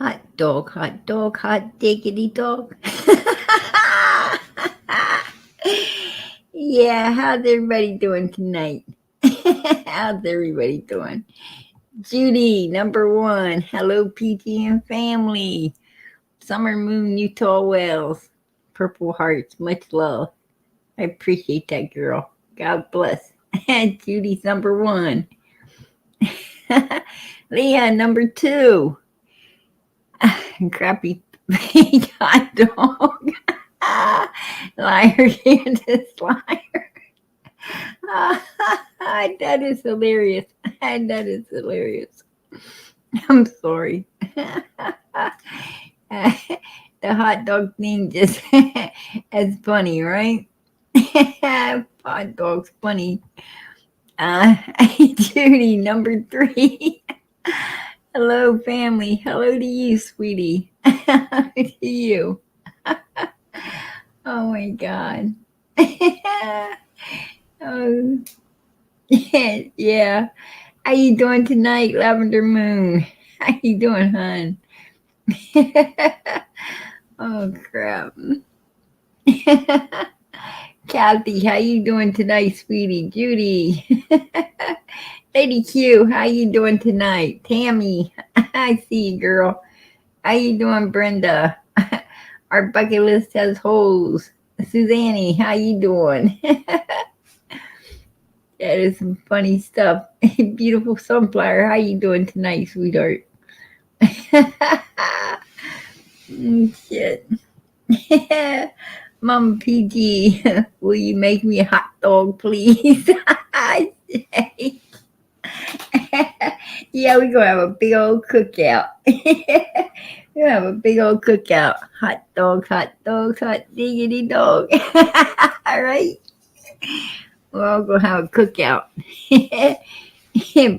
hot dog, hot diggity dog. Yeah, how's everybody doing tonight? How's everybody doing? Judy, number one. Hello, PGM family. Summer Moon, Utah Wells. Purple Hearts, much love. I appreciate that, girl. God bless. Judy's number one. Leah, number two. Crappy hot dog. Liar, Candus, liar. That is hilarious. That is hilarious. I'm sorry. The hot dog thing just is funny, right? Hot dog's funny. Judy, number three. Hello, family. Hello to you, sweetie. Hello to you. Oh my God. Oh, yeah. How you doing tonight, Lavender Moon? How you doing, hon? Oh crap. Kathy, how you doing tonight, sweetie? Judy. Lady Q, how you doing tonight? Tammy, I see you, girl. How you doing, Brenda? Our bucket list has holes. Suzanne, how you doing? That is some funny stuff. Beautiful sunflower, how you doing tonight, sweetheart? Shit. Mama PG, will you make me a hot dog, please? Yeah, we're gonna have a big old cookout. We're gonna have a big old cookout. Hot dogs, hot diggity dog. All right. We're all gonna have a cookout.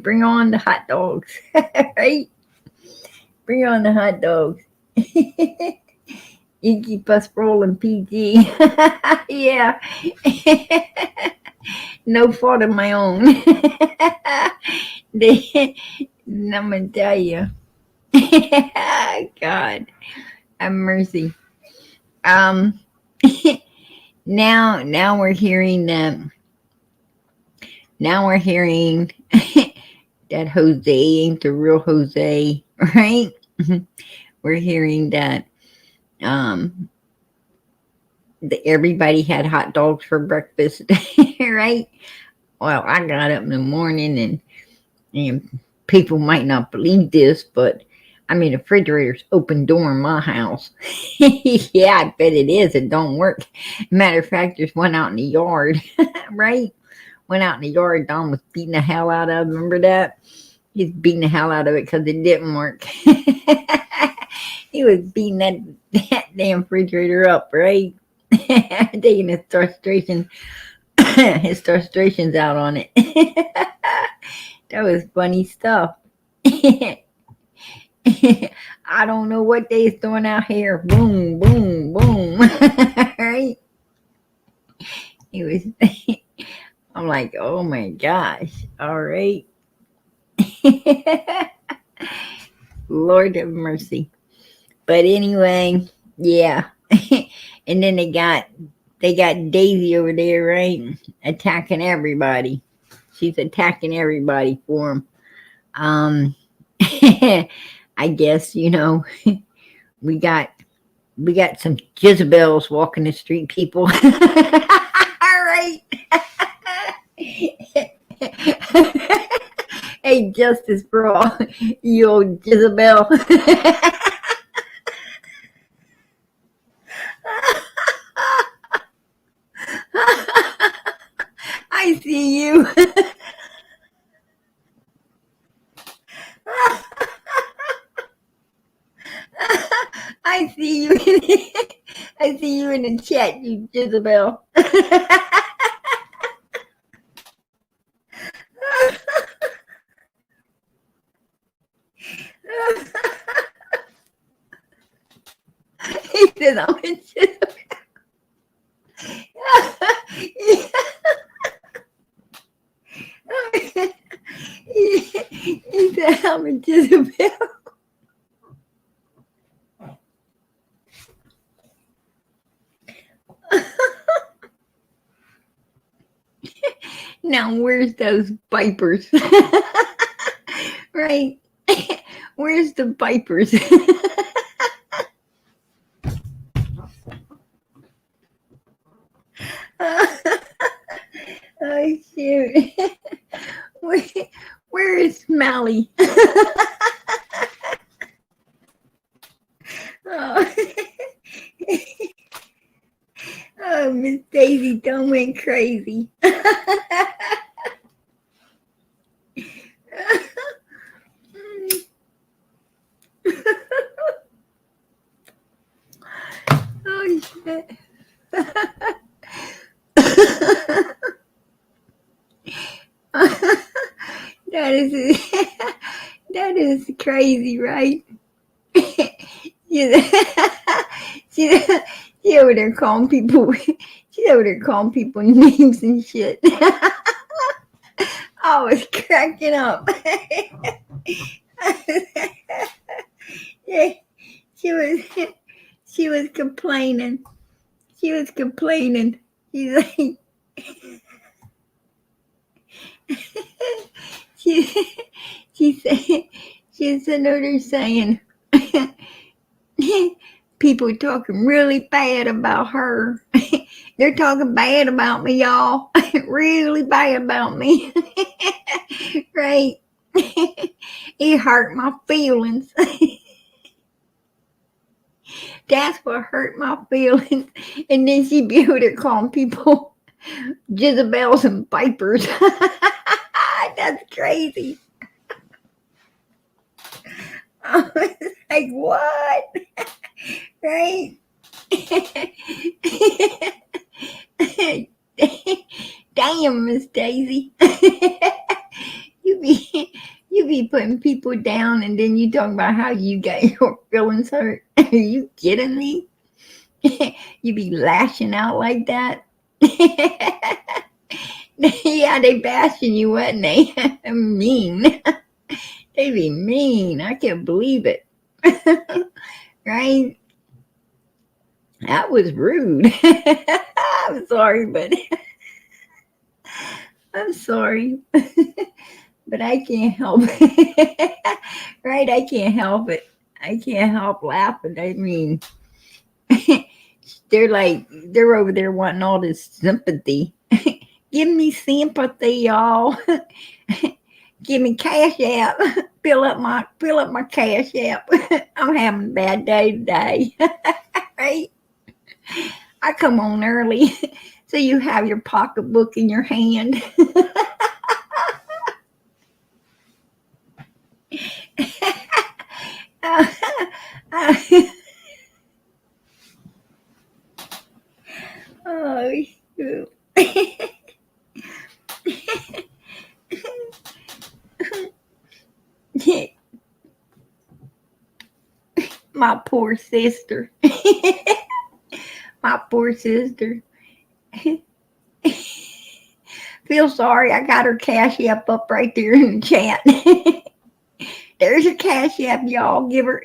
Bring on the hot dogs. Right? Bring on the hot dogs. You keep us rolling, PG. Yeah. No fault of my own. I'm gonna tell you. God, have mercy. Now we're hearing that. Now we're hearing that Jose ain't the real Jose, right? We're hearing that everybody had hot dogs for breakfast, right? Well, I got up in the morning and people might not believe this, but I mean, the refrigerator's open door in my house. Yeah, I bet it is. It don't work. Matter of fact, just went out in the yard, right? Went out in the yard. Don was beating the hell out of it. Remember that? He's beating the hell out of it because it didn't work. He was beating that damn refrigerator up, right? Taking his frustrations out on it. That was funny stuff. I don't know what they's doing out here. Boom, boom, boom. Right? It was. I'm like, oh my gosh. All right. Lord have mercy. But anyway, yeah. And then they got Daisy over there, right? Attacking everybody. She's attacking everybody for them. I guess, we got some Jezebels walking the street, people. All right. Hey, justice for all, you old Jezebel. I see you. I see you. I see you in the chat, you Jezebel. He says I'm a Jezebel. He said I'm a Jezebel. Now, where's those vipers? Right? Where's the vipers? Oh, shoot. Where, where is Smiley? Oh. Oh, Miss Daisy done went crazy. Oh, shit. That is that is crazy, right? She's, she's, she over there calling people. She's over there calling people names and shit. I was cracking up. Yeah, she was she was complaining. She was complaining. She's like she she said she's sitting over there saying people talking really bad about her. They're talking bad about me, y'all. Really bad about me. Right? It hurt my feelings. That's what hurt my feelings. And then she be over there calling people Jezebels and vipers. That's crazy. I was like, what? Right? Damn, Miss Daisy. You be putting people down and then you talking about how you got your feelings hurt. Are you kidding me? You be lashing out like that? Yeah, they bashing you, wasn't they? Mean. They be mean. I can't believe it. Right? That was rude. I'm sorry, but I'm sorry. But I can't help it. Right? I can't help it. I can't help laughing. I mean, they're over there wanting all this sympathy. Give me sympathy, y'all. Give me cash app. Fill up my cash app. I'm having a bad day today. Right? I come on early so you have your pocketbook in your hand. Oh, shoot. My poor sister. My poor sister. Feel sorry. I got her cash app up right there in the chat. There's your cash app, y'all. Give her,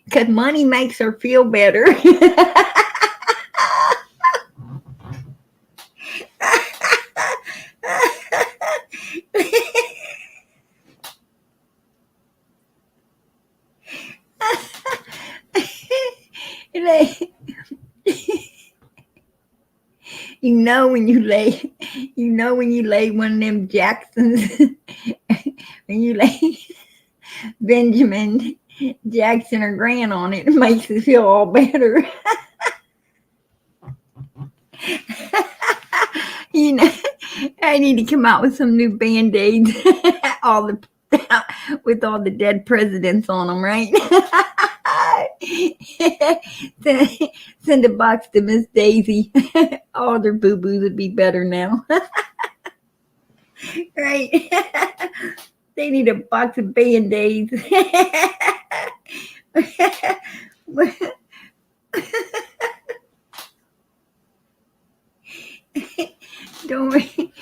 because money makes her feel better. You know when you lay one of them Jacksons, when you lay Benjamin Jackson or Grant on it, it makes it feel all better. You know, I need to come out with some new Band-Aids, with all the dead presidents on them, right? Send a box to Miss Daisy. All their boo-boos would be better now. Right? They need a box of Band-Aids. Don't worry.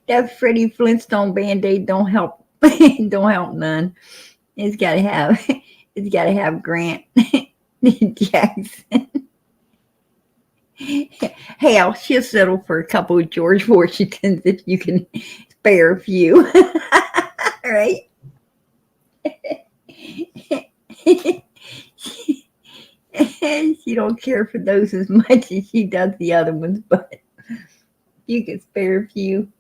That Freddie Flintstone Band-Aid don't help. Don't help none. It's gotta have Grant Jackson. Hey, I'll just settle for a couple of George Washingtons if you can spare a few. Right? She don't care for those as much as she does the other ones, but you can spare a few.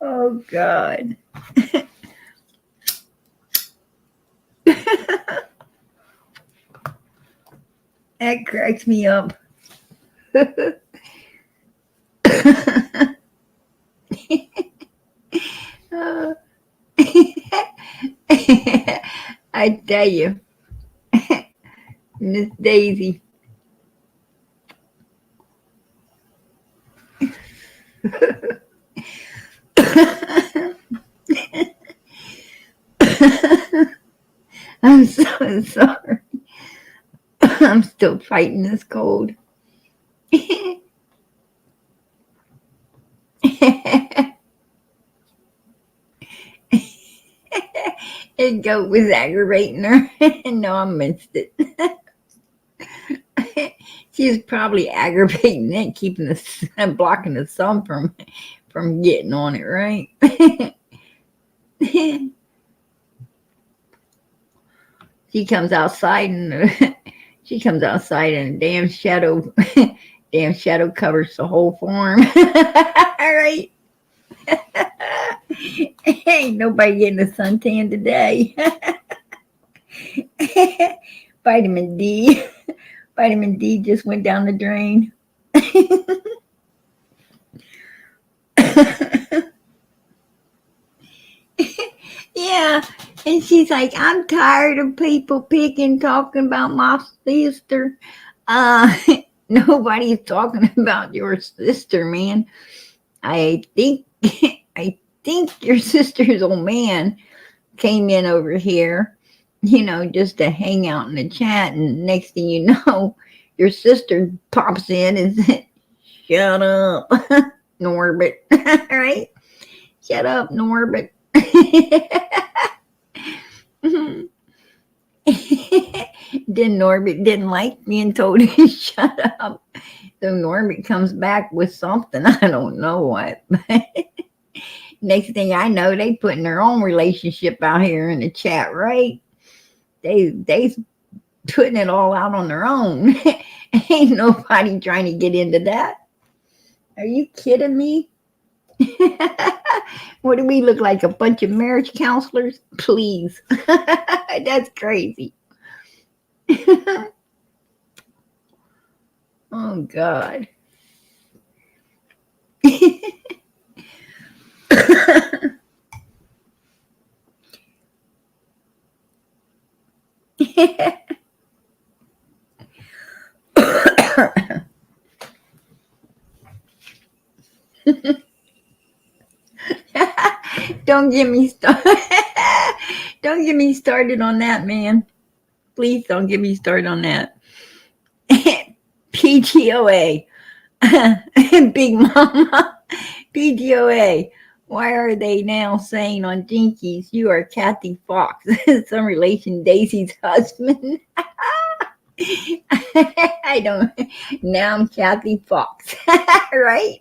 Oh God. That cracks me up. Uh, I tell you, Miss Daisy. I'm so sorry. I'm still fighting this cold. It goat was aggravating her. No, I missed it. She was probably aggravating it, keeping the blocking the sun from getting on it, right? She comes outside and she comes outside and a damn shadow, damn shadow covers the whole farm. All right. Ain't nobody getting a suntan today. Vitamin D. Vitamin D just went down the drain. Yeah. And she's like, I'm tired of people picking, talking about my sister. Uh, Nobody's talking about your sister, man. I think I think your sister's old man came in over here, just to hang out in the chat, and next thing you know, your sister pops in and said, shut up, Norbert. Right? Shut up, Norbert. Then Norbert didn't like being told to shut up. So Norbert comes back with something. I don't know what. Next thing I know, they putting their own relationship out here in the chat, right? They putting it all out on their own. Ain't nobody trying to get into that. Are you kidding me? What do we look like? A bunch of marriage counselors? Please. That's crazy. Oh God. Don't get me started. Don't get me started on that, man. Please don't get me started on that. PGOA. Big Mama. PGOA. Why are they now saying on Jinkies you are Kathy Fox? Some relation Daisy's husband. I don't. Now I'm Kathy Fox. Right?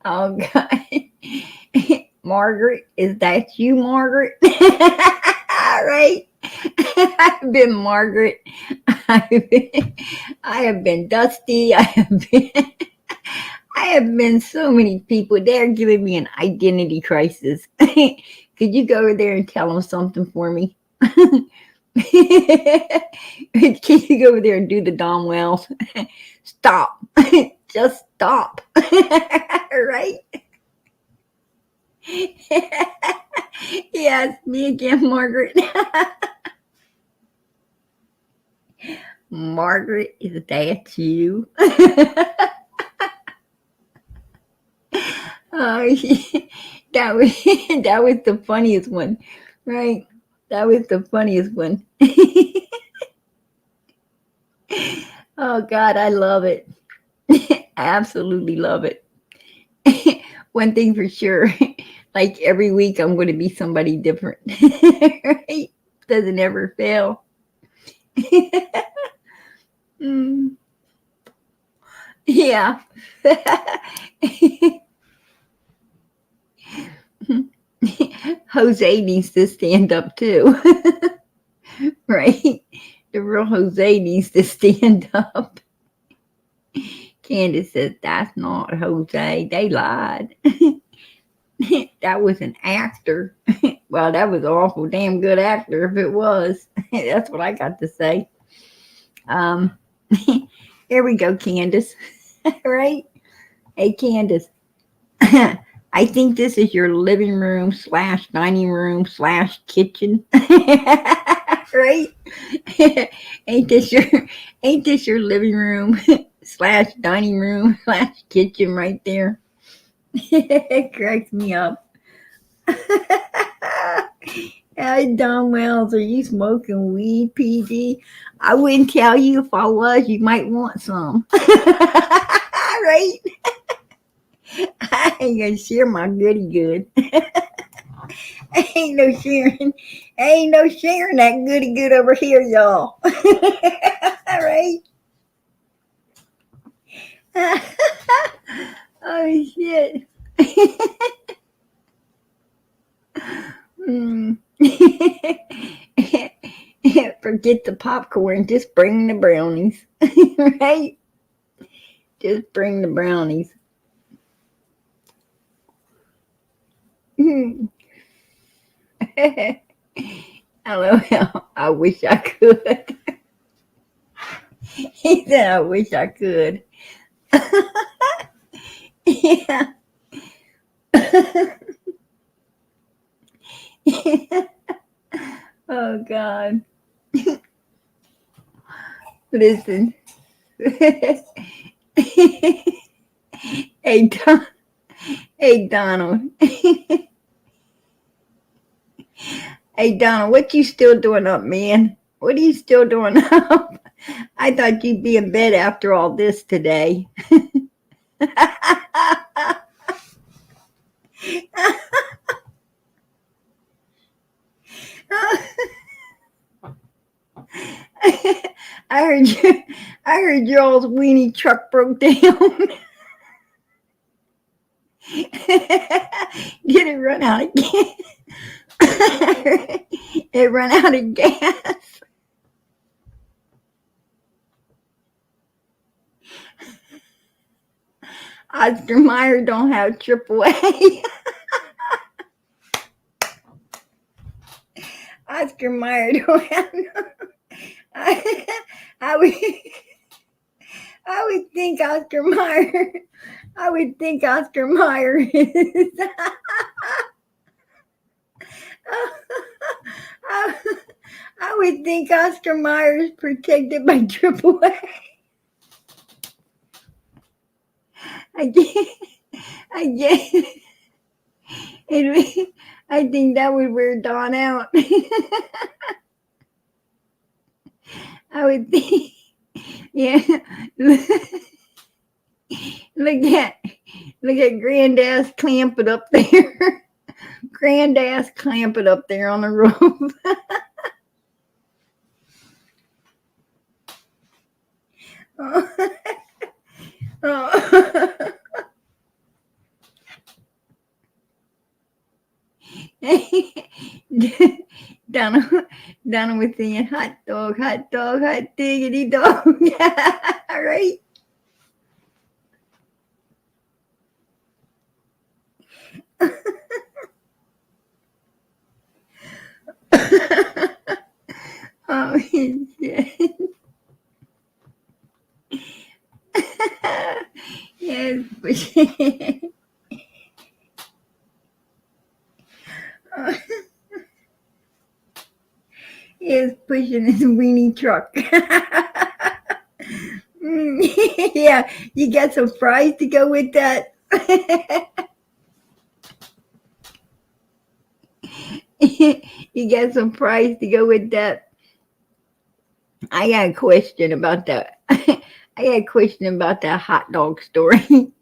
Oh God. Margaret, is that you, Margaret? Right? I've been Margaret. I have been Dusty. I have been so many people. They're giving me an identity crisis. Could you go over there and tell them something for me? Can you go over there and do the Dom Wells? Stop. Just stop. Right? Yes, me again, Margaret. Margaret, is that you? Oh, that was the funniest one, right? That was the funniest one. Oh God, I love it. I absolutely love it. One thing for sure, like every week I'm going to be somebody different. Right? doesn't ever fail. Mm, yeah. Jose needs to stand up too. Right? The real Jose needs to stand up. Candus says, that's not Jose. They lied. That was an actor. Well, that was an awful damn good actor if it was. That's what I got to say. Um, Here we go, Candus. Right? Hey, Candus. I think this is your living room / dining room / kitchen. Right? ain't this your living room / dining room / kitchen right there? It cracks me up. Hey, Don Wells, are you smoking weed, PG? I wouldn't tell you if I was. You might want some. Right? I ain't gonna share my goody good. Ain't no sharing that goody good over here, y'all. Right? Oh shit. Forget the popcorn, just bring the brownies. Right? Just bring the brownies. LOL, I wish I could. He said, I wish I could. Yeah. Oh, God. Listen. Hey, hey, Donald. Hey, Donald, what you still doing up, man? What are you still doing up? I thought you'd be in bed after all this today. I heard your old weenie truck broke down. Did it run out of gas? It ran out of gas. Oscar Mayer don't have AAA. Oscar Mayer don't have no. I would think Oscar Mayer. I would think Oscar Mayer is. I would think Oscar Mayer is protected by AAA. I guess. I think that would wear Dawn out. I would think. Yeah. Look at Grandass clamp it up there. Grandass clamp it up there on the roof. Oh. Donna was saying hot dog, hot diggity dog. All right. Oh shit. Yes, is pushing his weenie truck. Yeah, you got some fries to go with that. You got some fries to go with that. I got a question about that. I got a question about that hot dog story.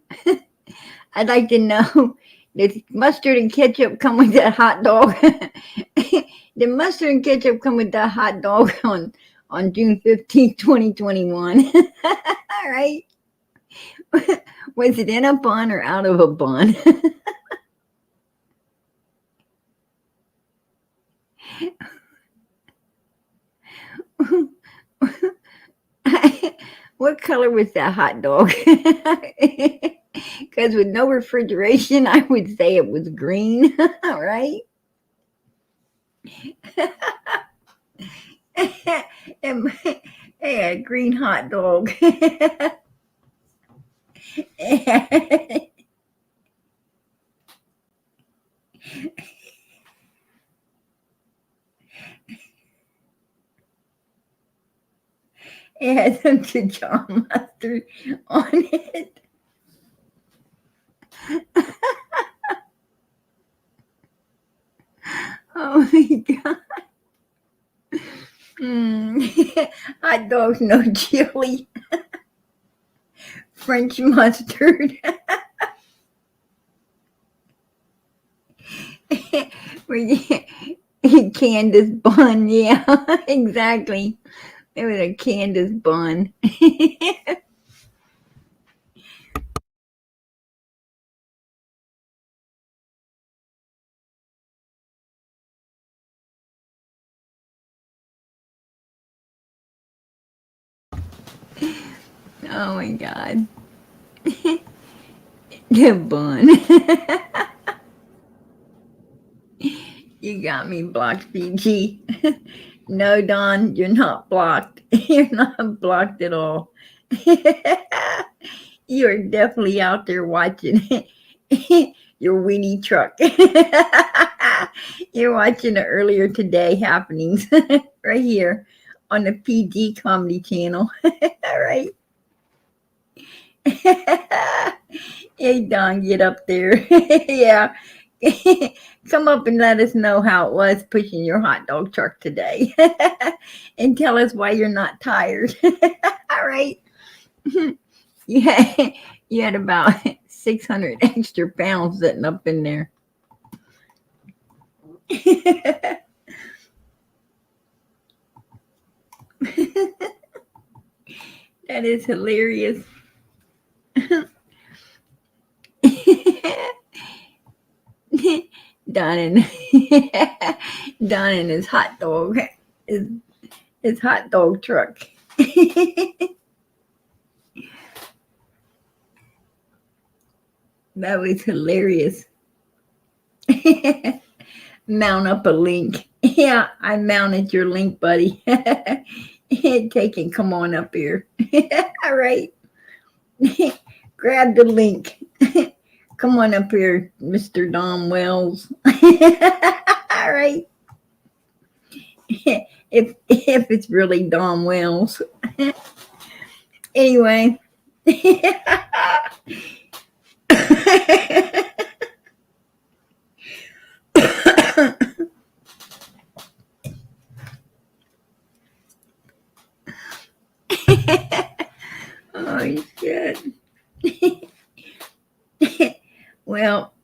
I'd like to know Does mustard and ketchup come with that hot dog? Did mustard and ketchup come with that hot dog on June 15th, 2021? All right. Was it in a bun or out of a bun? What color was that hot dog? Because with no refrigeration, I would say it was green, right? Yeah, green hot dog. It had some Dijon mustard on it. Oh my god. Hot dogs, no chili. French mustard. Candus bun, yeah, exactly. It was a Candus bun. Oh my god. The bun. You got me blocked, PG. No, Don, you're not blocked. You're not blocked at all. You're definitely out there watching your weenie truck. You're watching the earlier today happenings right here on the PG Comedy Channel. All right. Hey, Don, get up there. Yeah. Come up and let us know how it was pushing your hot dog truck today. And tell us why you're not tired. All right. Yeah, you had about 600 extra pounds sitting up in there. That is hilarious. Don and Don and his hot dog, his hot dog truck. That was hilarious. Mount up a link. Yeah, I mounted your link, buddy. Take and come on up here. All right. Grab the link. Come on up here, Mr. Don Wells. All right. If it's really Don Wells. Anyway. Oh shit. Well,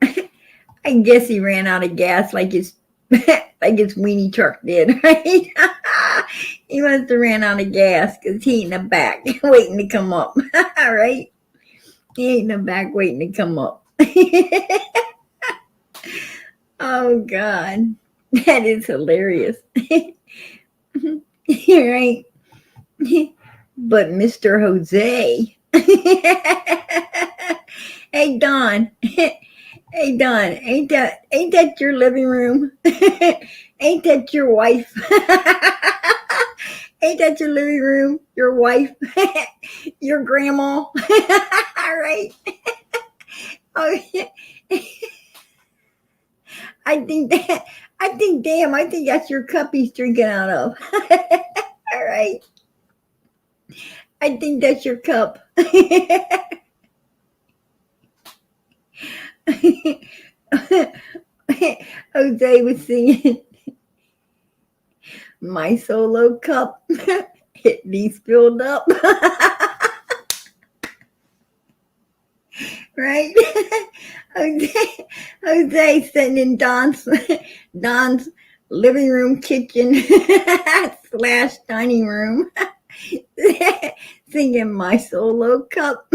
I guess he ran out of gas like his weenie truck did, right? He must have ran out of gas because he ain't in the back waiting to come up. All right. He ain't in the back waiting to come up. Oh God. That is hilarious. You're right. But Mr. Jose. Hey Don. Hey Don, ain't that your living room? Ain't that your wife? Ain't that your living room? Your wife? Your grandma? All right. Oh, I think that's your cup he's drinking out of. All right. I think that's your cup. Jose was singing My Solo Cup. It needs filled up. right? Jose sitting in Don's living room, kitchen slash dining room, singing my solo cup.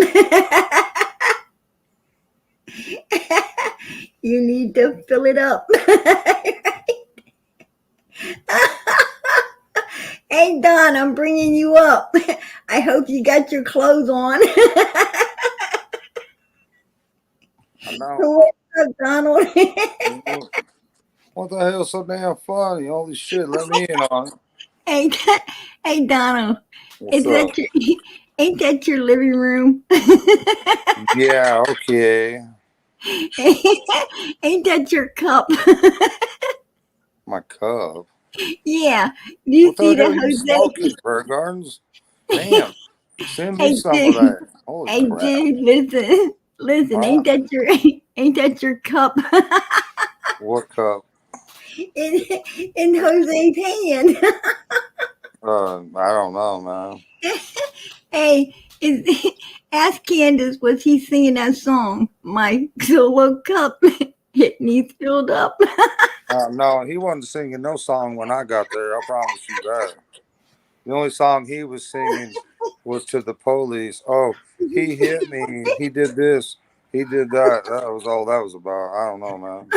You need to fill it up. Hey Don, I'm bringing you up. I hope you got your clothes on. I know. What's up, Donald? What the hell's so damn funny? Holy shit, let me in on it. hey, hey, Donald. What's Is up? that your? Ain't that your living room? Yeah, okay. Ain't that your cup? My cup. Yeah. Do you What the see the hell are you Jose? smoking, Bird Gardens? Damn. Send me Hey, some of dude. that. Holy Hey, crap. dude. Listen. Listen. Huh? Ain't that your cup What cup? in in Jose's hand? I don't know, man. Hey, ask Candus, was he singing that song? My solo cup, it needs filled up. No, he wasn't singing no song when I got there. I promise you that. The only song he was singing was to the police. Oh, he hit me. He did this. He did that. That was all that was about. I don't know, man.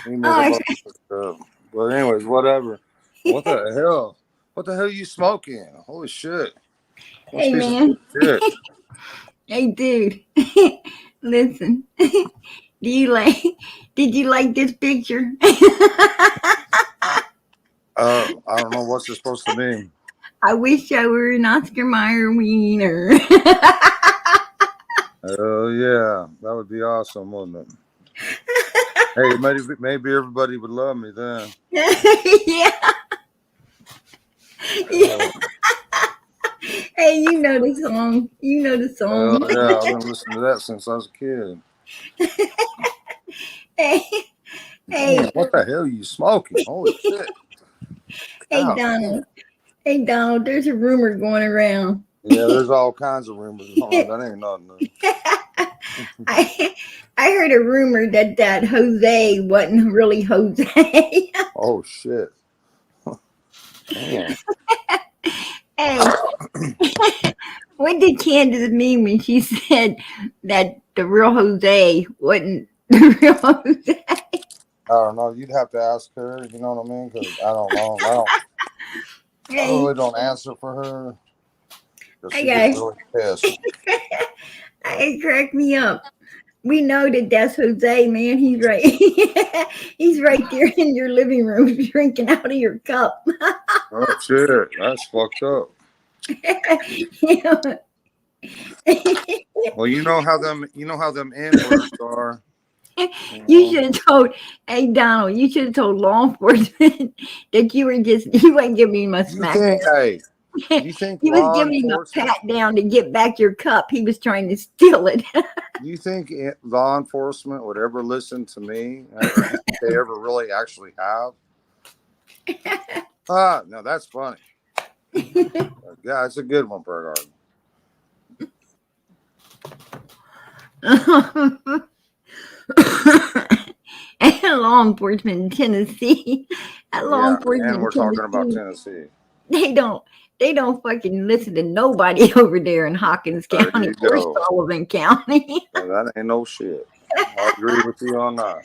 He made a Oh, bunch of stuff. But anyways, whatever. What the hell? What the hell are you smoking? Holy shit. Must hey be some man, good shit. hey dude, listen. Do you like? Did you like this picture? I don't know what's it supposed to mean. I wish I were an Oscar Mayer wiener. Oh yeah, that would be awesome, wouldn't it? Hey, maybe everybody would love me then. Yeah, yeah. Uh, Hey, you know the song. You know the Hell song. yeah, I've been listening to that since I was a kid. Hey, Damn, hey, what the hell are you smoking? Holy shit. hey, God damn. Donald. Hey, Donald. There's a rumor going around. Yeah, there's all kinds of rumors going on. That ain't nothing I I heard a rumor that Jose wasn't really Jose. Oh shit. Damn. Hey, what did Candace mean when she said that the real Jose wasn't the real Jose? I don't know. You'd have to ask her. You know what I mean? Because I don't know. I Hey, really don't answer for her because she gets okay, really pissed. it cracked me up. We know that that's Jose, man. He's right. He's right there in your living room drinking out of your cup. Oh shit, that's fucked up. You Well, you know how them N words are. You You know. should have told, hey Donald, you should have told law enforcement that you weren't giving him a You smack think? down. Hey, you think You was law giving him a enforcement? pat down to get back your cup. He was trying to steal it. You think law enforcement would ever listen to me, or do you think they ever really actually have? Ah, no, that's funny. Yeah, it's a good one, Bernard. And law enforcement in Tennessee, at law Yeah, and enforcement we're in talking about Tennessee, Tennessee. they don't they don't fucking listen to nobody over there in Hawkins There County you or go. Sullivan County. That ain't no shit. I agree with you on that.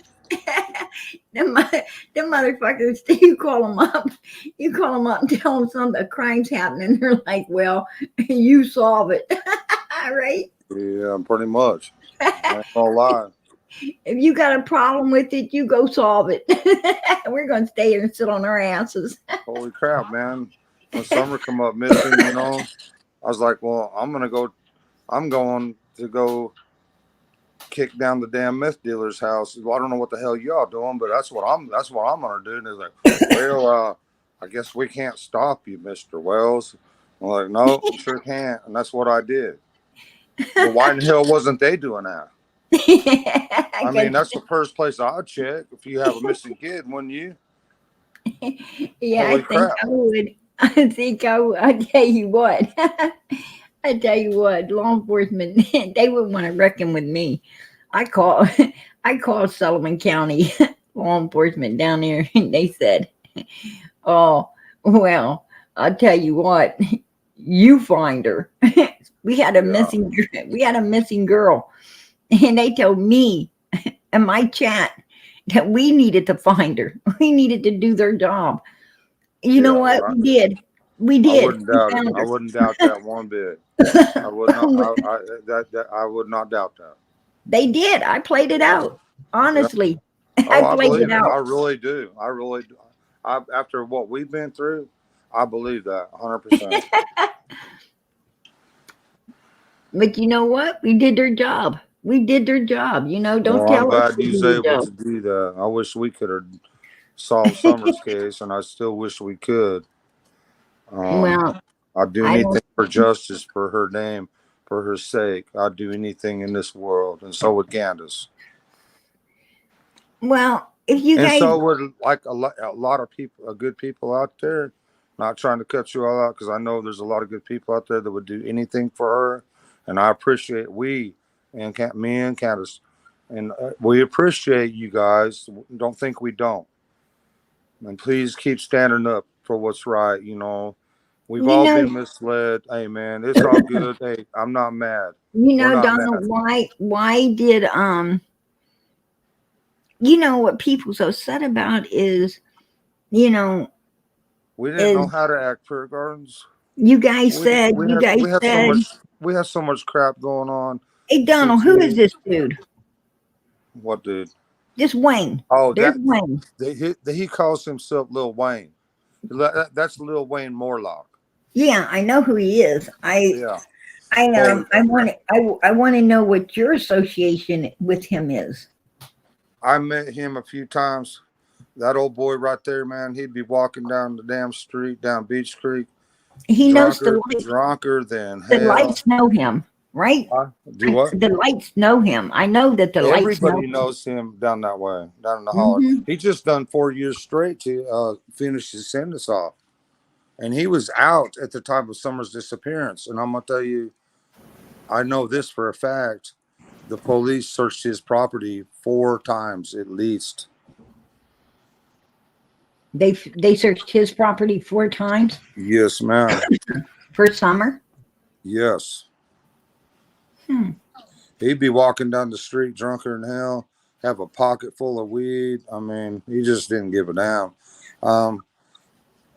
them, them motherfuckers, you call them up and tell them a crime's happening. They're like, well, you solve it. Right? Yeah, pretty much. I ain't gonna lie. If you got a problem with it, you go solve it. We're going to stay here and sit on our asses. Holy crap, man. When Summer come up missing, I was like, well, I'm going to go kick down the damn meth dealer's house. Well, I don't know what the hell y'all doing, but that's what I'm gonna do. And they're like, well, I guess we can't stop you, Mr. Wells. I'm like, no, you sure can't. And that's what I did. Well, why in the hell wasn't they doing that? I mean, that's the first place I'd check if you have a missing kid, wouldn't you? Yeah, I Holy think crap. I would. I think I would. I tell you what. I tell you what, law enforcement, they would want to reckon with me. I call, I called Sullivan County law enforcement down there, and they said, "Oh, well, I'll tell you what, you find her." we had a Yeah, missing, we had a missing girl, and they told me in my chat that we needed to find her. We needed to do their job. You know yeah. what? Well, We did. We I did. wouldn't We doubt it. found I her. wouldn't doubt that one bit. I would not. That I would not doubt that. They did. I played it Yeah, out. yeah. Honestly, Oh, I I played it believe it. I out. really do. I really do. After what we've been through, I believe that 100%. But you know what? We did their job. We did their job. Don't Well, I'm tell us glad to you was do their able job. to do that. I wish we could have solved Summer's case, and I still wish we could. Um, Well, I'd do I don't. anything for justice, for her name, for her sake. I'd do anything in this world, and so would Candus. Well, if you And guys, so would like a lot of people, good people out there. Not trying to cut you all out because I know there's a lot of good people out there that would do anything for her, and I appreciate me and Candace, and we appreciate you guys. Don't think we don't, and please keep standing up for what's right. We've you all know, been misled. Hey man, it's all good. Hey, I'm not mad. We're not Donald, mad. why did what people so upset about is, you know, We didn't know is how to act, Prayer Gardens. you guys We said, we you had guys we had so said, much we had so much crap going on hey Donald, since who is we this dude? what dude? This Wayne. Oh, There's Wayne. he calls himself Lil Wayne. That's Lil Wayne Morlock. Yeah, I know who he is. Yeah. Holy. I want to know what your association with him is. I met him a few times. That old boy right there, man. He'd be walking down the damn street down Beach Creek, He knows drunker than the hell. lights know him, right? Do what? The lights know him. I know that the lights know Everybody knows him down that way, down in the him. holler. Hmm. He just done 4 years straight to finish his sentence off. And he was out at the time of Summer's disappearance. And I'm going to tell you, I know this for a fact. The police searched his property 4 times at least. They searched his property 4 times Yes, ma'am. for Summer. Yes. Hmm. He'd be walking down the street drunker than hell, have a pocket full of weed. I mean, he just didn't give a damn.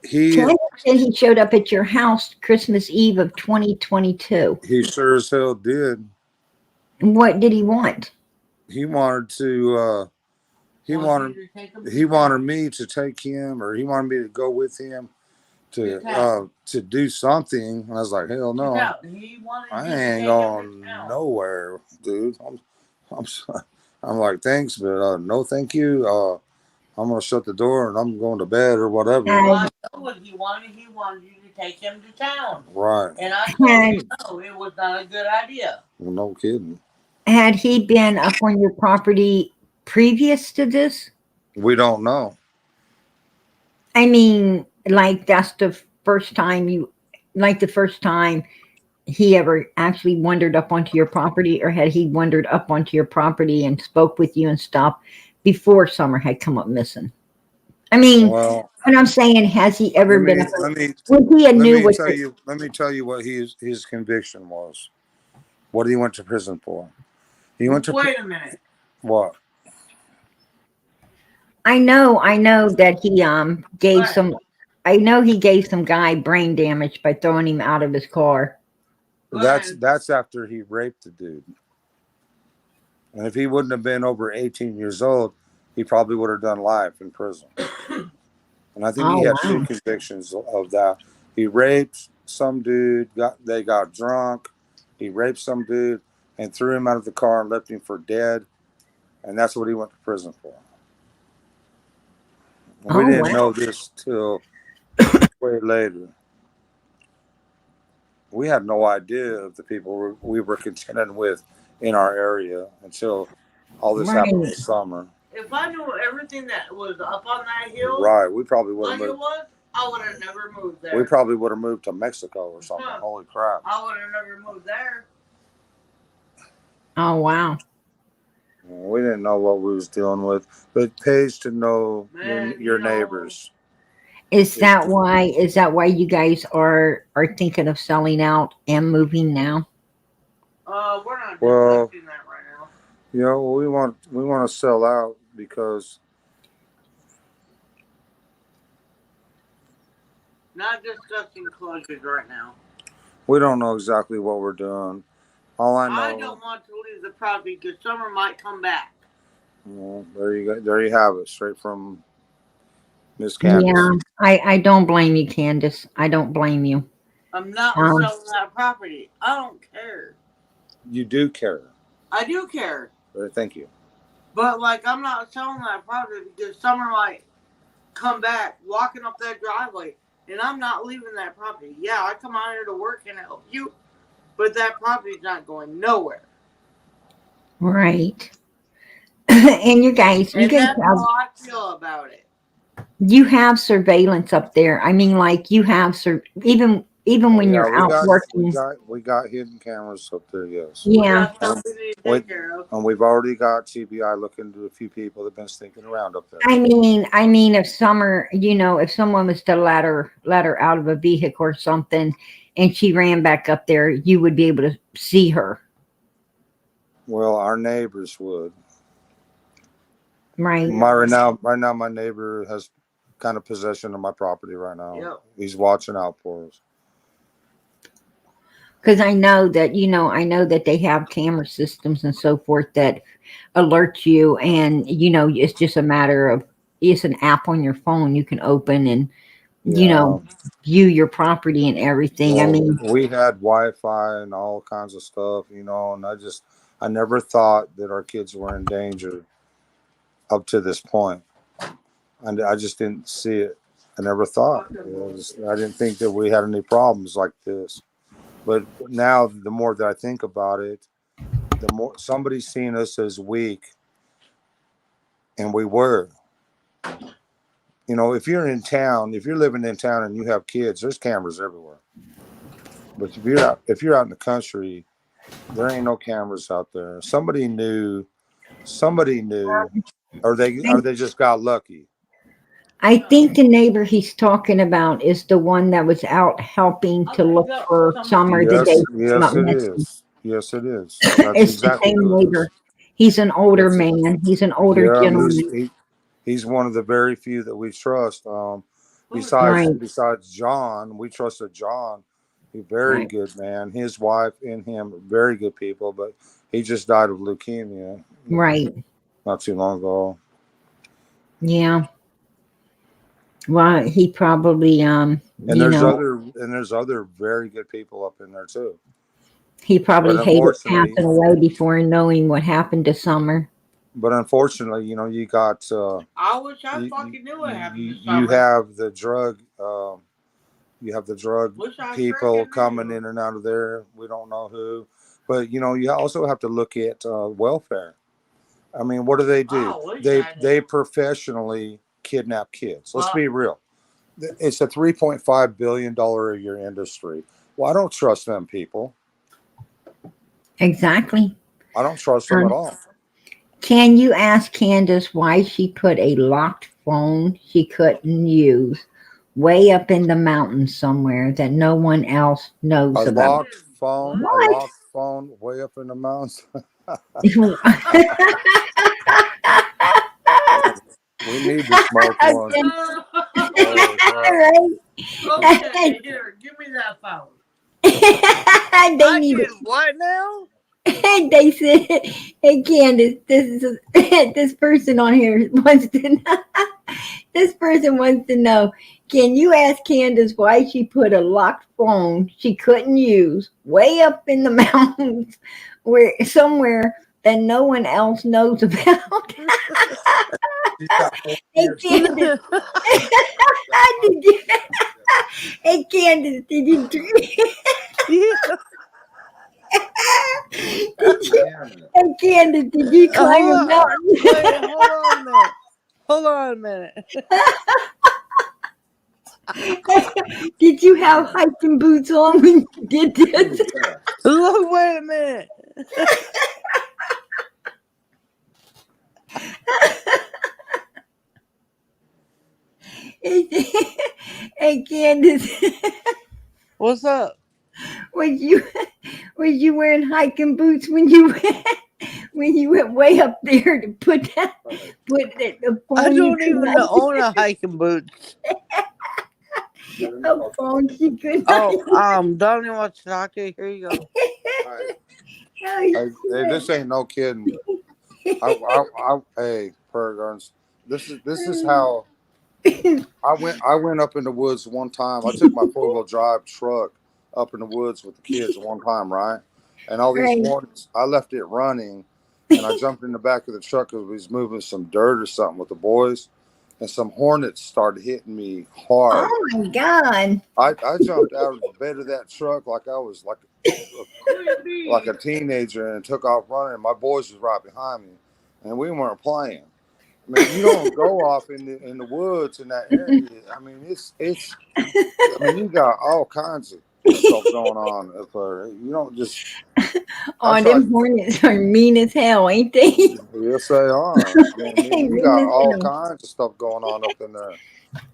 He Candus said he showed up at your house Christmas Eve of 2022. he sure as hell did. What did he want? He wanted to he wanted me to take him, or he wanted me to go with him to do something. And I was like, hell no, I ain't going nowhere, dude. I'm I'm like, thanks, but no, thank you. I'm gonna shut the door and I'm going to bed or whatever. Well, I know what he wanted. He wanted you to take him to town. Right. And I told him no, it was not a good idea. Well, no kidding. Had he been up on your property previous to this? We don't know. I mean, like that's the first time the first time he ever actually wandered up onto your property, or had he wandered up onto your property and spoke with you and stuff before Summer had come up missing? I mean, Well, what I'm saying, has he ever let been? me let me Was he a let new? me tell you what his conviction was. What he went to prison for? He went to Wait a minute. What? I know that he gave some. I know he gave some guy brain damage by throwing him out of his car. That's after he raped the dude. And if he wouldn't have been over 18 years old, he probably would have done life in prison. And I think he had 2 convictions of that. He raped some dude. They got drunk. He raped some dude and threw him out of the car and left him for dead. And that's what he went to prison for. And we didn't know this till way later. We had no idea of the people we were contending with in our area until all this happened this summer. If I knew everything that was up on that hill, Right, we probably would have. you know what? I would have never moved there. We probably would have moved to Mexico or something. Huh. Holy crap. I would have never moved there. Oh, wow. We didn't know what we was dealing with, but it pays to know Man, your you know. neighbors. Is that why you guys are thinking of selling out and moving now? We're not Well, discussing that right now. You know, we want to sell out because Not discussing closures right now. we don't know exactly what we're doing. All I know. I don't want to leave the property because summer might come back. Well, there you go. There you have it, straight from Miss Candus. Yeah, I don't blame you, Candace. I don't blame you. I'm not selling that property. I don't care. You do care. I do care. Thank you. But, like, I'm not selling that property because summer might come back walking up that driveway, and I'm not leaving that property. Yeah, I come out here to work and help you, but that property's not going nowhere. Right. And you guys That's have, how I feel about it. You have surveillance up there. I mean, like you have even when you're out working. We got hidden cameras up there. Yes. Yeah. And we've already got TBI looking into a few people that've been sneaking around up there. I mean, if if someone was to let her out of a vehicle or something, and she ran back up there, you would be able to see her. Well, our neighbors would. Right. Right now, my neighbor has kind of possession of my property right now. Yep. He's watching out for us. Because I know that they have camera systems and so forth that alert you, and it's just a matter of it's an app on your phone you can open and view your property and everything. Well, I mean, we had Wi-Fi and all kinds of stuff, and I never thought that our kids were in danger up to this point. And I just didn't see it. I never thought. I didn't think that we had any problems like this. But now, the more that I think about it, the more somebody's seeing us as weak, and we were. If you're in town, if you're living in town and you have kids, there's cameras everywhere. But if you're out in the country, there ain't no cameras out there. Somebody knew, or they just got lucky. I think the neighbor he's talking about is the one that was out helping to look for Summer. Yes, it is. Yes, it is. That's it's exactly the same neighbor. He's an older man. He's an older gentleman. He's one of the very few that we trust. Besides John, we trusted John. He's a very good man. His wife and him are very good people, but he just died of leukemia. Right. Not too long ago. Yeah. Well, he probably and there's other very good people up in there too. He probably hated passing away before knowing what happened to Summer. But unfortunately, you got. I wish I fucking knew what happened to Summer. You have the drug. You have the drug people coming in and out of there. We don't know who, but you also have to look at welfare. I mean, what do? They professionally kidnap kids. Let's be real. It's a $3.5 billion a year industry. Well, I don't trust them people. Exactly. I don't trust them at all. Can you ask Candus why she put a locked phone she couldn't use way up in the mountains somewhere that no one else knows about? A locked phone way up in the mountains? We need to smoke one. Okay, here, give me that phone. They need what now? They said, "Hey, Candus, this person on here wants to know. This person wants to know. Can you ask Candus why she put a locked phone she couldn't use way up in the mountains, somewhere that no one else knows about?" Hey, Candus, hey, Candus, did you Hey, Candus, did you climb a mountain? Wait, hold on a minute. Did you have hiking boots on when you did this? Look, wait a minute. Hey, Candace, What's up? was you wearing hiking boots when you went way up there to put the I phone you don't could even own a hiking boots. a phone you could Oh, Donnie wants to talk to you. Here you go. Hey, this ain't no kidding. Hey, Peregrines, this is how I went up in the woods one time. I took my 4-wheel drive truck up in the woods with the kids one time, right? And all these Right. hornets, I left it running, and I jumped in the back of the truck because we was moving some dirt or something with the boys, and some hornets started hitting me hard. Oh my God. I jumped out of the bed of that truck like I was like a teenager and took off running. My boys was right behind me, and we weren't playing. I mean, you don't go off in the woods in that area. I mean, it's. I mean, you got all kinds of stuff going on up there. You don't just. I Oh, tried. them hornets are mean as hell, ain't they? Yes, they are. I mean, you Mean got as all hell. kinds of stuff going on up in there.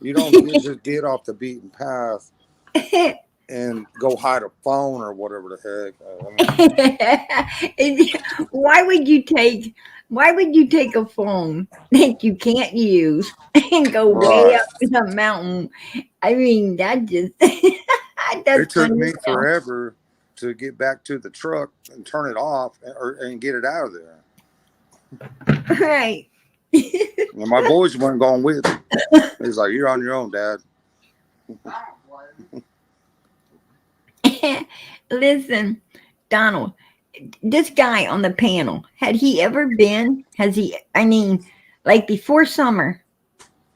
You don't just get off the beaten path and go hide a phone or whatever the heck. I mean, Why would you take a phone that you can't use and go way right. up in a mountain? I mean, that just that's It took funny me as hell. forever to get back to the truck and turn it off and get it out of there. Right. And my boys weren't going with me. He's like, "You're on your own, Dad." Listen, Donald, this guy on the panel, had he ever been, has he, I mean, like before summer,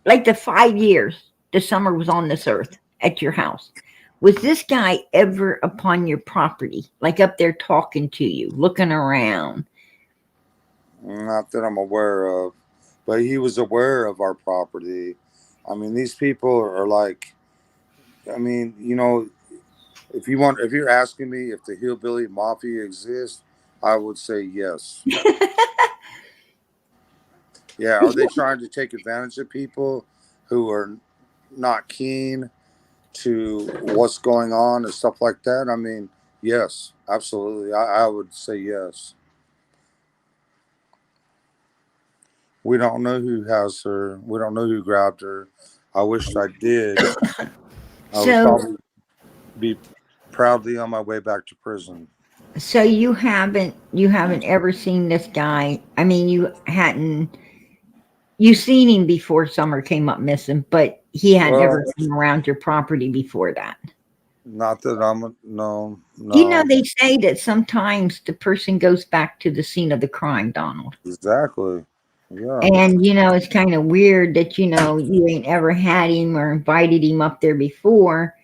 like the 5 years the summer was on this earth at your house, was this guy ever upon your property, like up there talking to you, looking around? Not that I'm aware of, but he was aware of our property. I mean, these people are like, I mean, if you're asking me if the hillbilly mafia exists, I would say yes. Yeah, are they trying to take advantage of people who are not keen to what's going on and stuff like that? I mean, yes, absolutely. I would say yes. We don't know who has her. We don't know who grabbed her. I wished I did. I would So, probably be proudly on my way back to prison. so you haven't ever seen this guy. I mean, you seen him before summer came up missing, but he hadn't ever Well, been around your property before that. not that no, You know, no, they say that sometimes the person goes back to the scene of the crime, Donald. exactly. Yeah. And, it's kind of weird that, you ain't ever had him or invited him up there before.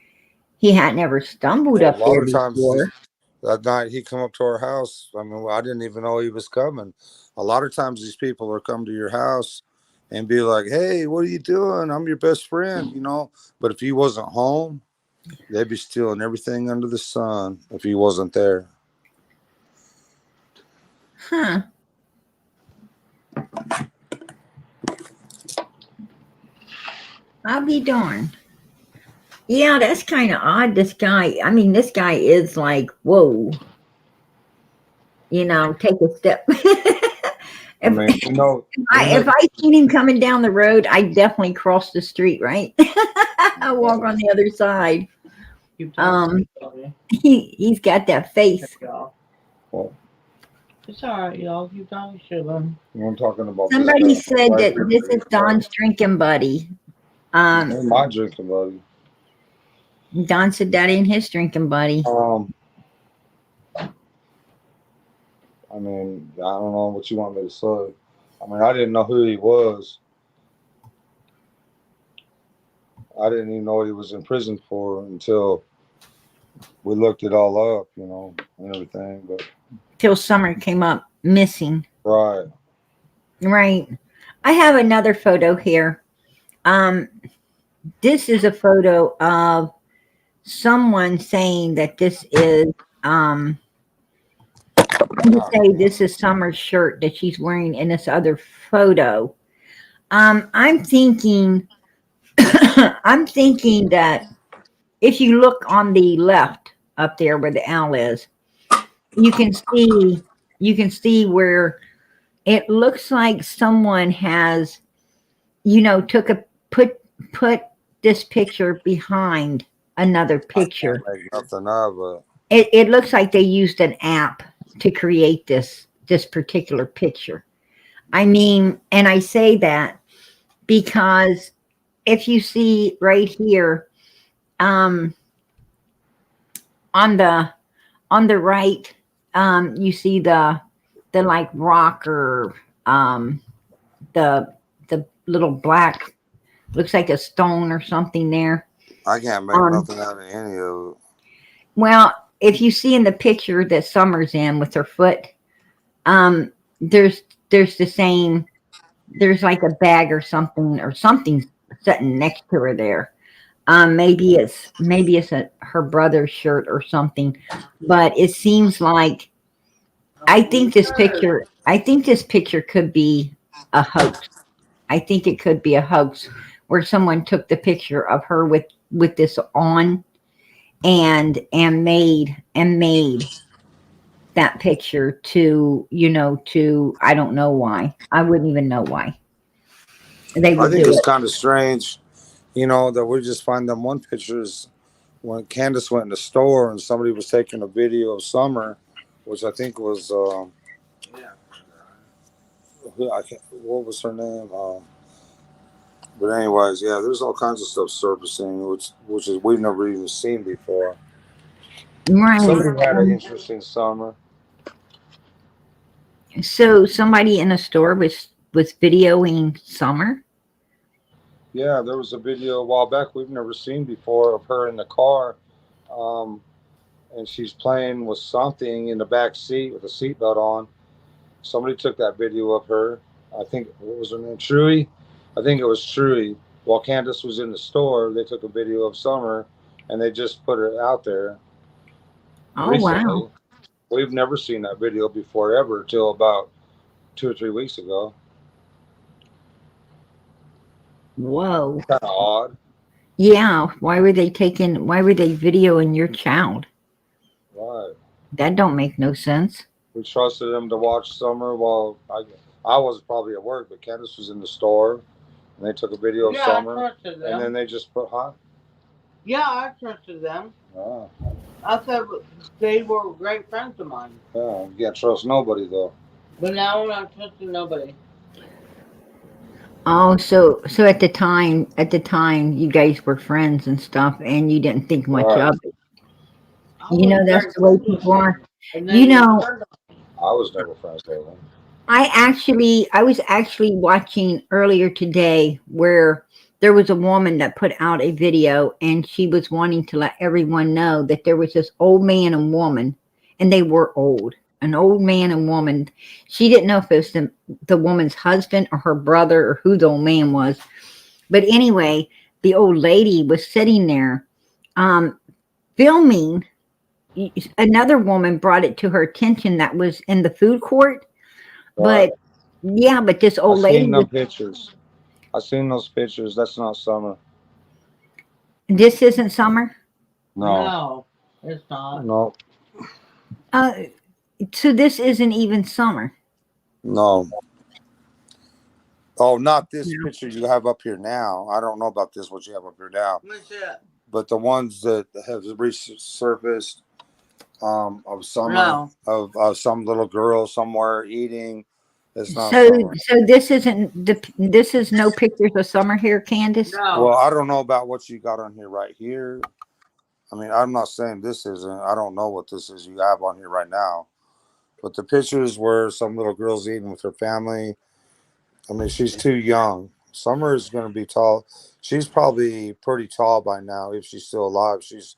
He hadn't ever stumbled Well, a up lot there of times before. that night he come up to our house. I mean, I didn't even know he was coming. A lot of times these people are come to your house and be like, "Hey, what are you doing? I'm your best friend." But if he wasn't home, they'd be stealing everything under the sun if he wasn't there. Huh. I'll be darned. Yeah, that's kind of odd. This guy is like, whoa, take a step. I if, mean, if I seen him coming down the road, I definitely cross the street, right? I walk on the other side. He's got that face. Well, It's all right, y'all. You probably should learn. I'm talking about Somebody this said right that here. this is Don's drinking buddy. My drinking buddy. Don said that ain't his drinking buddy. I mean, I don't know what you want me to say. I mean, I didn't know who he was. I didn't even know what he was in prison for until we looked it all up, and everything. But Till summer came up missing. right. Right. I have another photo here. this is a photo of someone saying that this is you say this is Summer's shirt that she's wearing in this other photo. I'm thinking I'm thinking that if you look on the left up there where the owl is, you can see where it looks like someone has, took a put this picture behind another I can't picture. make nothing of it. It looks like they used an app to create this particular picture. I mean, and I say that because if you see right here, um, on the right, you see the like rock or the little black, looks like a stone or something there. I can't make nothing out of any of it. Well, if you see in the picture that Summer's in with her foot, there's the same. There's like a bag or something sitting next to her there. Maybe it's her brother's shirt or something, but it seems like I think this picture could be a hoax. I think it could be a hoax where someone took the picture of her with this on and made that picture to I don't know why. I wouldn't even know why they would I think do it's it. kind of strange, that we just find them one pictures when Candus went in the store and somebody was taking a video of Summer, which I think was what was her name? But anyways, yeah, there's all kinds of stuff surfacing, which is we've never even seen before. Right. Somebody had an interesting summer. So somebody in a store was videoing Summer. Yeah, there was a video a while back we've never seen before of her in the car, and she's playing with something in the back seat with a seatbelt on. Somebody took that video of her. I think, what was her name? Truey? I think it was Truey. While Candus was in the store, they took a video of Summer and they just put it out there recently. Wow. We've never seen that video before ever till about 2 or 3 weeks ago. Whoa. Kind of odd. Yeah. Why were they videoing your child? Right. That don't make no sense. We trusted them to watch Summer while I was probably at work, but Candus was in the store and they took a video of Summer. I trusted them. And then they just put Yeah, I trusted them. Oh. I thought they were great friends of mine. Yeah, you can't trust nobody though. But now I'm not trusting nobody. Oh, so at the time you guys were friends and stuff and you didn't think much of it. That's the way people are. I was never friends with them. I was actually watching earlier today where there was a woman that put out a video and she was wanting to let everyone know that there was this old man and woman, and they were old, an old man and woman. She didn't know if it was the woman's husband or her brother or who the old man was. But anyway, the old lady was sitting there filming. Another woman brought it to her attention that was in the food court. Right. But this old lady. I seen those pictures. That's not Summer. This isn't Summer? No, it's not. No. So this isn't even Summer? No. Oh, not this picture you have up here now. I don't know about this, what you have up here now. What's that? But the ones that have resurfaced of Summer, of some little girl somewhere eating. It's not Summer. So this is no pictures of Summer here, Candus? No. Well, I don't know about what you got on here right here. I mean, I'm not saying this isn't. I don't know what this is you have on here right now. But the pictures where some little girl's eating with her family. I mean, she's too young. Summer is going to be tall. She's probably pretty tall by now. If she's still alive, she's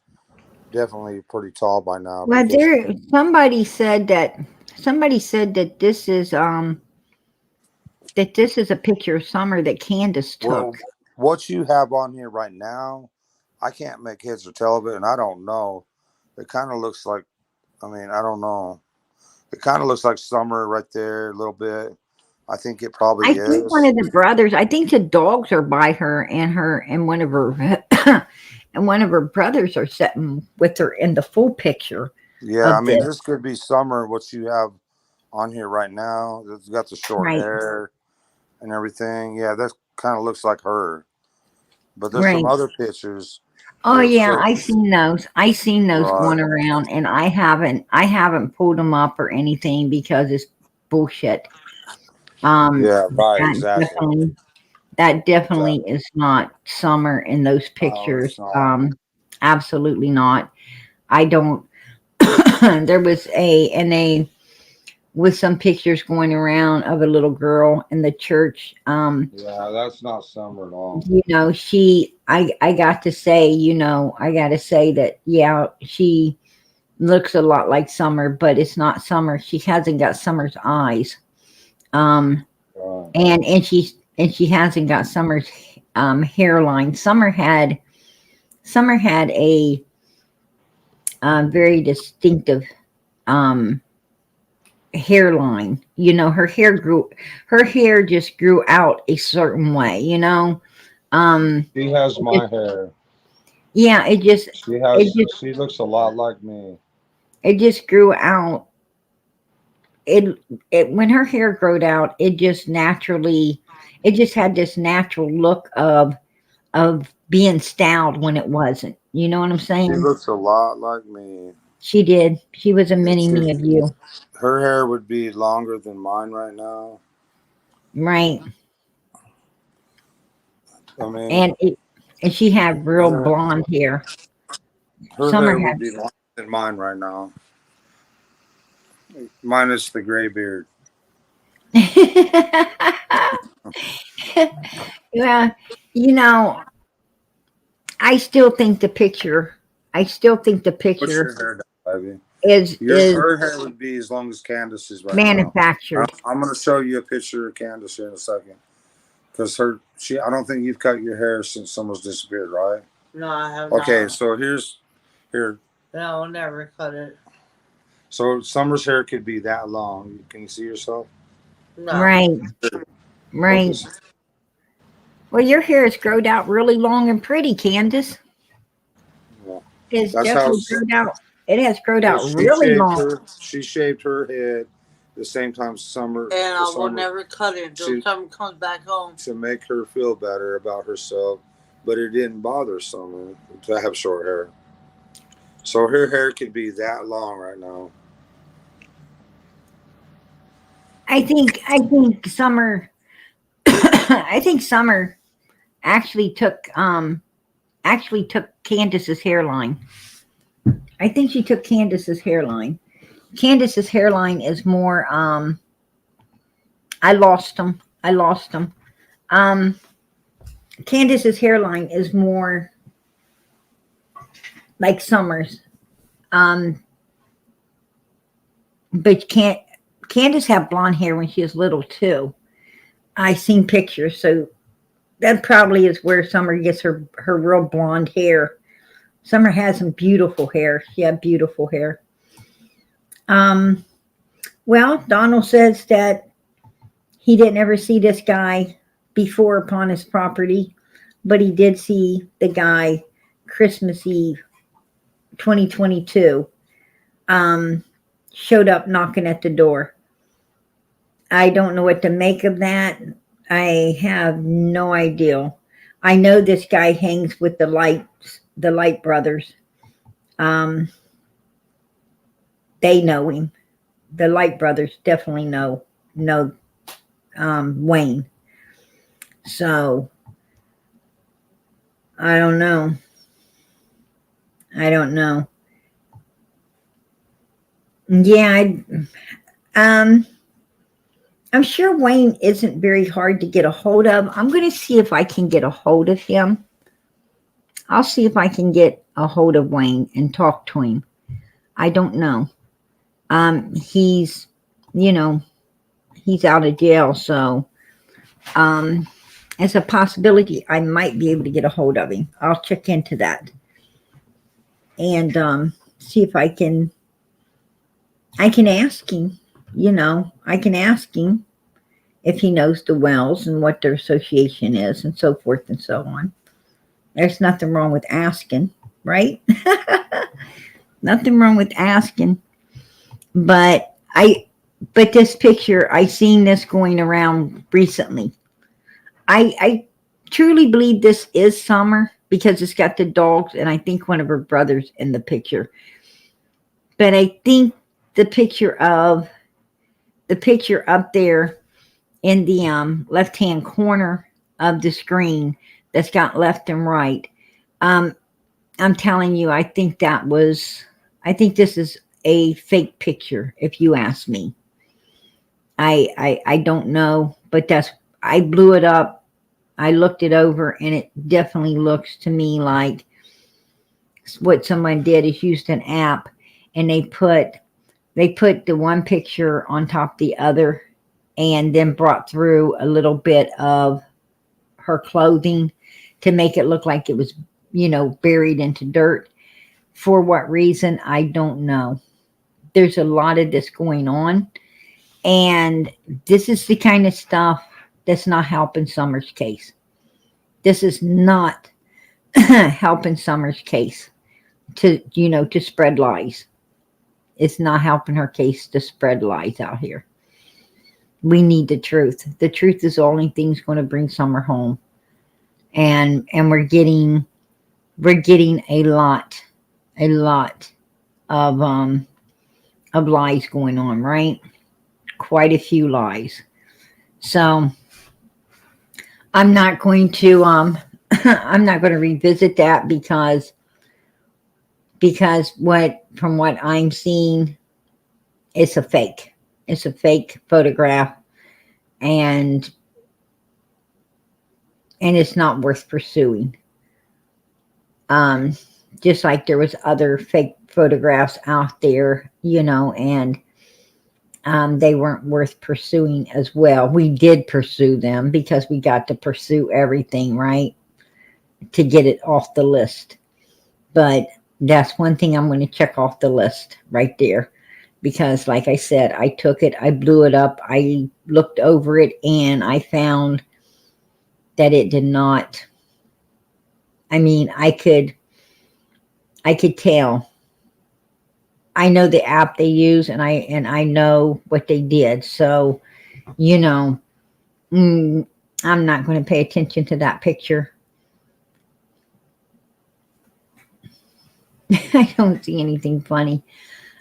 definitely pretty tall by now. Well, somebody said that this is a picture of Summer that Candus took. what you have on here right now, I can't make heads or tail of it, and I don't know. It kind of looks like, I mean, I don't know. It kind of looks like summer right there a little bit. I think it probably I think one is. of the brothers, I think the dogs are by her and one of her and one of her brothers are sitting with her in the full picture Yeah, I of mean, this. this could be summer, what you have on here right now. It's got the short Right, hair and everything. Yeah, that kind of looks like her. But there's some right. other pictures Oh that yeah, show. I seen those. I seen those Right. going around, and I haven't pulled them up or anything because it's bullshit. Yeah, right, That exactly. definitely Exactly. is not summer in those No, it's pictures. not. Absolutely not. I don't. There was with some pictures going around of a little girl in the church. Yeah, that's not summer at all. I got to say, I got to say that, yeah, she looks a lot like Summer, but it's not Summer. She hasn't got Summer's eyes. Um, Right. and she hasn't got Summer's hairline. Summer had a very distinctive um hairline. Her hair just grew out a certain way. Um, She has it my just, hair. yeah, it just She looks a lot like me. it just grew out. It when her hair growed out, it just had this natural look of being styled when it wasn't. You know what I'm She saying? looks a lot like me. She did. She was a And mini me of you, her hair would be longer than mine right now. right? I mean, And she had real her, blonde hair. her Summer hair would had. be longer than mine right now. Minus the gray beard. Yeah, you know, I still think the picture. I still think the What's picture your hair down, baby? is Her hair would be as long as Candus's right now. manufactured. I'm gonna show you a picture of Candus here in a second. Because I don't think you've cut your hair since someone's disappeared, right? No, I have Okay, not. so here. No, I'll never cut it. So Summer's hair could be that long. Can you see yourself? No. Right, right. Focus. Well, your hair has growed out really long and pretty, Candace. Yeah. It's That's how. definitely growed out. It has growed So out really long. she shaved her head the same time And I will summer never cut it until she, someone comes back home. to make her feel better about herself, but it didn't bother Summer to have short hair. So her hair could be that long right now. I think Summer. I think Summer actually took Candace's hairline. I think she took Candace's hairline. Candace's hairline is more. I lost them. I lost them. Um, Candace's hairline is more like Summer's. Um, but can't Candace had blonde hair when she was little too. I seen pictures, so that probably is where Summer gets her real blonde hair. Summer has some beautiful hair. She had beautiful hair. Um, well, Donald says that he didn't ever see this guy before upon his property, but he did see the guy Christmas Eve 2022. Showed up knocking at the door. I don't know what to make of that. I have no idea. I know this guy hangs with the Light brothers. Um, they know him. The Light brothers definitely know Wayne. So I don't know. I don't know. Yeah, I'm sure Wayne isn't very hard to get a hold of. I'm going to see if I can get a hold of him. I'll see if I can get a hold of Wayne and talk to him. I don't know. He's out of jail, so and as a possibility, I might be able to get a hold of him. I'll check into that and see if I can ask him, I can ask him if he knows the Wells and what their association is and so forth and so on. There's nothing wrong with asking, right? Nothing wrong with asking. But this picture, I seen this going around recently. I truly believe this is Summer because it's got the dogs and I think one of her brothers in the picture. But I think the picture up there in the left-hand corner of the screen that's got left and right, I'm telling you, I think this is a fake picture, if you ask me. I don't know, but I blew it up. I looked it over and it definitely looks to me like what someone did is used an app and they put the one picture on top of the other and then brought through a little bit of her clothing to make it look like it was, buried into dirt. For what reason, I don't know. There's a lot of this going on. And this is the kind of stuff that's not helping Summer's case. This is not helping Summer's case to spread lies. It's not helping her case to spread lies out here. We need the truth. The truth is the only thing that's going to bring Summer home. And we're getting a lot of lies going on, right? Quite a few lies. So I'm not going to revisit that because from what I'm seeing, it's a fake. It's a fake photograph and it's not worth pursuing. Just like there was other fake photographs out there, and they weren't worth pursuing as well. We did pursue them because we got to pursue everything, right? To get it off the list. But that's one thing I'm going to check off the list right there. Because like I said, I took it, I blew it up, I looked over it, and I found that it did not. I mean, I could tell. I know the app they use, and I know what they did. So, I'm not going to pay attention to that picture. I don't see anything funny.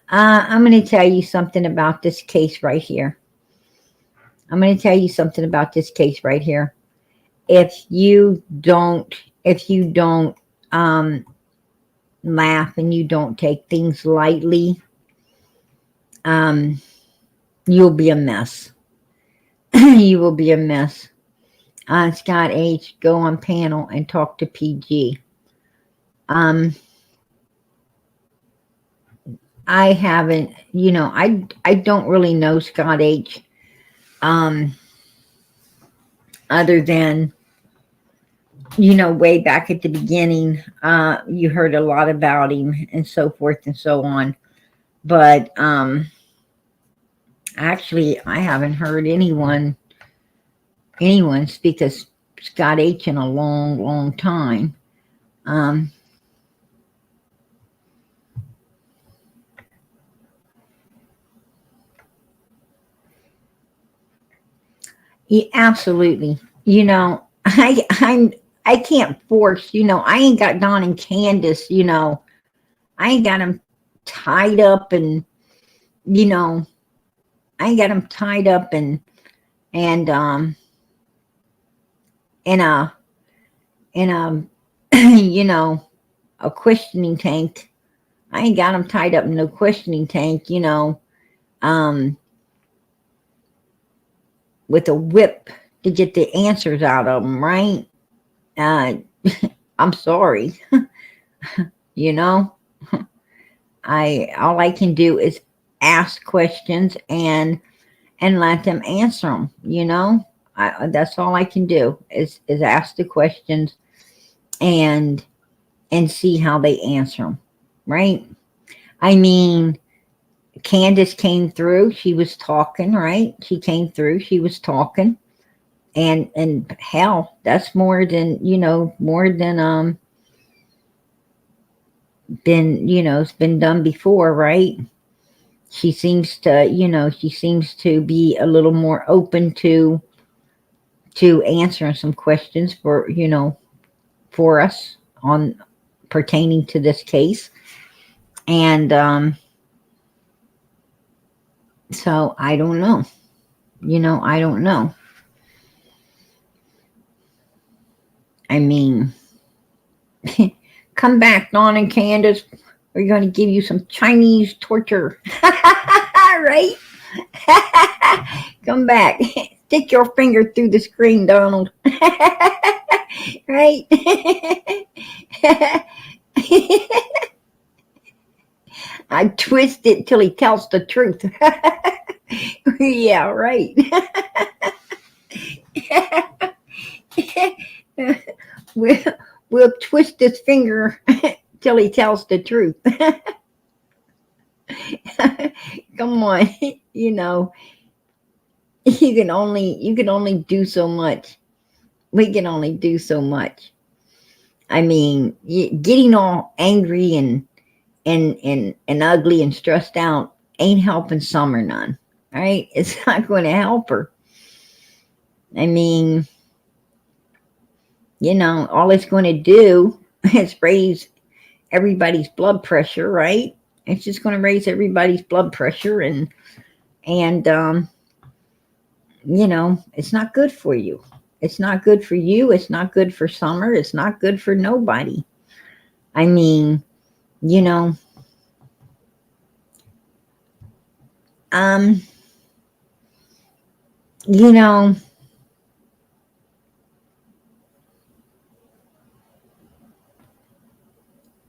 I'm going to tell you something about this case right here. If you don't laugh and you don't take things lightly, you'll be a mess. You will be a mess. Scott H., go on panel and talk to PG. I haven't, I don't really know Scott H. Other than, way back at the beginning, you heard a lot about him and so forth and so on. But actually, I haven't heard anyone speak of Scott H. in a long, long time. Yeah, absolutely. I can't force, I ain't got Don and Candus, I ain't got them tied up and, I ain't got them tied up and in a, a questioning tank. I ain't got them tied up in no questioning tank, with a whip to get the answers out of them, right? I'm sorry. All I can do is ask questions and let them answer them, That's all I can do is ask the questions and see how they answer them, right? I mean, Candus came through. She was talking, right? She came through. She was talking, and hell, that's more than it's been done before, right? She seems to be a little more open to answering some questions for us on pertaining to this case. And so I don't know. I don't know. I mean, come back, Dawn and Candus. We're going to give you some Chinese torture. Right? Come back. Stick your finger through the screen, Donald. Right? I twist it till he tells the truth. Yeah, right. We'll twist his finger till he tells the truth. Come on, you can only do so much. We can only do so much. I mean, getting all angry and ugly and stressed out ain't helping Summer none. Right? It's not going to help her. I mean, all it's going to do is raise everybody's blood pressure, right? It's just going to raise everybody's blood pressure, and it's not good for you. It's not good for you. It's not good for Summer. It's not good for nobody. I mean,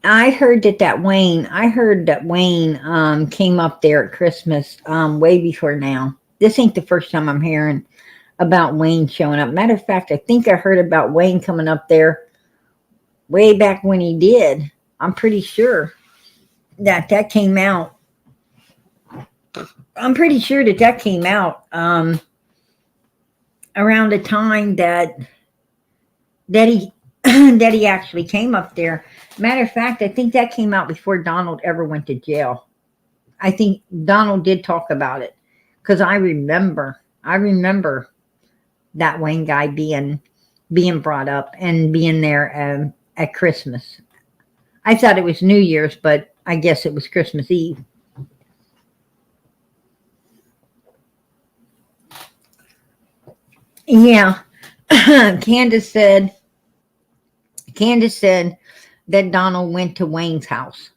I heard that Wayne came up there at Christmas way before now. This ain't the first time I'm hearing about Wayne showing up. Matter of fact, I think I heard about Wayne coming up there way back when he did. I'm pretty sure that came out. I'm pretty sure that came out around the time that he that he actually came up there. Matter of fact, I think that came out before Donald ever went to jail. I think Donald did talk about it, because I remember that Wayne guy being brought up and being there at Christmas. I thought it was New Year's, but I guess it was Christmas Eve. Yeah. Candus said that Donald went to Wayne's house.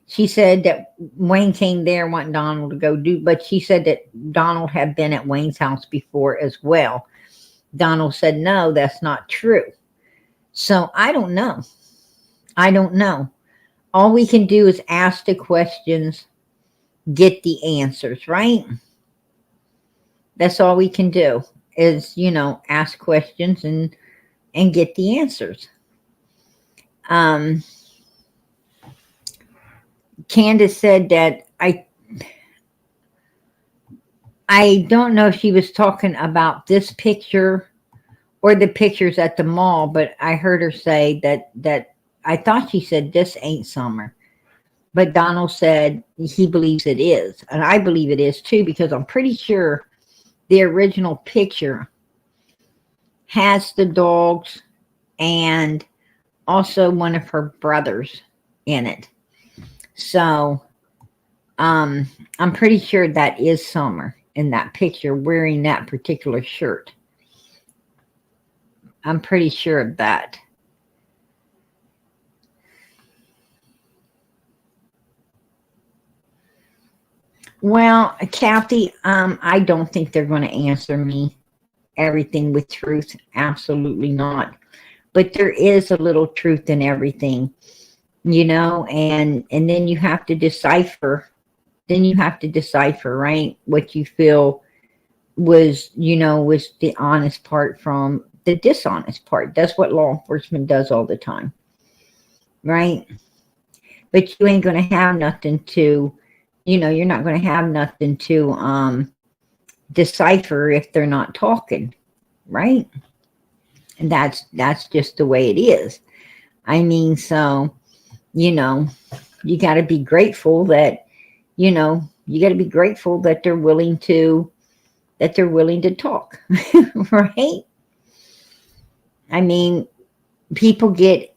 She said that Wayne came there wanting Donald to go do, but she said that Donald had been at Wayne's house before as well. Donald said, no, that's not true. So I don't know. All we can do is ask the questions, get the answers, right? That's all we can do is, ask questions and get the answers. Candus said that I don't know if she was talking about this picture or the pictures at the mall, but I heard her say that I thought she said this ain't Summer. But Donald said he believes it is. And I believe it is too, because I'm pretty sure the original picture has the dogs and also one of her brothers in it. So I'm pretty sure that is Summer in that picture wearing that particular shirt. I'm pretty sure of that. Well, Kathy, I don't think they're going to answer me everything with truth. Absolutely not. But there is a little truth in everything, and then you have to decipher. Right, what you feel was, was the honest part from the dishonest part. That's what law enforcement does all the time, right? But you ain't going to have nothing to, you're not going to have nothing to decipher if they're not talking, right? And that's just the way it is. I mean, so, you got to be grateful that, you got to be grateful that they're willing to talk, right? I mean, people get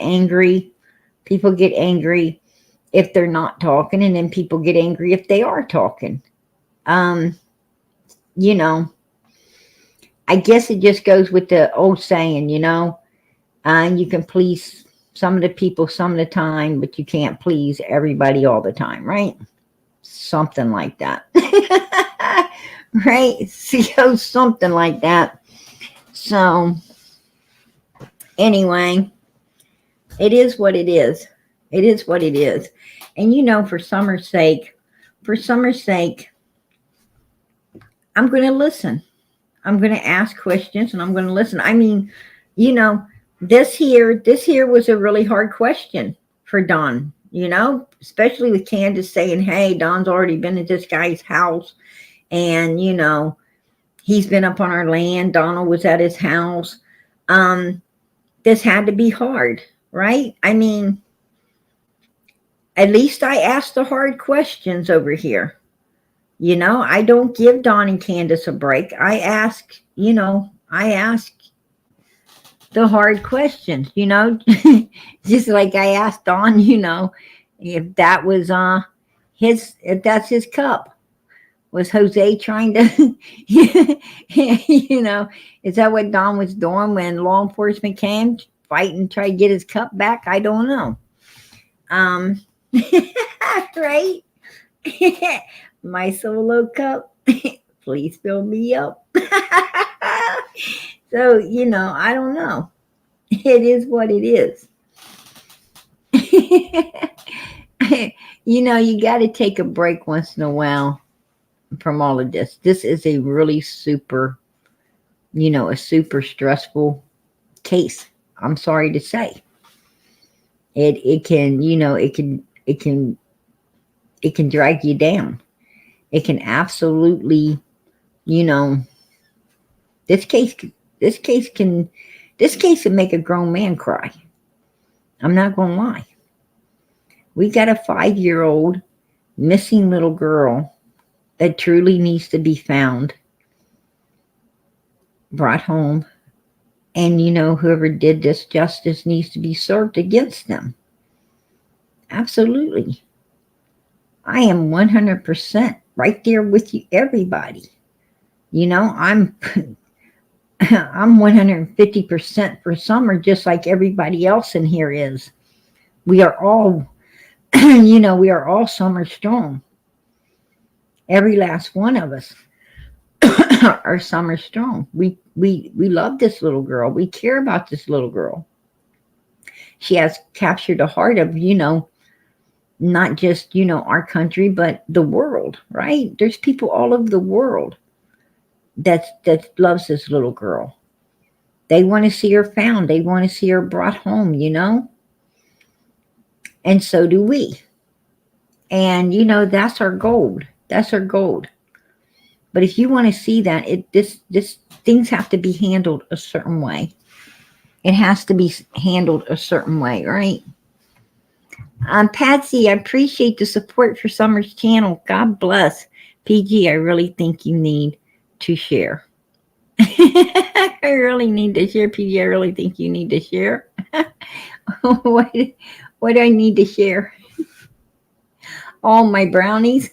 angry. People get angry if they're not talking, and then people get angry if they are talking. You know, I guess it just goes with the old saying, you can please some of the people some of the time, but you can't please everybody all the time, right? Something like that. Right? So something like that. So anyway, it is what it is. It is what it is. And for Summer's sake, I'm going to listen. I'm going to ask questions and I'm going to listen. I mean, this here was a really hard question for Don, especially with Candus saying, hey, Don's already been at this guy's house and, he's been up on our land. Donald was at his house. This had to be hard, right? I mean, at least I asked the hard questions over here. I don't give Don and Candus a break. I ask the hard questions, just like I asked Don, if that was if that's his cup. Was Jose trying to, is that what Don was doing when law enforcement came, fighting, try to get his cup back? I don't know. Right? My solo cup, please fill me up. So, I don't know. It is what it is. You got to take a break once in a while from all of this. This is a really super, a super stressful case. I'm sorry to say. It can drag you down. It can absolutely, this case can make a grown man cry. I'm not going to lie. We got a 5-year-old missing little girl that truly needs to be found, brought home, and whoever did this, justice needs to be served against them. Absolutely. I am 100% right there with you, everybody. I'm 150% for Summer, just like everybody else in here is. We are all, we are all Summer strong. Every last one of us are Summer strong. We love this little girl. We care about this little girl. She has captured the heart of, not just, our country, but the world, right? There's people all over the world that loves this little girl. They want to see her found. They want to see her brought home, And so do we. And, that's our gold. That's our gold. But if you want to see that, this things have to be handled a certain way. It has to be handled a certain way, right? Patsy, I appreciate the support for Summer's channel. God bless. PG, I really think you need to share. I really need to share, PG. I really think you need to share. What do I need to share? All my brownies.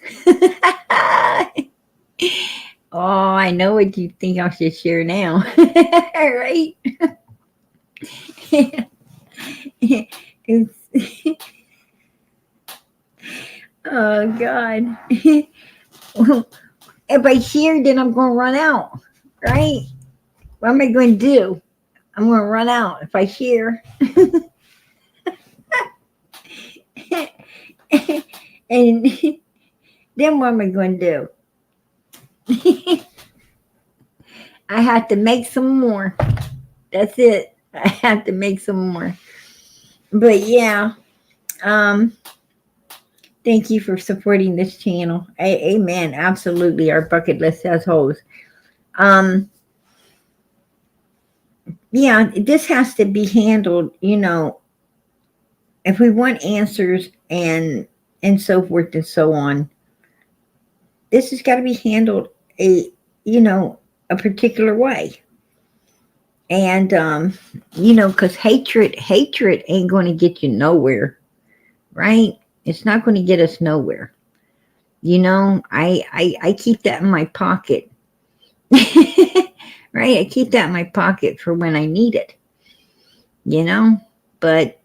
Oh, I know what you think I should share now. Right? Oh, God. If I share, then I'm going to run out. Right? What am I going to do? I'm going to run out if I share. And then what am I going to do? I had to make some more. That's it. I had to make some more. But yeah, um, thank you for supporting this channel. Amen. Absolutely. Our bucket list has holes. Um, yeah, this has to be handled, if we want answers and so forth and so on. This has got to be handled you know, a particular way. And because hatred ain't going to get you nowhere, right? It's not going to get us nowhere. I keep that in my pocket. Right? I keep that in my pocket for when I need it. But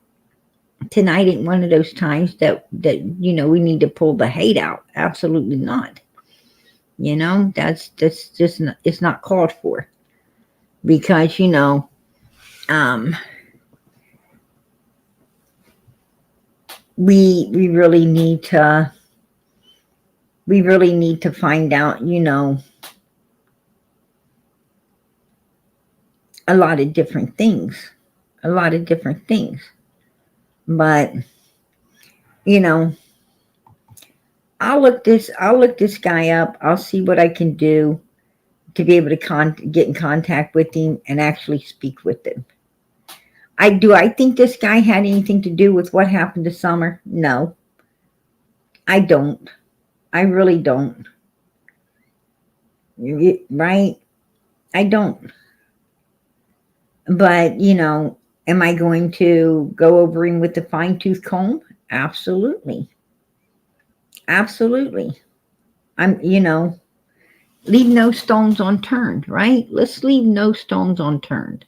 tonight ain't one of those times that we need to pull the hate out. Absolutely not. That's just not, it's not called for. Because we really need to find out a lot of different things, but I'll look this guy up. I'll see what I can do to be able to get in contact with him and actually speak with him. I think this guy had anything to do with what happened to Summer? No, I don't. I really don't. Right? I don't. But, am I going to go over him with a fine-tooth comb? Absolutely. Absolutely. Leave no stones unturned, right? Let's leave no stones unturned.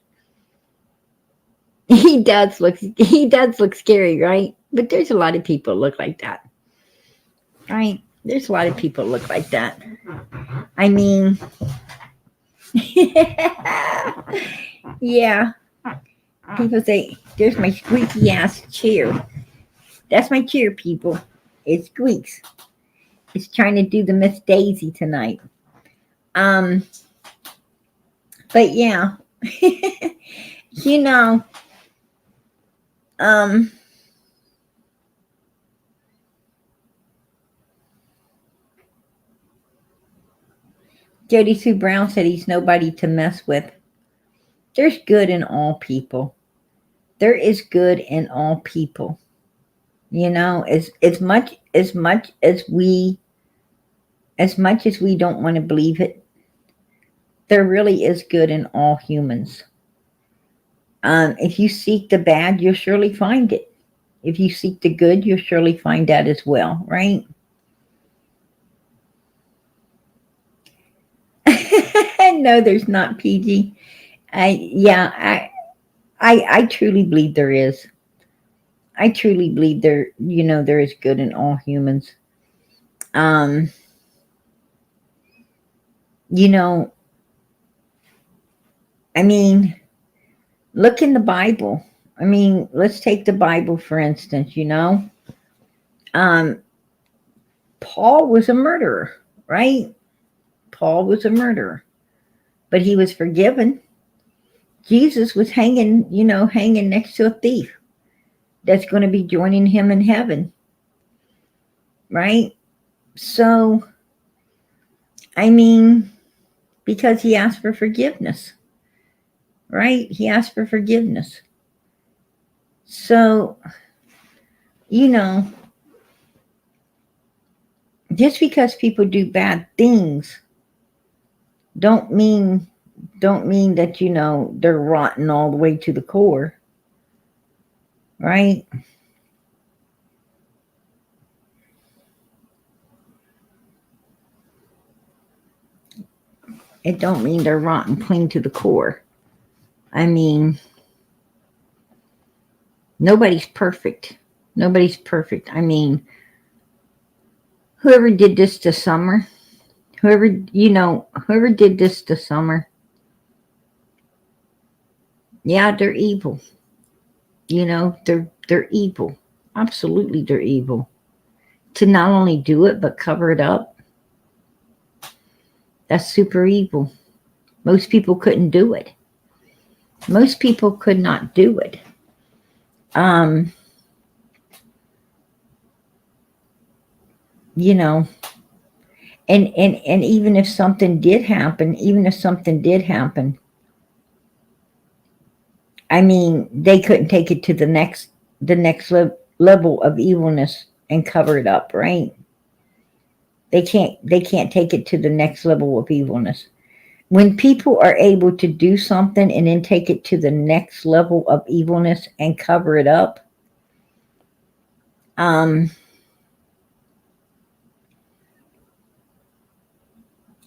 He does look scary, right? But there's a lot of people look like that. Right? There's a lot of people look like that. I mean, yeah. People say, there's my squeaky ass chair. That's my chair, people. It squeaks. It's trying to do the Miss Daisy tonight. But yeah. Jody Sue Brown said he's nobody to mess with. There's good in all people. There is good in all people. As much as we don't want to believe it, there really is good in all humans. If you seek the bad, you'll surely find it. If you seek the good, you'll surely find that as well, right? No, there's not, PG. I truly believe there is. I truly believe there is good in all humans. I mean, look in the Bible. I mean, let's take the Bible, for instance, Paul was a murderer, right? Paul was a murderer, but he was forgiven. Jesus was hanging next to a thief that's going to be joining him in heaven, right? So, I mean, because he asked for forgiveness, right? He asked for forgiveness. So, just because people do bad things don't mean that they're rotten all the way to the core, right? It don't mean they're rotten clean to the core. I mean, nobody's perfect. Nobody's perfect. I mean, whoever did this to Summer, whoever did this to Summer, yeah, they're evil. They're evil. Absolutely, they're evil. To not only do it, but cover it up, that's super evil, Most people couldn't do it. Most people could not do it. You know, and even if something did happen, I mean, they couldn't take it to the next level of evilness and cover it up, right? They can't take it to the next level of evilness. When people are able to do something and then take it to the next level of evilness and cover it up, out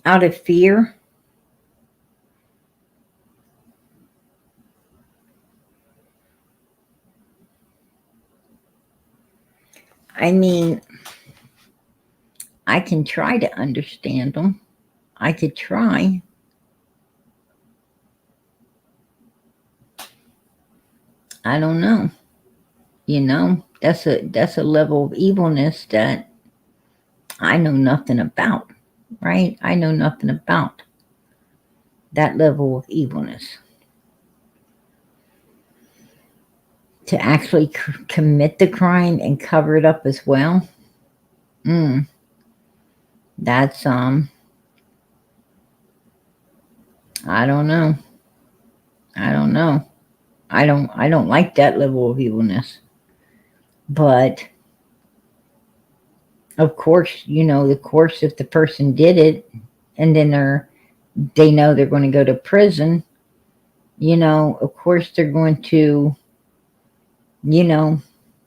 of fear, I mean, I can try to understand them. I could try. I don't know. You know, that's a level of evilness that I know nothing about, right? I know nothing about that level of evilness. To actually commit the crime and cover it up as well, that's I don't know. I don't know. I don't like that level of evilness. But of course, if the person did it and then they know they're going to go to prison, of course they're going to,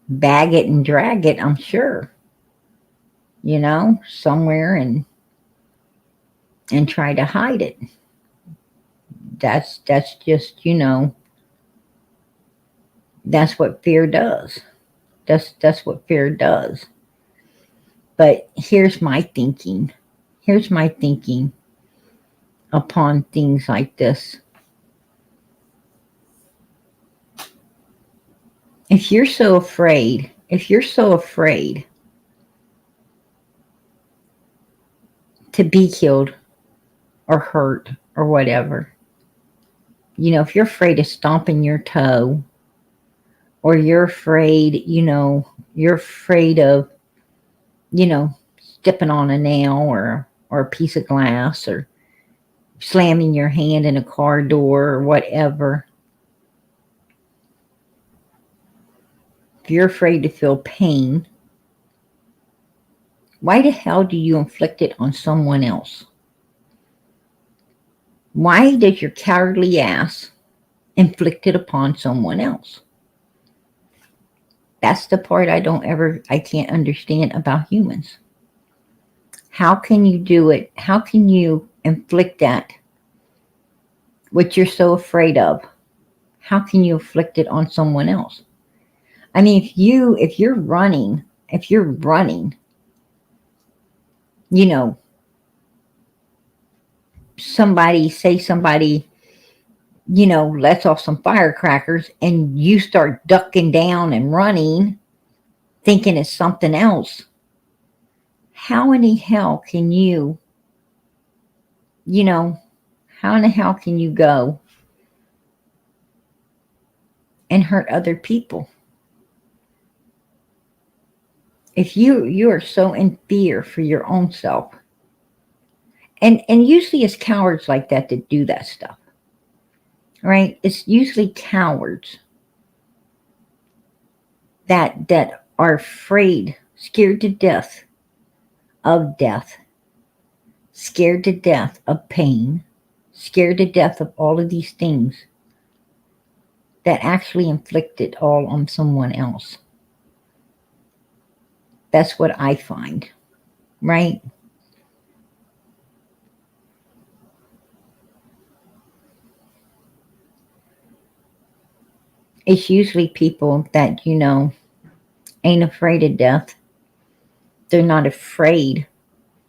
bag it and drag it, I'm sure, somewhere and try to hide it. That's just, that's what fear does. That's what fear does. But here's my thinking. Upon things like this. If you're so afraid to be killed or hurt or whatever, if you're afraid of stomping your toe, or you're afraid, of, stepping on a nail or a piece of glass, or slamming your hand in a car door or whatever. If you're afraid to feel pain, why the hell do you inflict it on someone else? Why does your cowardly ass inflict it upon someone else? That's the part I can't understand about humans. How can you do it? How can you inflict that, what you're so afraid of? How can you inflict it on someone else? I mean, if you're running, somebody, lets off some firecrackers and you start ducking down and running, thinking it's something else. How in the hell can you, how in the hell can you go and hurt other people? If you are so in fear for your own self, and usually it's cowards like that do that stuff, right? It's usually cowards that are afraid, scared to death of death, scared to death of pain, scared to death of all of these things, that actually inflict it all on someone else. That's what I find, right? It's usually people that, ain't afraid of death. They're not afraid,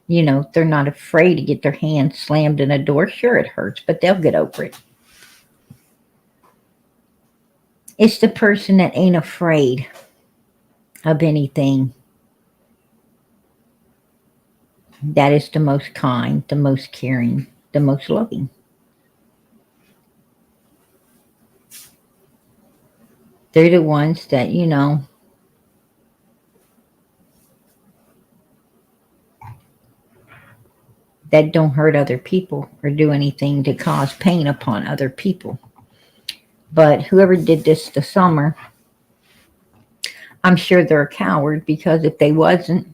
they're not afraid to get their hand slammed in a door. Sure, it hurts, but they'll get over it. It's the person that ain't afraid of anything that is the most kind, the most caring, the most loving. They're the ones that, you know, that don't hurt other people or do anything to cause pain upon other people. But whoever did this this summer, I'm sure they're a coward, because if they wasn't,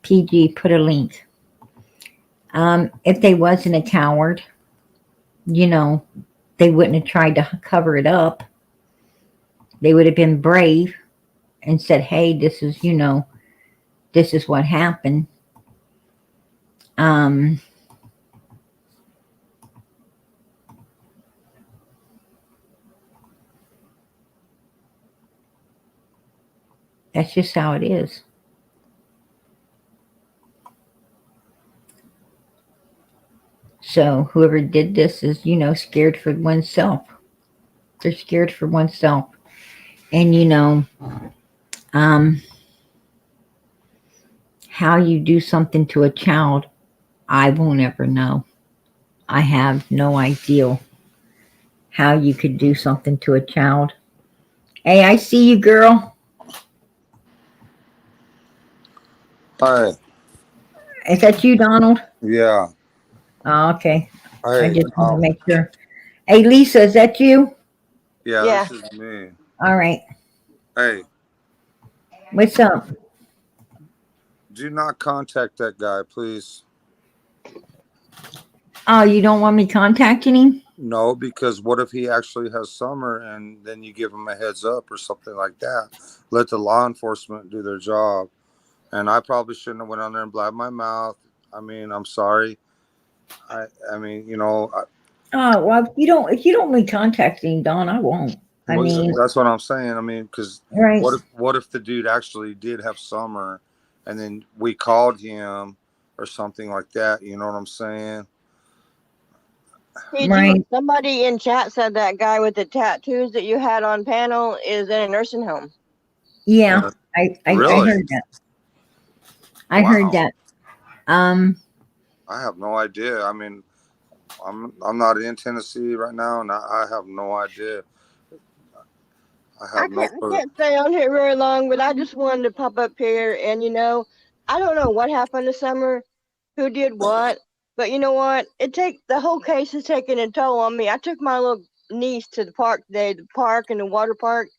PG put a link. If they wasn't a coward, you know, they wouldn't have tried to cover it up. They would have been brave and said, hey, this is, you know, this is what happened. Um, that's just how it is. So whoever did this is, you know, scared for oneself. They're scared for oneself. And, you know, um, how you do something to a child, I won't ever know. I have no idea how you could do something to a child. Hey, I see you, girl. Hi. Is that you, Donald? Yeah. Oh, okay. I Hey. just want to make sure. Hey, Lisa, is that you? Yeah, this is me. All right. Hey, What's up? do not contact that guy, please. Oh, you don't want me contacting him? No, because what if he actually has summer and then you give him a heads up or something like that? Let the law enforcement do their job. And I probably shouldn't have went on there and blabbed my mouth. I mean, I'm sorry. I mean, you know, Oh, well, if you don't want me contacting him, Don, I won't. I mean, that's what I'm saying. I mean, because right. what if the dude actually did have summer, and then we called him or something like that? You know what I'm saying? Right. Somebody in chat said that guy with the tattoos that you had on panel is in a nursing home. Yeah, I Really? heard that. I heard that. I have no idea. I mean, I'm not in Tennessee right now, and I have no idea. I can't stay on here very long, but I just wanted to pop up here. And, you know, I don't know what happened this summer, who did what, but you know what? The whole case is taking a toll on me. I took my little niece to the park today, the park and the water park,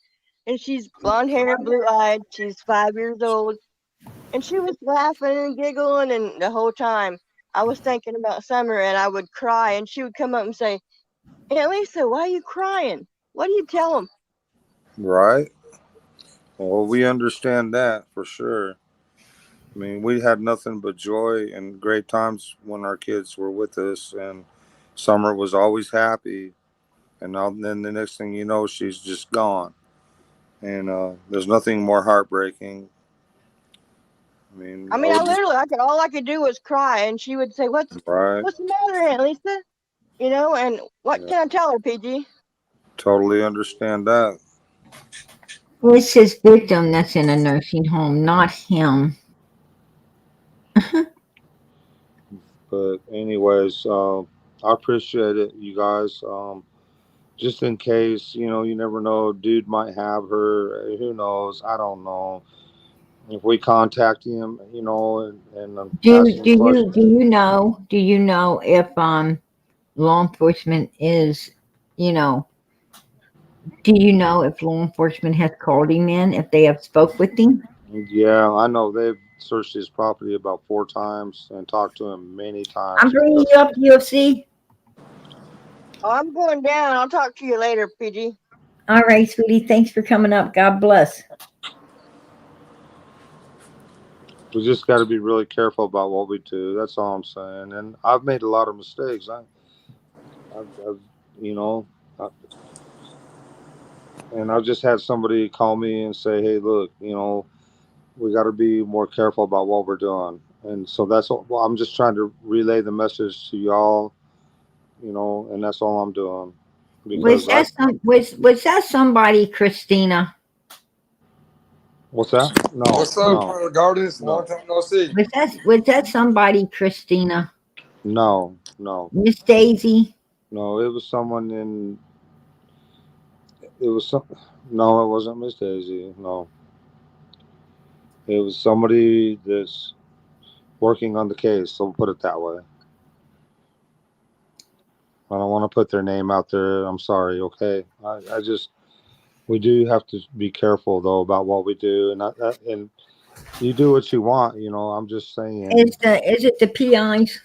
and she's blonde hair, blue eyed. She's 5 years old, and she was laughing and giggling, and the whole time I was thinking about Summer, and I would cry, and she would come up and say, Aunt Lisa, why are you crying? What do you tell them? Right. Well, we understand that for sure. I mean, we had nothing but joy and great times when our kids were with us, and Summer was always happy. And now, then the next thing you know, she's just gone. And there's nothing more heartbreaking. I literally, all I could do was cry, and she would say, "What's the matter, Aunt Lisa?" You know, and what can I tell her, PG? Totally understand that. Well, it's his victim that's in a nursing home, not him. But anyways, I appreciate it, you guys. Just in case, you know, you never know, dude might have her. Who knows? I don't know. If we contact him, you know, and ask him questions. Do you know if law enforcement is, you know, do you know if law enforcement has called him in, if they have spoke with him? Yeah, I know they've searched his property about 4 times and talked to him many times. I'm bringing you up to UFC. Oh, I'm going down. I'll talk to you later, PG. All right, sweetie. Thanks for coming up. God bless. We just got to be really careful about what we do. That's all I'm saying. And I've made a lot of mistakes. I've you know, and I've just had somebody call me and say, "Hey, look, you know, we got to be more careful about what we're doing." And so that's all. Well, I'm just trying to relay the message to y'all, you know, and that's all I'm doing. Was that somebody, Christina? What's that? No. What's up, Gardens? Long time no see. Was that somebody, Christina? No. Miss Daisy? No, it was someone in. It was some. No, it wasn't Miss Daisy. No, it was somebody that's working on the case. So we'll put it that way. I don't want to put their name out there. I'm sorry. Okay, I just we do have to be careful though about what we do, and you do what you want. I'm just saying. Is it the PIs?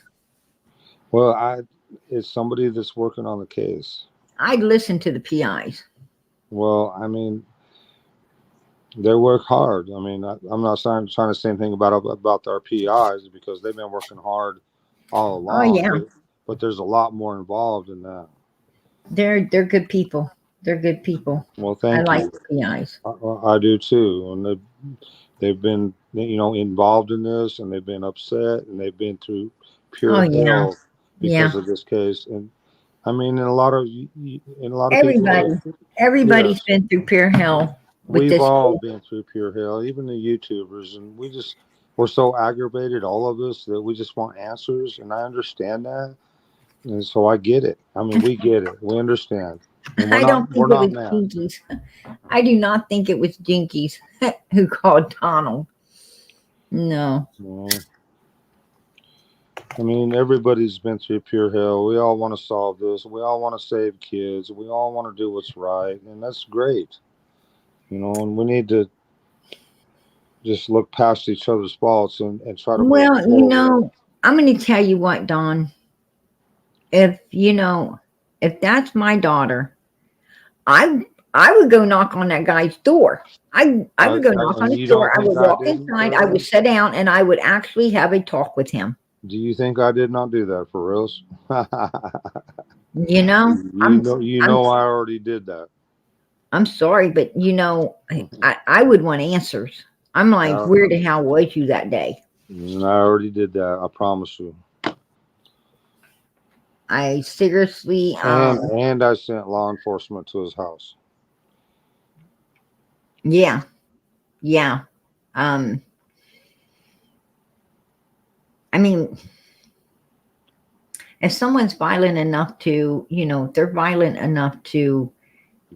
Well, it's somebody that's working on the case. I'd listen to the PIs. Well, I mean, they work hard. I mean, I'm not trying to say anything about our PIs because they've been working hard all Oh along. yeah, But there's a lot more involved in that. they're good people. They're good people. Well, I thank like you. the PIs. I do too, and they've been involved in this, and they've been upset, and they've been through Oh pure yeah, hell yeah. because of this case. And I mean, in a lot of people, Everybody's yes, been through pure hell with we've this all case. been through pure hell, even the YouTubers, and we're so aggravated, all of us, that we just want answers, and I understand that, and so I get it. I mean, we get it, we understand, and we're I not don't we're think it not was mad. Jinkies. I do not think it was Jinkies who called Donald. No. Well, I mean, everybody's been through pure hell. We all want to solve this. We all want to save kids. We all want to do what's right, and that's great. And we need to just look past each other's faults and try to move Well, forward. I'm going to tell you what, Don. If that's my daughter, I I would go knock on that guy's door. I would go knock on And his you door. don't I think would I walk didn't, inside. for I would reals? sit down, and I would actually have a talk with him. Do you think I did not do that, for reals? You know, You I'm know, I already did that. I'm sorry, but I would want answers. I'm like, Uh, where the hell was you that day? I already did that. I promise you. I seriously, And I sent law enforcement to his house. yeah, yeah. Um, I mean, if someone's violent enough to, if they're violent enough to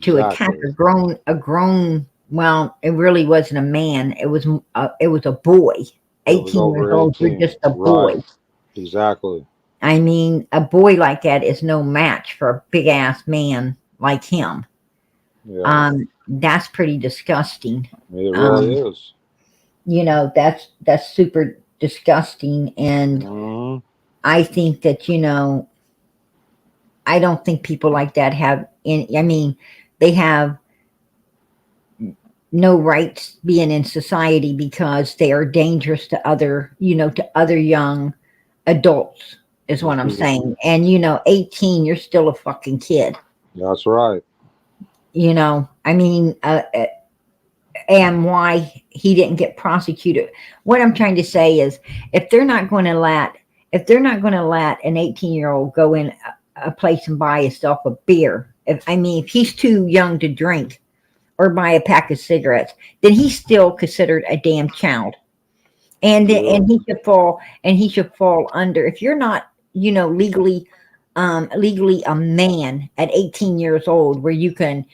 attack Exactly. a grown, well, it really wasn't a man. It was a boy. It was 18 years over old. You're 18. just a Right. boy. Exactly. I mean, a boy like that is no match for a big ass man like him. Yeah. That's pretty disgusting. It really Um, is. that's super disgusting, and Hmm. I think that I don't think people like that have any. I mean, they have no rights being in society because they are dangerous to other young adults. Is what I'm saying. And 18, you're still a fucking kid. That's right. I mean, and why he didn't get prosecuted. What I'm trying to say is, if they're not going to let an 18-year-old go in a place and buy himself a beer, if he's too young to drink or buy a pack of cigarettes, then he's still considered a damn child, and Yeah. he should fall under. If you're not, legally a man at 18 years old, where you can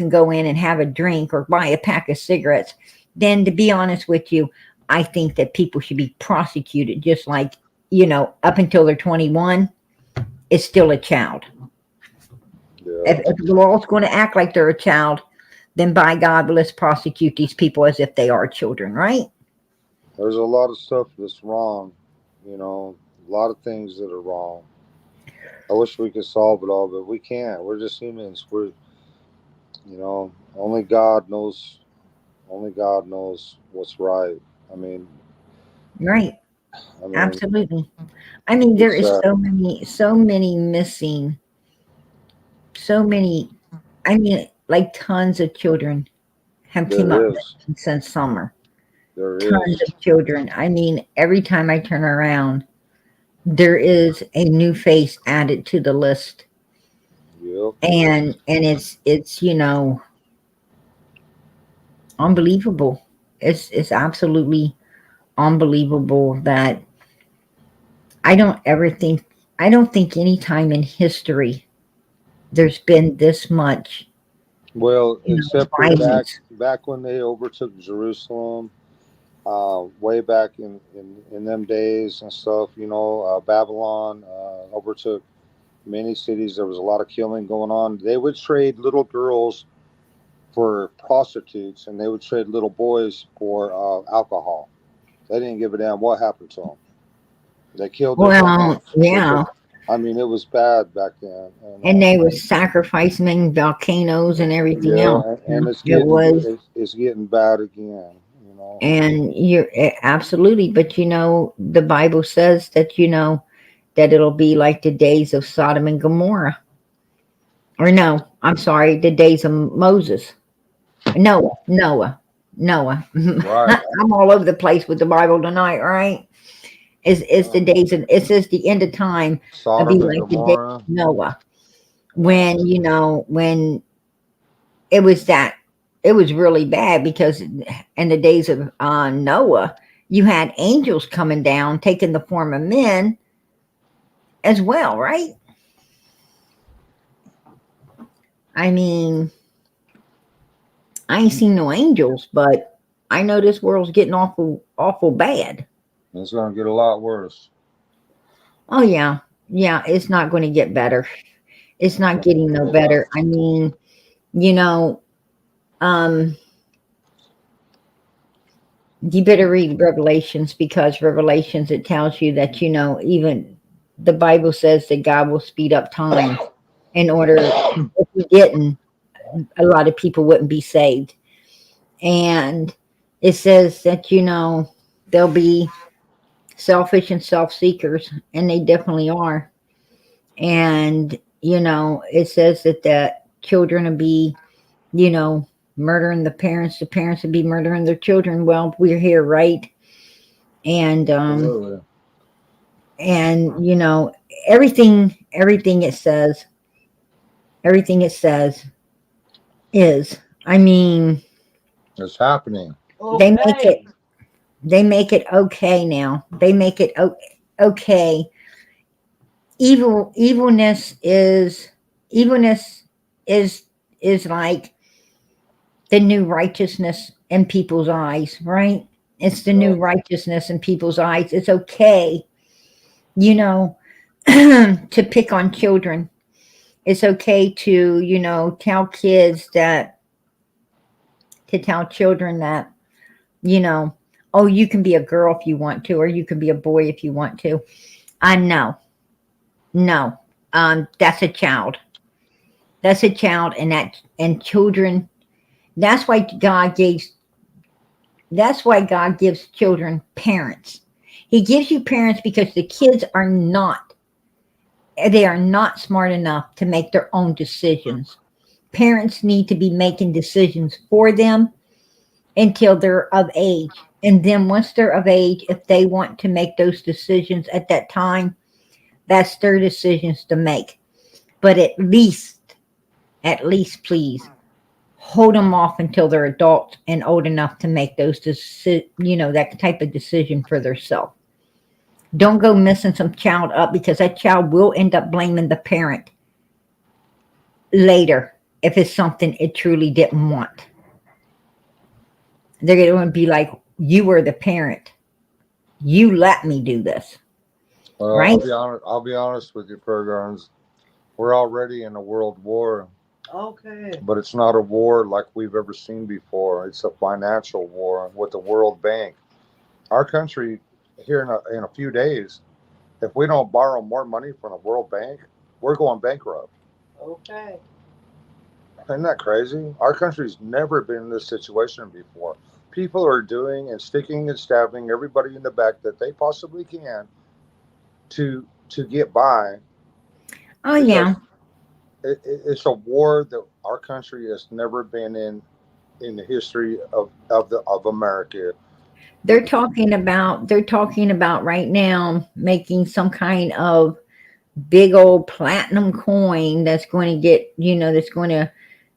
go in and have a drink or buy a pack of cigarettes, then, to be honest with you, I think that people should be prosecuted just like, up until they're 21, it's still a child. Yeah. If the law's going to act like they're a child, then by God, let's prosecute these people as if they are children, right? There's a lot of stuff that's wrong. A lot of things that are wrong. I wish we could solve it all, but we can't. We're just humans. Only God knows. Only God knows what's right. I mean, Right. I mean, Absolutely. I mean, there it's is so many missing, so many. I mean, like, tons of children have came up there is, missing since summer. there Tons is. of children. I mean, every time I turn around, there is a new face added to the list, Yep. and it's unbelievable. It's absolutely unbelievable that I don't ever think I don't think any time in history there's been this much Well, You know, except for violence. back when they overtook Jerusalem, way back in them days and stuff. Babylon overtook many cities. There was a lot of killing going on. They would trade little girls for prostitutes, and they would trade little boys for alcohol. They didn't give a damn what happened to them. They killed their Well, parents. yeah. I mean, it was bad back then. And they were sacrificing volcanoes and everything else. Yeah, and it's It was, getting bad again. and you're absolutely, but the Bible says that, that it'll be like the days of Sodom and Gomorrah. Or no, I'm sorry, the days of Moses. Noah. Right. I'm all over the place with the Bible tonight, right? It's the days of, it says the end of time will be Sodom and like the days Gomorrah. of Noah. When, when it was really bad, because in the days of Noah, you had angels coming down, taking the form of men as well, right? I mean, I ain't seen no angels, but I know this world's getting awful bad. It's going to get a lot worse. Oh yeah, it's not going to get better. It's not getting no better. I mean, you better read Revelations, because Revelations, it tells you that, even the Bible says that God will speed up time in order, if he didn't, a lot of people wouldn't be saved. And it says that, there'll be selfish and self-seekers, and they definitely are. And, it says that the children will be, murdering the parents will be murdering their children. Well, we're here, right? And Absolutely. and everything it says is, I mean, it's happening. they make it okay now. They make it okay. Evilness is like the new righteousness in people's eyes, right? It's the new righteousness in people's eyes. It's okay, to pick on children. It's okay to, tell children that, oh, you can be a girl if you want to, or you can be a boy if you want to. No, that's a child. That's a child, and children. That's why God gives children parents. He gives you parents because the kids are not smart enough to make their own decisions. Parents need to be making decisions for them until they're of age. And then once they're of age, if they want to make those decisions at that time, that's their decisions to make. But at least please hold them off until they're adults and old enough to make those that type of decision for themselves. Don't go messing some child up, because that child will end up blaming the parent later if it's something it truly didn't want. They're going to be like, you were the parent. You let me do this. Well, right? I'll be honest with you, Pergons. We're already in a world war. Okay. But it's not a war like we've ever seen before. It's a financial war with the World Bank. Our country, here in a few days, if we don't borrow more money from the World Bank, we're going bankrupt. Okay. Isn't that crazy? Our country's never been in this situation before. People are doing and sticking and stabbing everybody in the back that they possibly can to get by. Oh yeah. It's a war that our country has never been in the history of America. They're talking about right now making some kind of big old platinum coin that's going to get,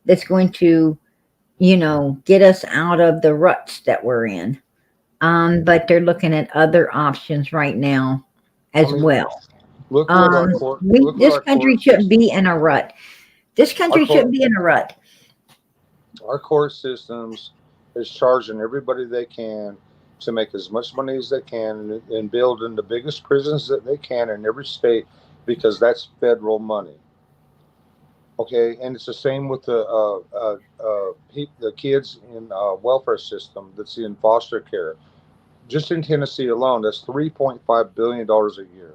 that's going to, get us out of the ruts that we're in. But they're looking at other options right now as well. Look what This country shouldn't be in a rut. This country shouldn't be in a rut. Our court systems is charging everybody they can to make as much money as they can and building the biggest prisons that they can in every state because that's federal money. Okay, and it's the same with the kids in welfare system that's in foster care. Just in Tennessee alone, that's $3.5 billion a year.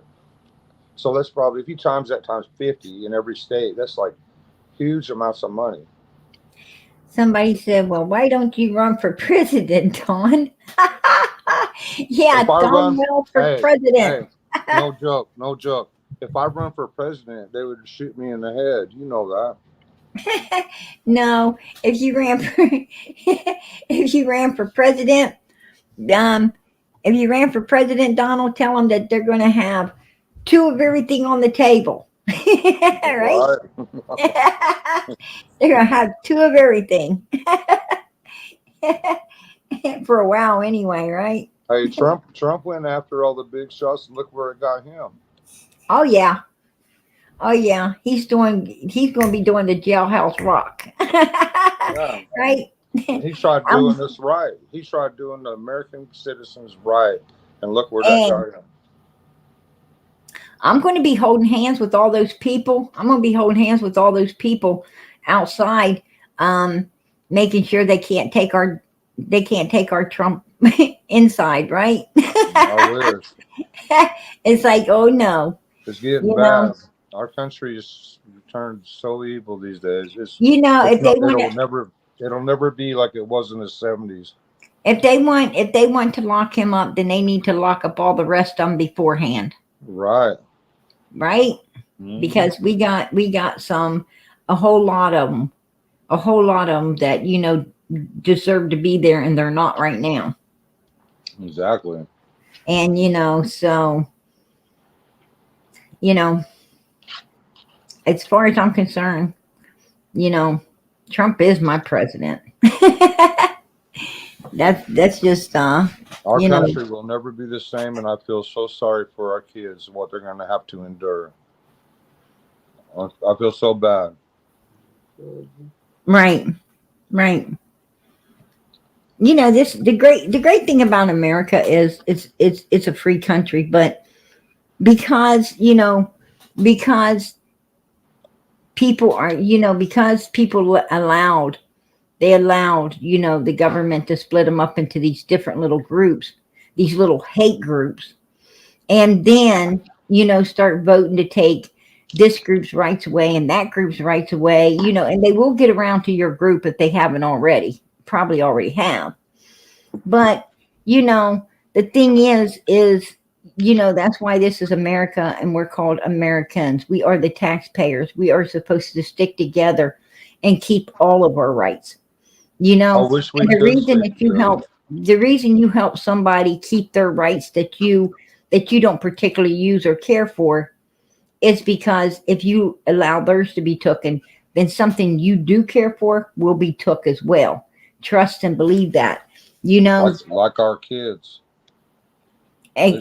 So that's probably, if you times that times 50 in every state, that's like huge amounts of money. Somebody said, "Well, why don't you run for president, Don?" Yeah, If I Don run, Well for hey, president. hey, no joke, no joke. If I run for president, they would shoot me in the head. You know that. No, if you ran for if you ran for president, um, if you ran for president, Donald, tell them that they're going to have two of everything on the table, right? Right. They're going to have two of everything for a while, anyway, right? Hey, Trump went after all the big shots, and look where it got him. Oh yeah, oh yeah. He's going to be doing the jailhouse rock, Yeah. right? He tried Um, doing this right. He tried doing the American citizens right, and look where that and got him. I'm going to be holding hands with all those people. I'm going to be holding hands with all those people outside, um, making sure they can't take our Trump inside, right? I wish. It's like, oh no, It's getting you bad. know, Our country is turned so evil these days. if It's they not. want to, It'll never be like it was in the 70s. if they want to lock him up, then they need to lock up all the rest of them beforehand, Right. right? Mhm. Because we got a whole lot of them, that deserve to be there and they're not right now. Exactly. And so as far as I'm concerned, you know, Trump is my president. That's just Our you know, country will never be the same, and I feel so sorry for our kids and what they're going to have to endure. I feel so bad. right, right. The great thing about America is it's a free country, but because because people are because people allowed the government to split them up into these different little groups, these little hate groups, and then start voting to take this group's rights away and that group's rights away, and they will get around to your group if they haven't already, probably already have. But the thing is that's why this is America and we're called Americans. We are the taxpayers. We are supposed to stick together and keep all of our rights. I wish we And the could reason stick that you together. help the reason you help somebody keep their rights that you don't particularly use or care for is because if you allow theirs to be taken, then something you do care for will be took as well. Trust and believe that. Like our kids.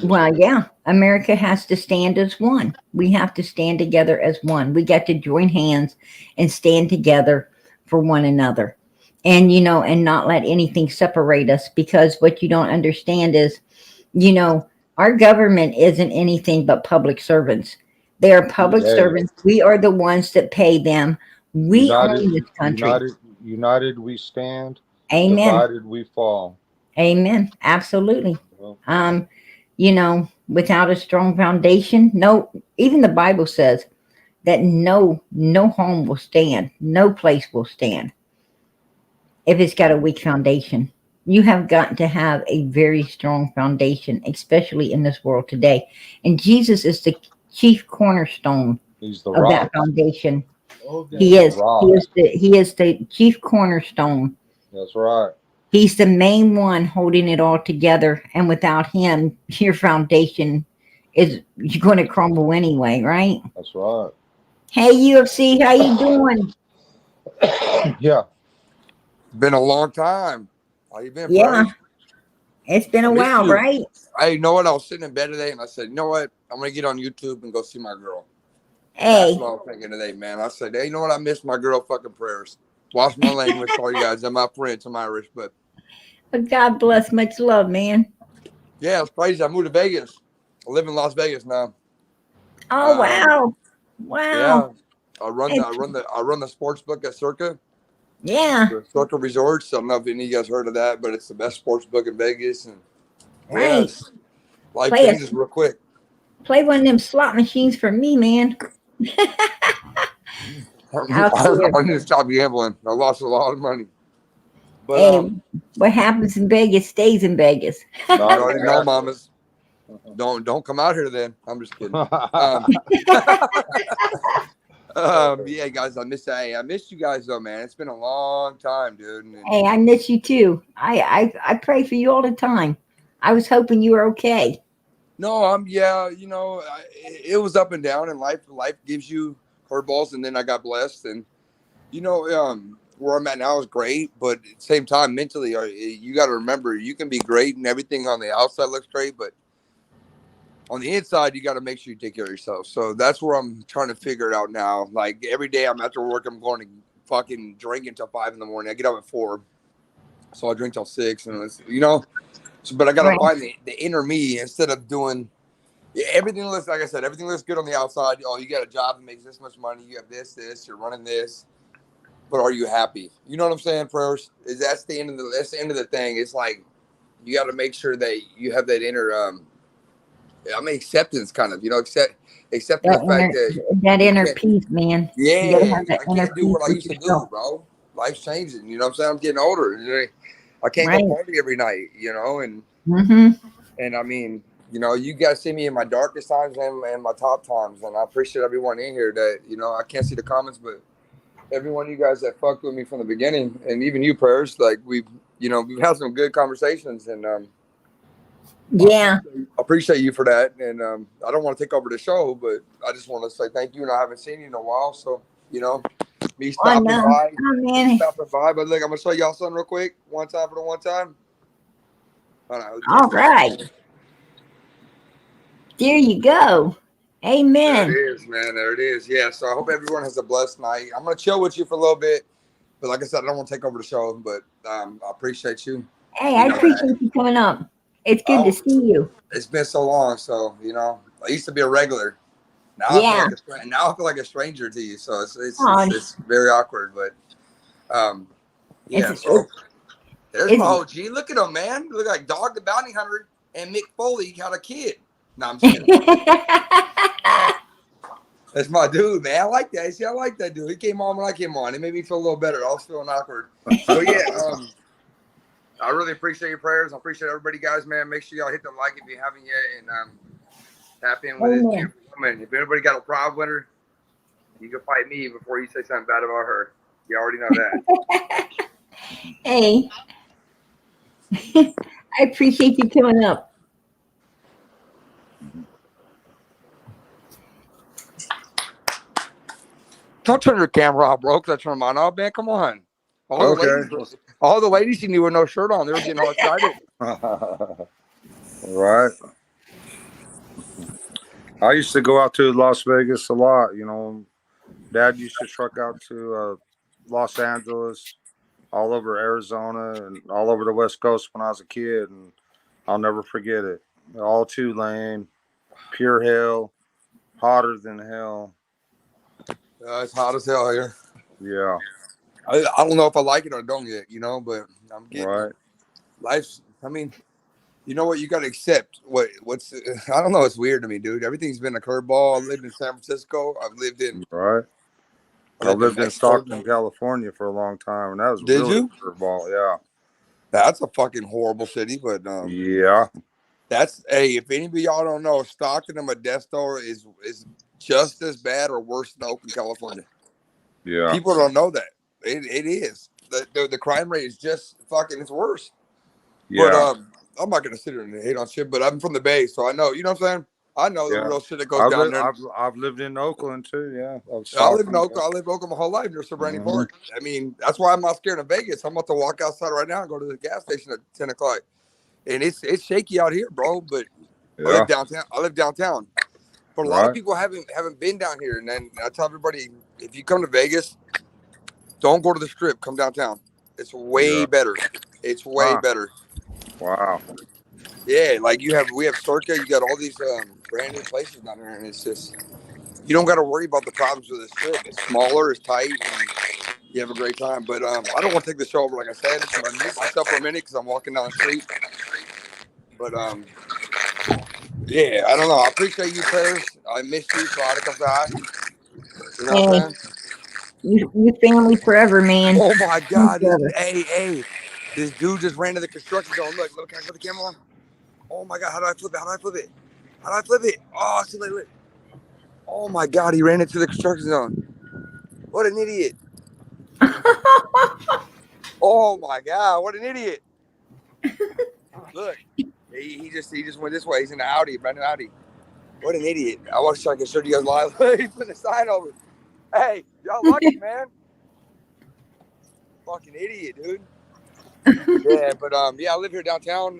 Well, yeah, America has to stand as one. We have to stand together as one. We got to join hands and stand together for one another. And and not let anything separate us, because what you don't understand is, our government isn't anything but public servants. They are public Hey, servants. We are the ones that pay them. We united, own this country. united we stand. Amen. Divided we fall. Amen. Absolutely. Well, Without a strong foundation, no, even the Bible says that no home will stand, no place will stand if it's got a weak foundation. You have got to have a very strong foundation, especially in this world today. And Jesus is the chief cornerstone he's the of rock. that foundation. Okay. He is. Rock. He is the chief cornerstone. That's right. He's the main one holding it all together. And without him, your foundation is going to crumble anyway, right? That's right. Hey, UFC, how you doing? Yeah. Been a long time. How you been, Yeah, buddy? it's been I a miss while, you. right? Hey, you know what? I was sitting in bed today and I said, you know what? I'm gonna get on YouTube and go see my girl. Hey, That's what I was thinking today, man. I said, hey, you know what? I miss my girl fucking prayers. Watch my language, sorry guys. I'm not French, I'm Irish, but But God bless, much love, man. yeah, it's crazy. I moved to Vegas. I live in Las Vegas now. Oh wow, wow. Yeah, I run It's, the sports book at Circa, yeah, the Circa Resorts. I don't know if any of you guys heard of that, but it's the best sports book in Vegas. And right. yes, life Play changes real quick. one of them slot machines for me, man. Out there. I need to stop gambling. I lost a lot of money. But Hey, what happens in Vegas stays in Vegas. you already know, mamas. Don't come out here then. I'm just kidding. Yeah, guys, I missed you guys though, man. It's been a long time, dude. And Hey, I miss you too. I pray for you all the time. I was hoping you were okay. no, yeah, it was up and down in life. Life gives you curveballs, and then I got blessed, and where I'm at now is great, but at the same time, mentally, you got to remember you can be great and everything on the outside looks great, but on the inside, you got to make sure you take care of yourself. So that's where I'm trying to figure it out now. Like every day I'm after work, I'm going to fucking drink until 5 in the morning. I get up at 4, so I drink till 6, and but I got to Right. find the inner me instead of doing. Yeah, everything looks, like I said, everything looks good on the outside. Oh, you got a job that makes this much money. You have this, you're running this. But are you happy? You know what I'm saying, Prayers? That's the end of the thing. It's like you got to make sure that you have that inner acceptance kind of, accepting the fact that inner can't- peace, man. yeah, You gotta have that I inner can't do peace what I with used to do, yourself. bro. Life's changing. You know what I'm saying? I'm getting older. I can't Right. go party every night, and Mm-hmm. I mean, you guys see me in my darkest times and my top times, and I appreciate everyone in here that, I can't see the comments, but everyone, you guys that fucked with me from the beginning, and even you, Prayers, like we've had some good conversations, and Yeah. I appreciate you for that. And I don't want to take over the show, but I just want to say thank you, and I haven't seen you in a while, so me stopping by, Oh, man. But look, I'm gonna show y'all something real quick, one time for the one time. All right. There you go. There Amen. it is, man. There it is. Yeah. So I hope everyone has a blessed night. I'm gonna chill with you for a little bit, but like I said, I don't want to take over the show. But I appreciate you. Hey, I appreciate you coming up. It's good to see you. It's been so long. So I used to be a regular. Now Yeah. I feel like a stranger to you. So it's very awkward. But yeah. So there's my OG. Look at him, man. Look like Dog the Bounty Hunter and Mick Foley got a kid. No, I'm just kidding. That's my dude, man. I like that. See, I like that dude. He came on when I came on. It made me feel a little better. I was feeling awkward. So yeah, I really appreciate your prayers. I appreciate everybody, guys, man. Make sure y'all hit the like if you haven't yet, and tap in with this beautiful woman. If anybody got a problem with her, you can fight me before you say something bad about her. You already know that. Hey, I appreciate you coming up. Don't turn your camera off, bro, because I turned mine off, man. Come on. All the ladies you knew with no shirt on, they were getting all excited. Right. I used to go out to Las Vegas a lot. Dad used to truck out to Los Angeles, all over Arizona, and all over the West Coast when I was a kid, and I'll never forget it. All two-lane, pure hell, hotter than hell. It's hot as hell here. Yeah. I don't know if I like it or don't yet, but I'm getting right. Life's. I mean, you know what? You got to accept what's. I don't know. It's weird to me, dude. Everything's been a curveball. I lived in San Francisco. I've lived in. Right. I lived in Stockton, California for a long time, and that was really a curveball. Yeah. That's a fucking horrible city, but yeah. If any of y'all don't know, Stockton and Modesto is just as bad or worse than Oakland, California. Yeah. People don't know that. It is. The crime rate is just fucking, it's worse. Yeah. But I'm not gonna sit here and hate on shit, but I'm from the Bay, so I know, you know what I'm saying? I know the real shit that goes down there. I've lived in Oakland too, yeah. I live in Oakland. I lived in Oakland my whole life near Sobrani Park. I mean, that's why I'm not scared of Vegas. I'm about to walk outside right now and go to the gas station at 10 o'clock. And it's shaky out here, bro. But I live downtown. But a lot of people haven't been down here. And then I tell everybody, if you come to Vegas, Don't go to the Strip. Come downtown. It's way better. It's way better. Wow. Yeah, like we have Circa. You got all these brand new places down there, and it's just you don't got to worry about the problems with the Strip. It's smaller, it's tight, and you have a great time. But I don't want to take the show over. Like I said, I'm gonna mute myself for a minute because I'm walking down the street. But yeah, I don't know. I appreciate you, Paris. I missed you, so I had to come say You know what I'm saying? You family forever, man. Oh my God! Forever. Hey, this dude just ran to the construction zone. Look, can I put the camera on? Oh my God! How do I flip it? How do I flip it? Oh, see, look. Oh my God! He ran into the construction zone. What an idiot! Oh my God! What an idiot! Look, he just went this way. He's in the Audi, brand new Audi. What an idiot! I wish I could show you guys live. He's putting a sign over. Hey, y'all lucky, man. Fucking idiot, dude. Yeah, but yeah, I live here downtown.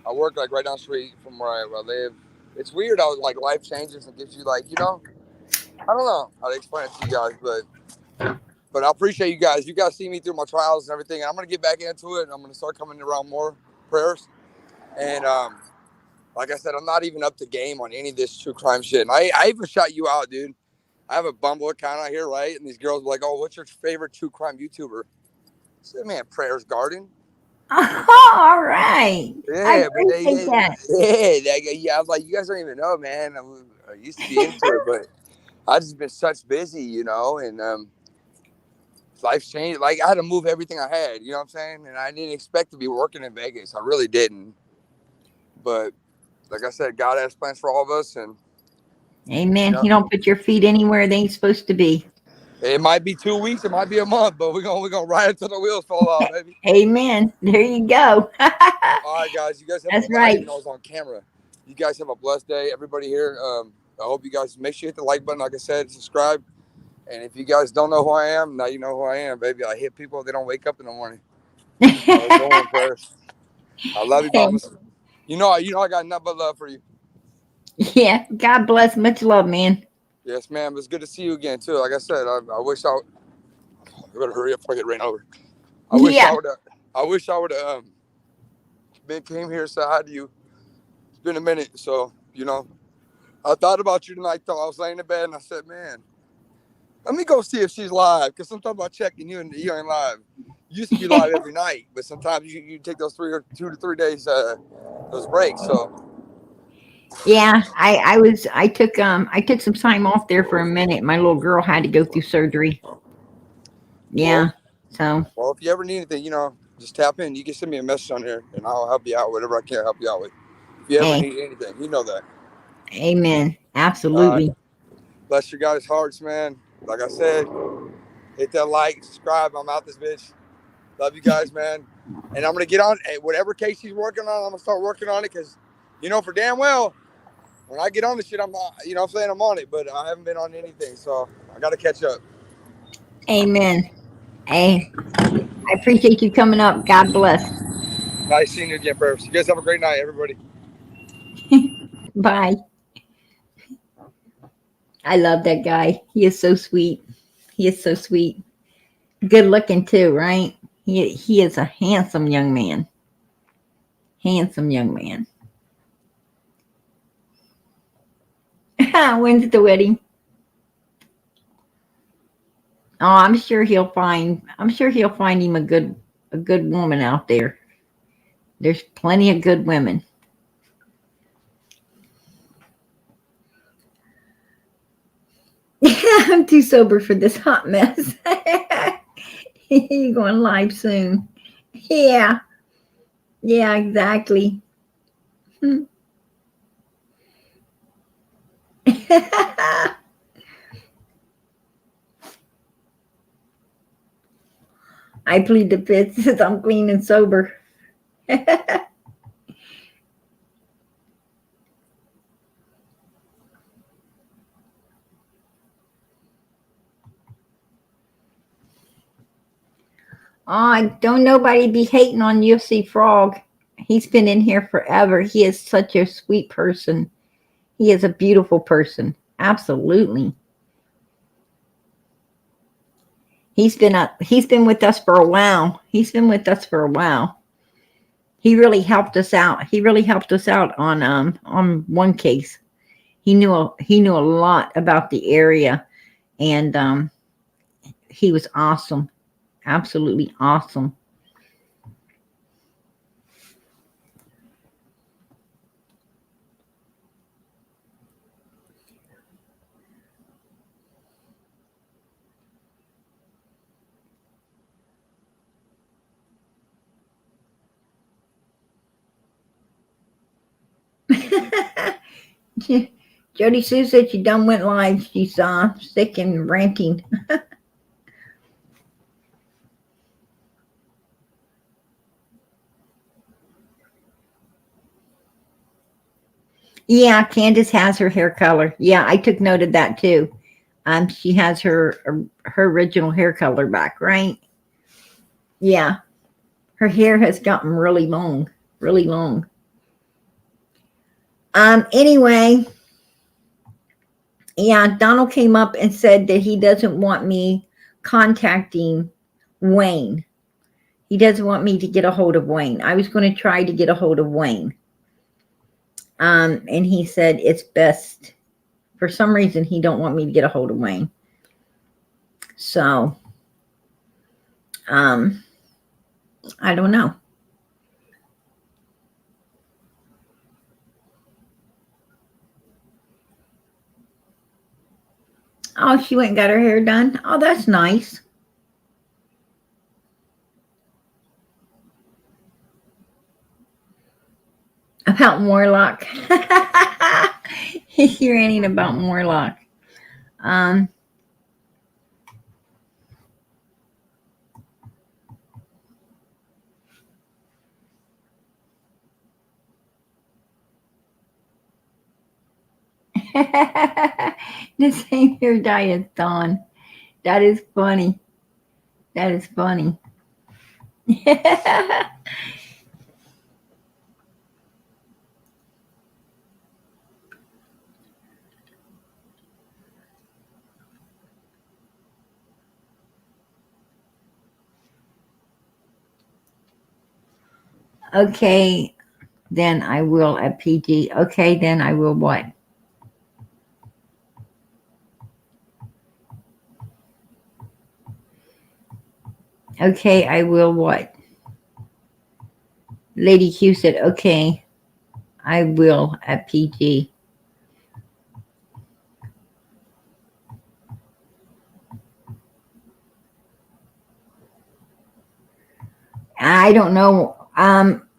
I work like right down the street from where I live. It's weird how like life changes and gives you like, I don't know how to explain it to you guys, but I appreciate you guys. You guys see me through my trials and everything, and I'm gonna get back into it. And I'm gonna start coming around more prayers. And like I said, I'm not even up to game on any of this true crime shit. And I even shot you out, dude. I have a Bumble account out here, right? And these girls were like, "Oh, what's your favorite true crime YouTuber?" I said, "Man, Prayers Garden." Oh, all right. Yeah, I but appreciate that. yeah. I was like, you guys don't even know, man. I used to be into it, but I just been such busy, and life's changed. Like I had to move everything I had, you know what I'm saying? And I didn't expect to be working in Vegas. I really didn't. But like I said, God has plans for all of us, and Amen. You don't put your feet anywhere they ain't supposed to be. it might be 2 weeks, it might be a month, but we're gonna ride until the wheels fall off, baby. Amen. There you go. All right, guys. You guys have That's I right. didn't know I was on camera. You guys have a blessed day. Everybody here. I hope you guys make sure you hit the like button, like I said, subscribe. And if you guys don't know who I am, now you know who I am, baby. I hit people, they don't wake up in the morning. I love you, mamas. You know I got nothing but love for you. Yeah. God bless. Much love, man. Yes, ma'am. It's good to see you again too. Like I said, I wish I better hurry up before I get ran over. I wish I would have came here, said hi to you. It's been a minute, so I thought about you tonight. Though I was laying in bed and I said, man, let me go see if she's live. Because sometimes I check and you ain't live. You used to be live every night, but sometimes you take those 2 to 3 days those breaks. So yeah, I took some time off there for a minute. My little girl had to go through surgery. Yeah. Well, if you ever need anything, just tap in. You can send me a message on here and I'll help you out, whatever I can help you out with. If you ever need anything, you know that. Amen. Absolutely. Bless your guys' hearts, man. Like I said, hit that like, subscribe. I'm out this bitch. Love you guys, man. And I'm going to get on whatever case he's working on. I'm going to start working on it because, for damn well, when I get on this shit, I'm not, I'm saying I'm on it, but I haven't been on anything. So I got to catch up. Amen. Hey, I appreciate you coming up. God bless. Nice seeing you again, Purse. You guys have a great night, everybody. Bye. I love that guy. He is so sweet. He is so sweet. Good looking too, right? He is a handsome young man. Handsome young man. When's the wedding? Oh, I'm sure he'll find him a good woman out there. There's plenty of good women. I'm too sober for this hot mess. You're going live soon. Yeah. Yeah, exactly. I plead the fifth since I'm clean and sober. Oh, don't nobody be hating on UFC Frog. He's been in here forever. He is such a sweet person. He is a beautiful person. Absolutely. He's been with us for a while. He's been with us for a while. He really helped us out. He really helped us out on one case. He knew a lot about the area, and he was awesome. Absolutely awesome. Jody Sue said she done went live. She's sick and ranting. Yeah, Candus has her hair color. Yeah, I took note of that too. She has her original hair color back, right? Yeah, her hair has gotten really long, really long. Anyway, yeah, Donald came up and said that he doesn't want me contacting Wayne. He doesn't want me to get a hold of Wayne. I was going to try to get a hold of Wayne. And he said it's best. For some reason, he don't want me to get a hold of Wayne. So, I don't know. Oh, she went and got her hair done. Oh, that's nice. About Morlock. You're ranting about Morlock. The same hair dye as Dawn. That is funny. That is funny. Okay, then I will at PG. Okay, then I will what? Okay, I will what? Lady Q said, okay, I will at PG. I don't know.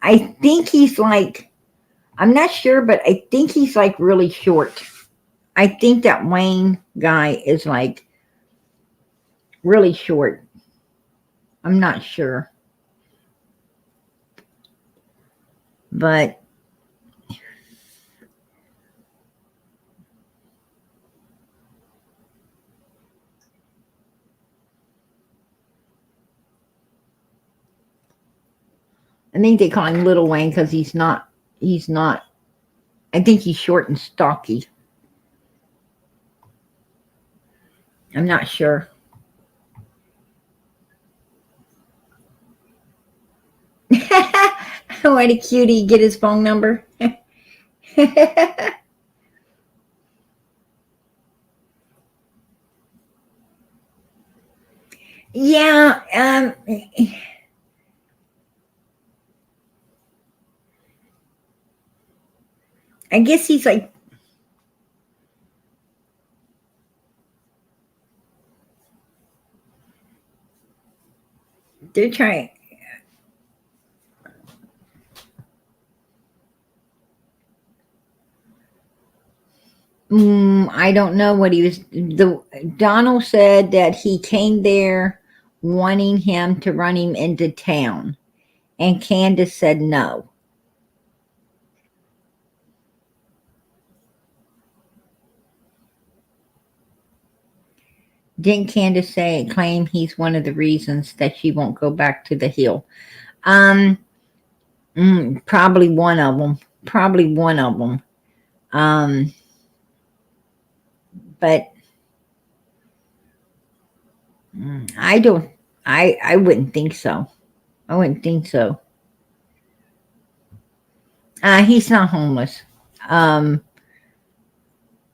I think he's like, I'm not sure, but I think he's like really short. I think that Wayne guy is like really short. I'm not sure. But I think they call him Little Wayne because he's not, I think he's short and stocky. I'm not sure. Why did Cutie get his phone number? Yeah, I guess he's like, they're trying. I don't know what he was. Donald said that he came there wanting him to run him into town, and Candus said no. Didn't Candus claim he's one of the reasons that she won't go back to the hill? Probably one of them. Probably one of them. But I don't. I wouldn't think so. I wouldn't think so. He's not homeless. Um,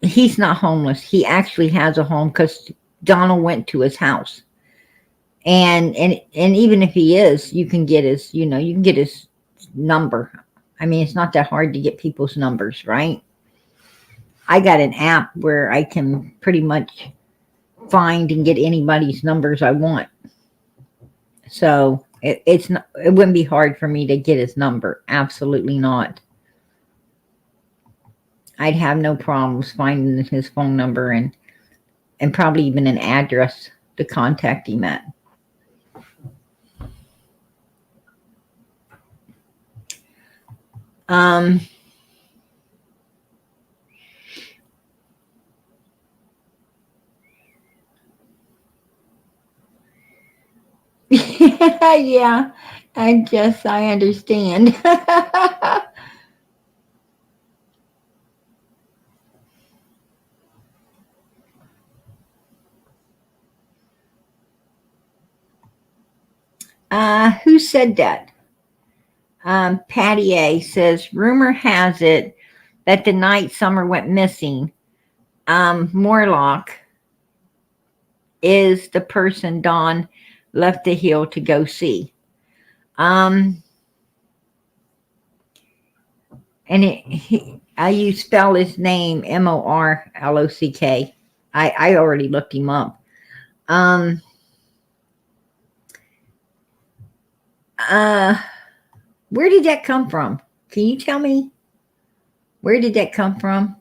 he's not homeless. He actually has a home because Donald went to his house. And even if he is, you can get his. You can get his number. I mean, it's not that hard to get people's numbers, right? I got an app where I can pretty much find and get anybody's numbers I want. So it's not. It wouldn't be hard for me to get his number. Absolutely not. I'd have no problems finding his phone number and probably even an address to contact him at. Um, yeah, I understand. Who said that? Patty A says, rumor has it that the night Summer went missing, Morlock is the person Don left the hill to go see. Um, and you spell his name Morlock. I already looked him up. Um, where did that come from? Can you tell me? Where did that come from?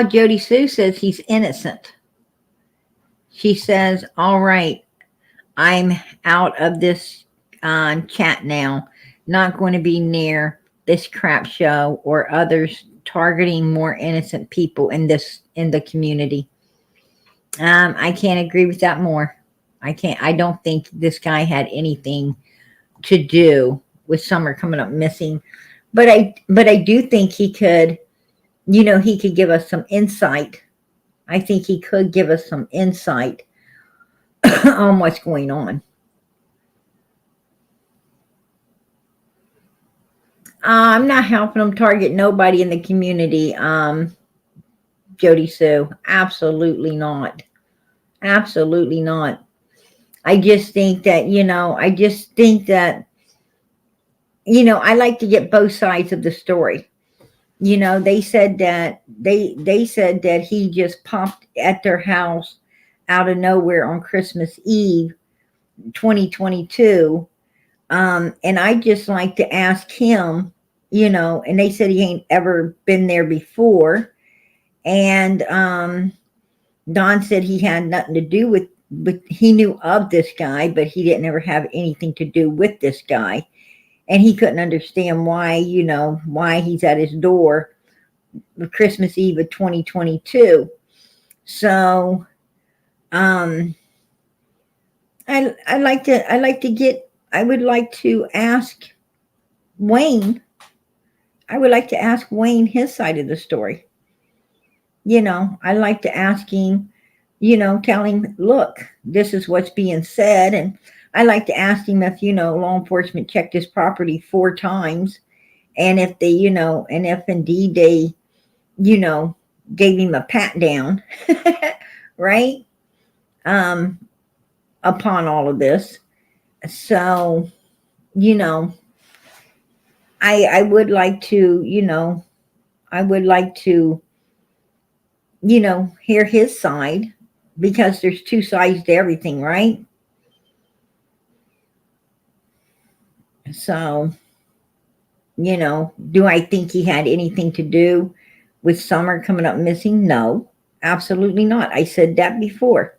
Jody Sue says he's innocent. She says, all right, I'm out of this chat now. Not going to be near this crap show or others targeting more innocent people in the community. I can't agree with that more. I don't think this guy had anything to do with Summer coming up missing. But I do think he could, he could give us some insight. I think he could give us some insight on what's going on. I'm not helping them target nobody in the community, Jody Sue. Absolutely not. Absolutely not. I just think that, I like to get both sides of the story. They said that they said that he just popped at their house out of nowhere on Christmas Eve 2022. And I just like to ask him, and they said he ain't ever been there before. And Don said he had nothing to do with he knew of this guy, but he didn't ever have anything to do with this guy. And he couldn't understand why, why he's at his door Christmas Eve of 2022. So I would like to ask Wayne. I would like to ask Wayne his side of the story. I like to ask him, tell him, look, this is what's being said. And I like to ask him if, law enforcement checked his property 4 times. And if they, and if indeed they, gave him a pat down, right? Upon all of this. So, I would like to, hear his side because there's 2 sides to everything, right? So, do I think he had anything to do with Summer coming up missing? No, absolutely not. I said that before.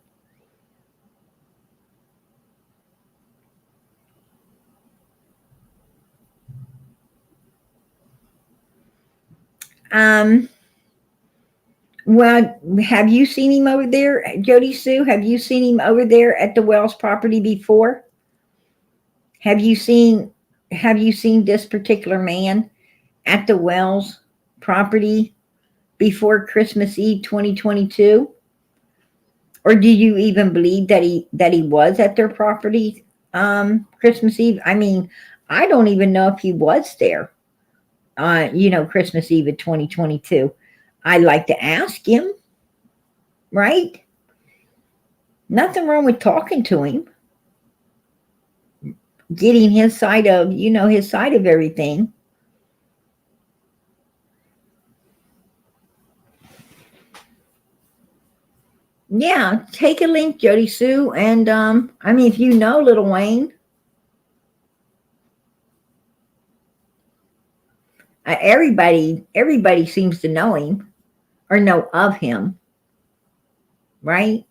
Well, have you seen him over there, Jody Sue? Have you seen him over there at the Wells property before? Have you seen this particular man at the Wells property before Christmas Eve 2022? Or do you even believe that he was at their property Christmas Eve? I mean, I don't even know if he was there Christmas Eve of 2022. I'd like to ask him, right? Nothing wrong with talking to him, getting his side of, his side of everything. Yeah, take a link, Jody Sue. And I mean, if you know Little Wayne, everybody seems to know him or know of him, right?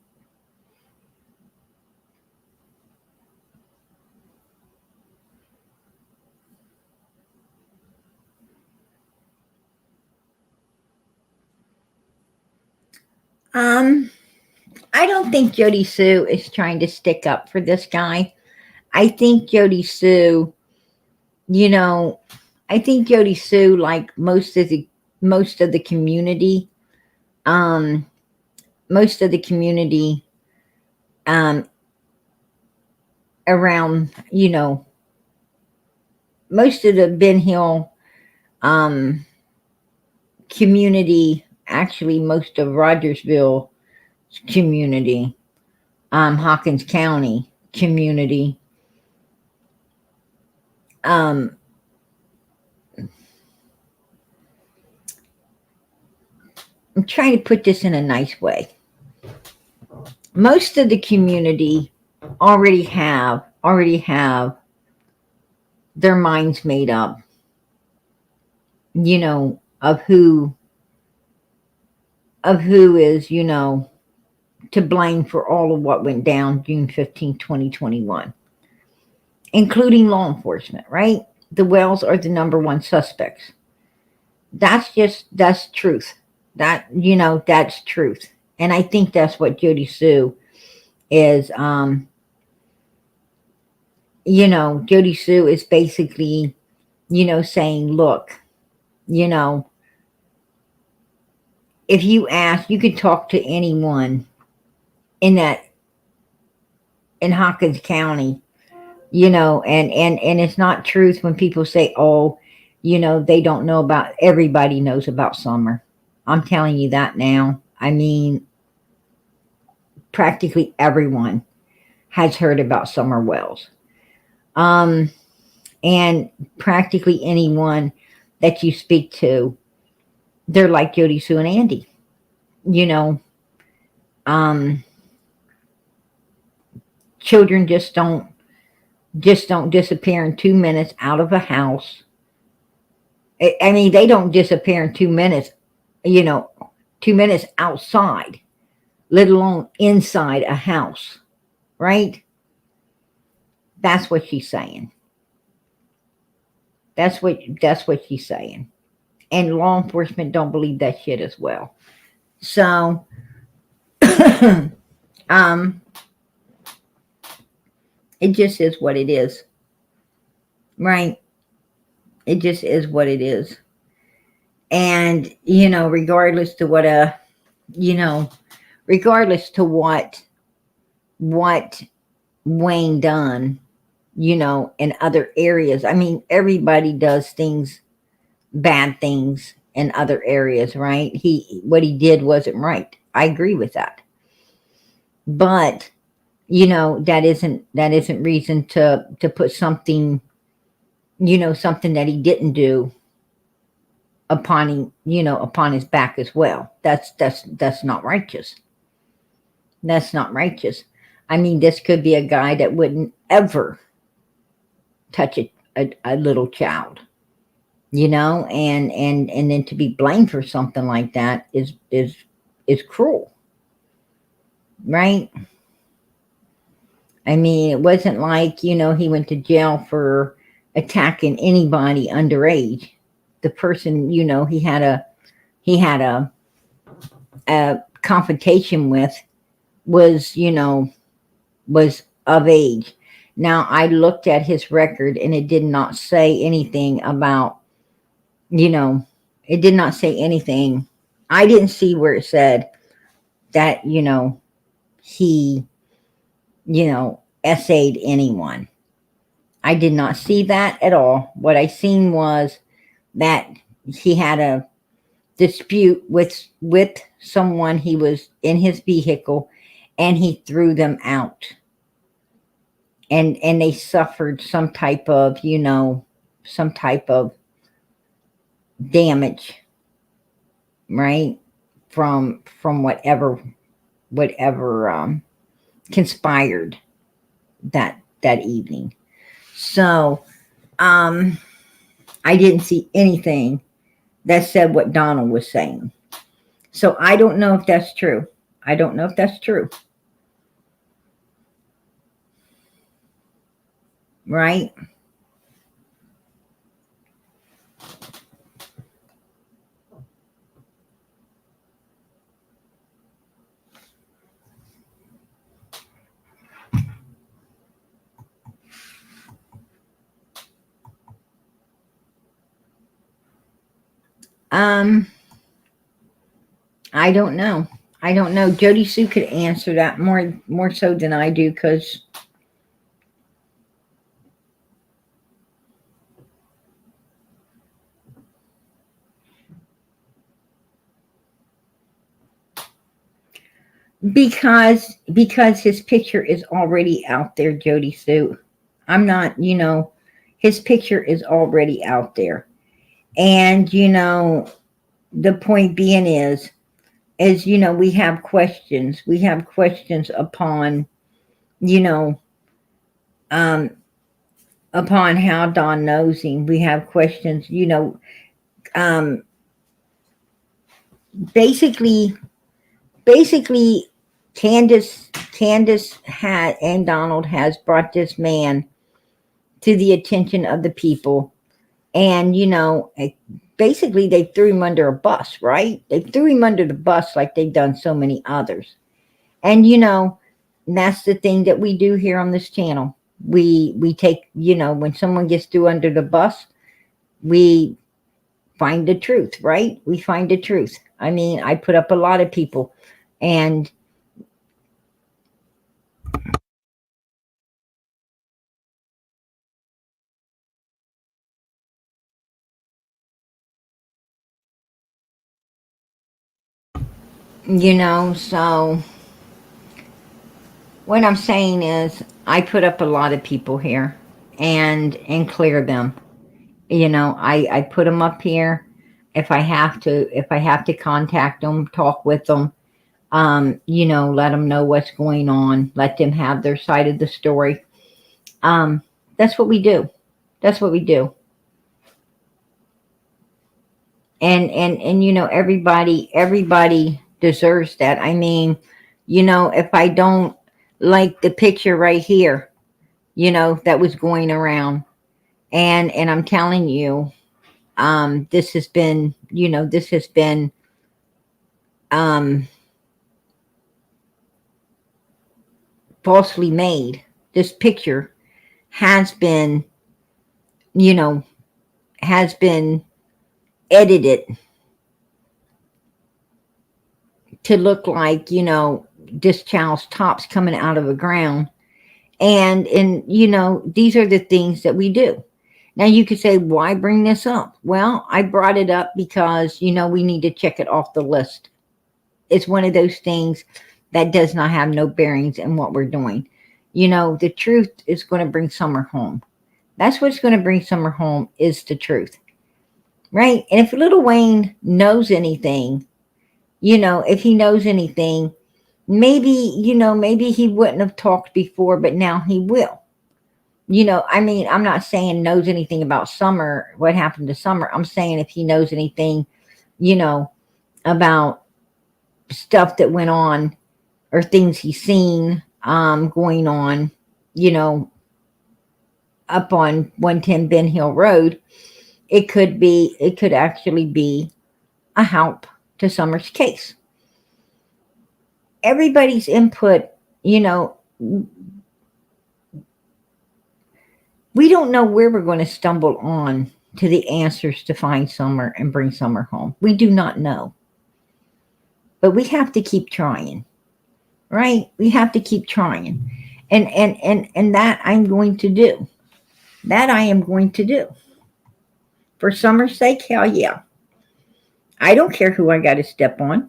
I don't think Jody Sue is trying to stick up for this guy. I think Jody Sue, like most of the community, around, most of the Ben Hill community, actually most of Rogersville community, Hawkins County community, I'm trying to put this in a nice way. Most of the community already have their minds made up, of who is, to blame for all of what went down June 15, 2021, including law enforcement, right? The Wells are the number one suspects. That's truth. That's truth. And I think that's what Jody Sue is, Jody Sue is basically, saying, look, if you ask, you could talk to anyone in Hawkins County, and it's not truth when people say, oh, they don't know about, everybody knows about Summer. I'm telling you that now. I mean, practically everyone has heard about Summer Wells. And practically anyone that you speak to, they're like Jody Sue and Andy. Children just don't disappear in 2 minutes out of a house. I mean, they don't disappear in 2 minutes, 2 minutes outside, let alone inside a house, right? That's what she's saying. That's what she's saying. And law enforcement don't believe that shit as well. So, it just is what it is, right? It just is what it is. And, regardless to what Wayne done, in other areas. I mean, everybody does things, bad things in other areas, right? What he did wasn't right. I agree with that. But, that isn't reason to put something, something that he didn't do upon him, upon his back as well. That's not righteous. That's not righteous. I mean, this could be a guy that wouldn't ever touch a little child, and then to be blamed for something like that is cruel, right? I mean, it wasn't like, he went to jail for attacking anybody underage. The person, he had a confrontation with was of age. Now, I looked at his record and it did not say anything about, you know, it did not say anything. I didn't see where it said that, he, essayed anyone. I did not see that at all. What I seen was that he had a dispute with someone. He was in his vehicle and he threw them out. And they suffered some type of, damage, right? From whatever conspired that evening. So I didn't see anything that said what Donald was saying. So I don't know if that's true. I don't know if that's true. Right? I don't know. I don't know. Jody Sue could answer that more so than I do, because because his picture is already out there, Jody Sue. I'm not, his picture is already out there. And the point being is we have questions. We have questions upon, um upon how Don knows him. We have questions, um basically Candus had and Donald has brought this man to the attention of the people. And basically they threw him under a bus, right? They threw him under the bus like they've done so many others. And that's the thing that we do here on this channel. We take, when someone gets threw under the bus, we find the truth, right? We find the truth. I mean, I put up a lot of people, and so what I'm saying is I put up a lot of people here and clear them. I put them up here. If I have to contact them, talk with them, let them know what's going on, let them have their side of the story. That's what we do. That's what we do. And everybody deserves that. I mean, if I don't like the picture right here, that was going around, and I'm telling you, this has been, falsely made. This picture has been, has been edited to look like, this child's tops coming out of the ground. And these are the things that we do. Now you could say, why bring this up? Well, I brought it up because, we need to check it off the list. It's one of those things that does not have no bearings in what we're doing. The truth is going to bring Summer home. That's what's going to bring Summer home, is the truth. Right? And if Little Wayne knows anything, if he knows anything, maybe, maybe he wouldn't have talked before, but now he will. I mean, I'm not saying knows anything about Summer, what happened to Summer. I'm saying if he knows anything, about stuff that went on or things he's seen going on, up on 110 Ben Hill Road, it could actually be a help to Summer's case. Everybody's input, we don't know where we're going to stumble on to the answers to find Summer and bring Summer home. We do not know. But we have to keep trying, right? We have to keep trying. And that I'm going to do. That I am going to do. For Summer's sake, hell yeah. I don't care who I got to step on.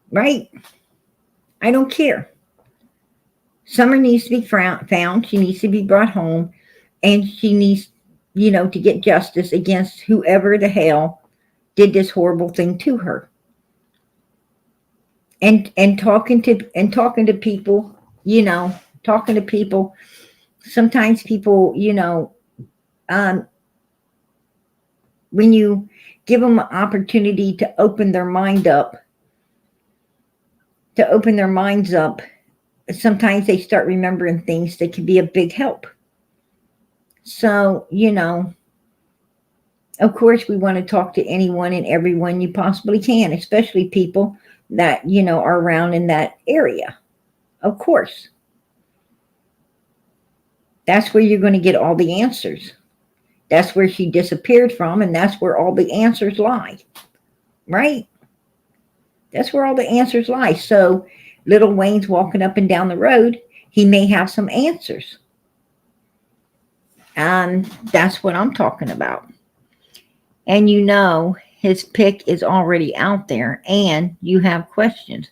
Right? I don't care. Summer needs to be found. She needs to be brought home. And she needs, to get justice against whoever the hell did this horrible thing to her. And talking to people, talking to people. Sometimes people, when you give them an opportunity to open their minds up, sometimes they start remembering things that can be a big help. So, of course, we want to talk to anyone and everyone you possibly can, especially people that, are around in that area. Of course. That's where you're going to get all the answers. That's where she disappeared from, and that's where all the answers lie. Right? That's where all the answers lie. So, little Wayne's walking up and down the road. He may have some answers. And that's what I'm talking about. And his pick is already out there, and you have questions.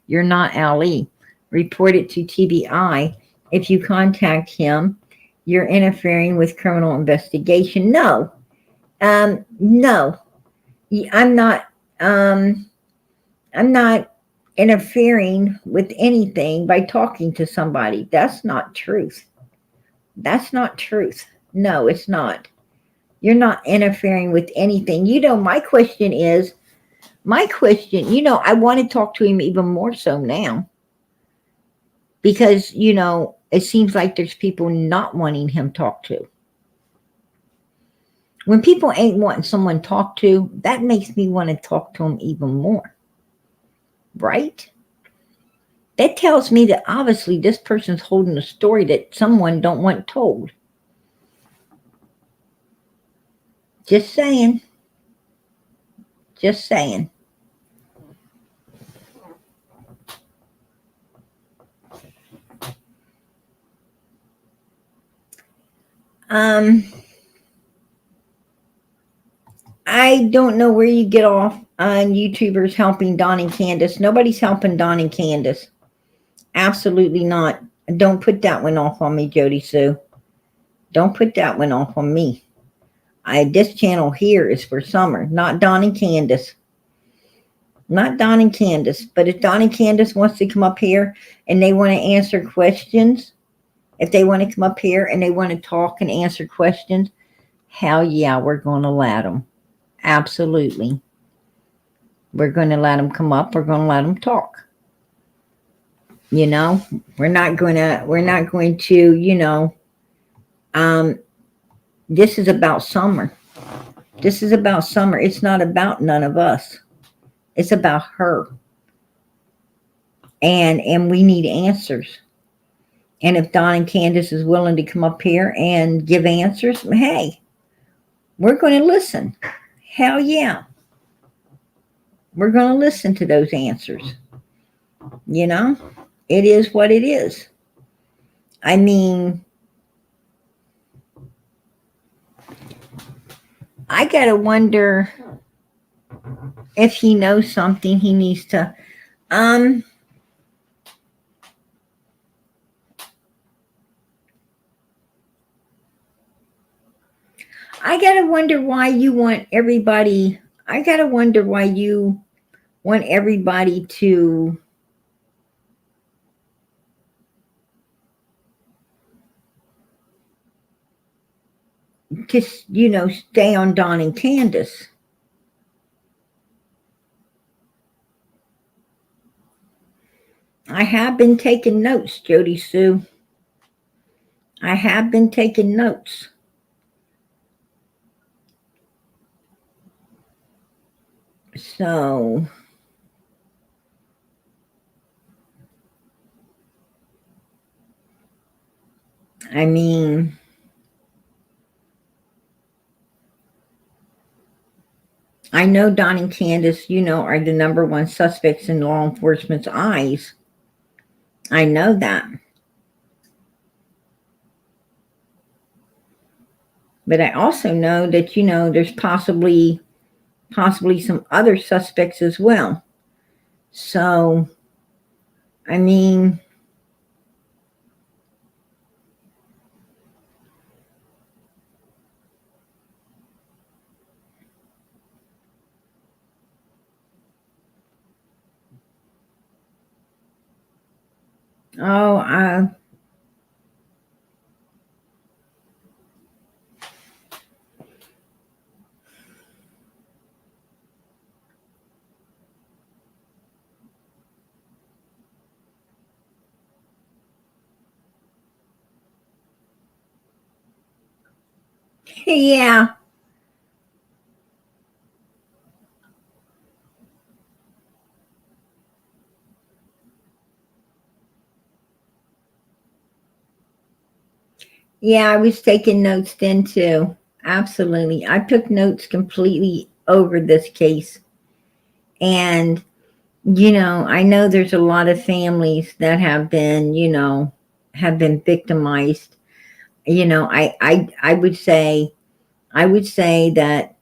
You're not Ali. Report it to TBI. If you contact him, you're interfering with criminal investigation. No. No. I'm not interfering with anything by talking to somebody. That's not truth. That's not truth. No, it's not. You're not interfering with anything. My question, I want to talk to him even more so now. Because, it seems like there's people not wanting him talked to. When people ain't wanting someone talked to, that makes me want to talk to them even more. Right? That tells me that obviously this person's holding a story that someone don't want told. Just saying. Just saying. I don't know where you get off on YouTubers helping Don and Candus. Nobody's helping Don and Candus. Absolutely not. Don't put that one off on me, Jody Sue. Don't put that one off on me. This channel here is for Summer, not Don and Candus. Not Don and Candus. But if Don and Candus wants to come up here and they want to answer questions, if they want to come up here and they want to talk and answer questions, hell yeah, we're going to let them. Absolutely. We're going to let them come up. We're going to let them talk. We're not going to, this is about Summer. This is about Summer. It's not about none of us. It's about her. And we need answers. And if Don and Candus is willing to come up here and give answers, hey, we're going to listen. Hell yeah. We're going to listen to those answers. It is what it is. I mean, I got to wonder if he knows something he needs to, I got to wonder why you want everybody, to just, stay on Don and Candus. I have been taking notes, Jody Sue. I have been taking notes. So, I mean, I know Don and Candus, are the number one suspects in law enforcement's eyes. I know that. But I also know that, there's possibly some other suspects as well. So, I mean, oh, yeah. Yeah, I was taking notes then too. Absolutely. I took notes completely over this case. And, I know there's a lot of families that have been, victimized. I would say that,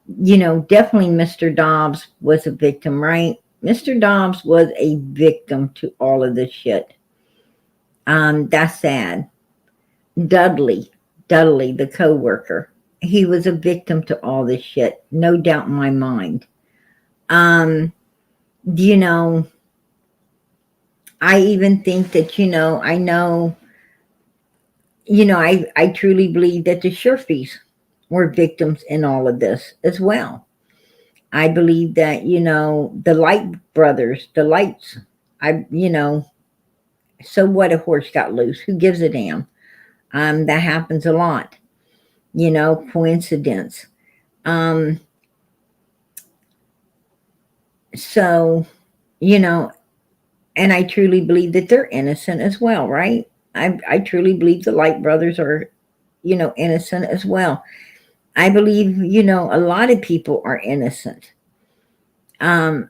definitely Mr. Dobbs was a victim, right? Mr. Dobbs was a victim to all of this shit. That's sad. Dudley, the co-worker, he was a victim to all this shit. No doubt in my mind. Um, you know, I even think that, I truly believe that the Shurfies were victims in all of this as well. I believe that, the Light brothers, the Lights, so what, a horse got loose? Who gives a damn? That happens a lot, coincidence. Um, so, and I truly believe that they're innocent as well, right? I truly believe the Light brothers are, innocent as well. I believe, a lot of people are innocent. Um,